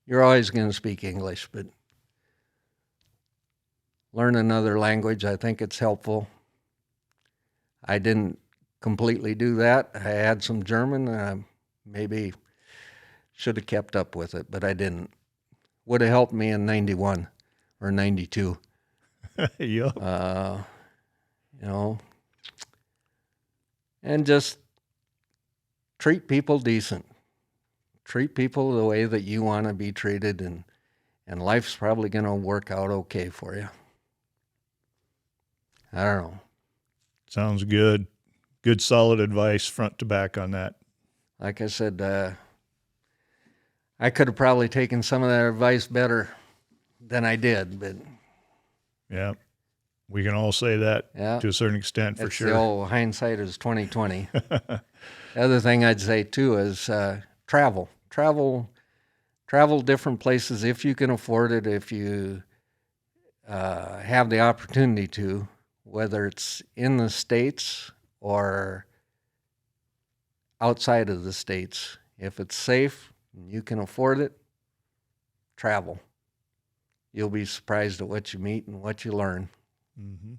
You're always going to speak English, but learn another language. I think it's helpful. I didn't completely do that. I had some German. Maybe should have kept up with it, but I didn't. Would have helped me in 91 or 92. Yep. And just treat people decent. Treat people the way that you want to be treated, and life's probably going to work out okay for you. I don't know. Sounds good. Good, solid advice front to back on that. Like I said, I could have probably taken some of that advice better than I did, but yeah, we can all say that to a certain extent for sure. The old hindsight is 20/20. The other thing I'd say too is travel different places if you can afford it, if you have the opportunity to, whether it's in the States or outside of the States. If it's safe and you can afford it, travel. You'll be surprised at what you meet and what you learn. Mm-hmm.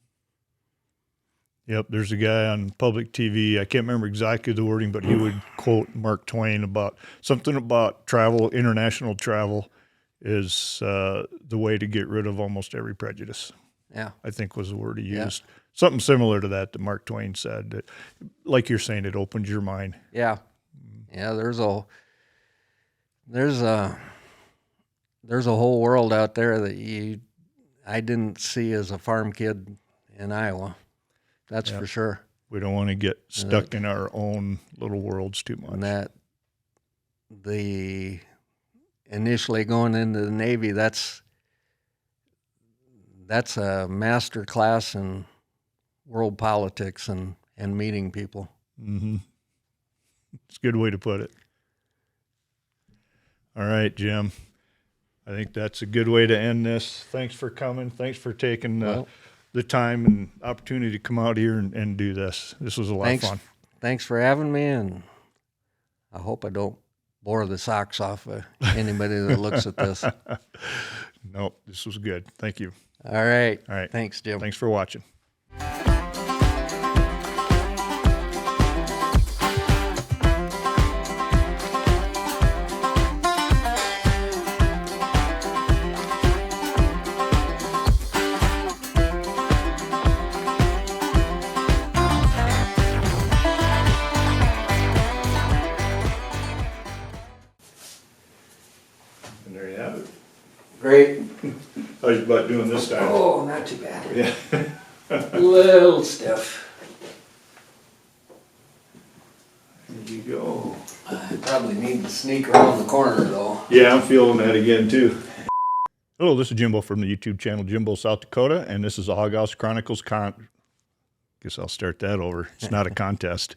Yep, there's a guy on public TV, I can't remember exactly the wording, but he would quote Mark Twain about something about travel, international travel is the way to get rid of almost every prejudice. Yeah. I think was the word he used. Something similar to that Mark Twain said. That, like you're saying, it opens your mind. Yeah. Yeah, there's a whole world out there that I didn't see as a farm kid in Iowa. That's for sure. We don't want to get stuck in our own little worlds too much. And that initially going into the Navy, that's a master class in world politics and meeting people. Mm-hmm. It's a good way to put it. All right, Jim. I think that's a good way to end this. Thanks for coming. Thanks for taking the time and opportunity to come out here and do this. This was a lot of fun. Thanks for having me, and I hope I don't bore the socks off of anybody that looks at this. Nope, this was good. Thank you. All right. All right. Thanks, Jim. Thanks for watching. And there you have it. Great. How's your butt doing this time? Oh, not too bad. Yeah. A little stiff. There you go. I probably need to sneak around the corner, though. Yeah, I'm feeling that again, too. Hello, this is Jimbo from the YouTube channel Jimbo, South Dakota, and this is the Hog House Chronicles Guess I'll start that over. It's not a contest.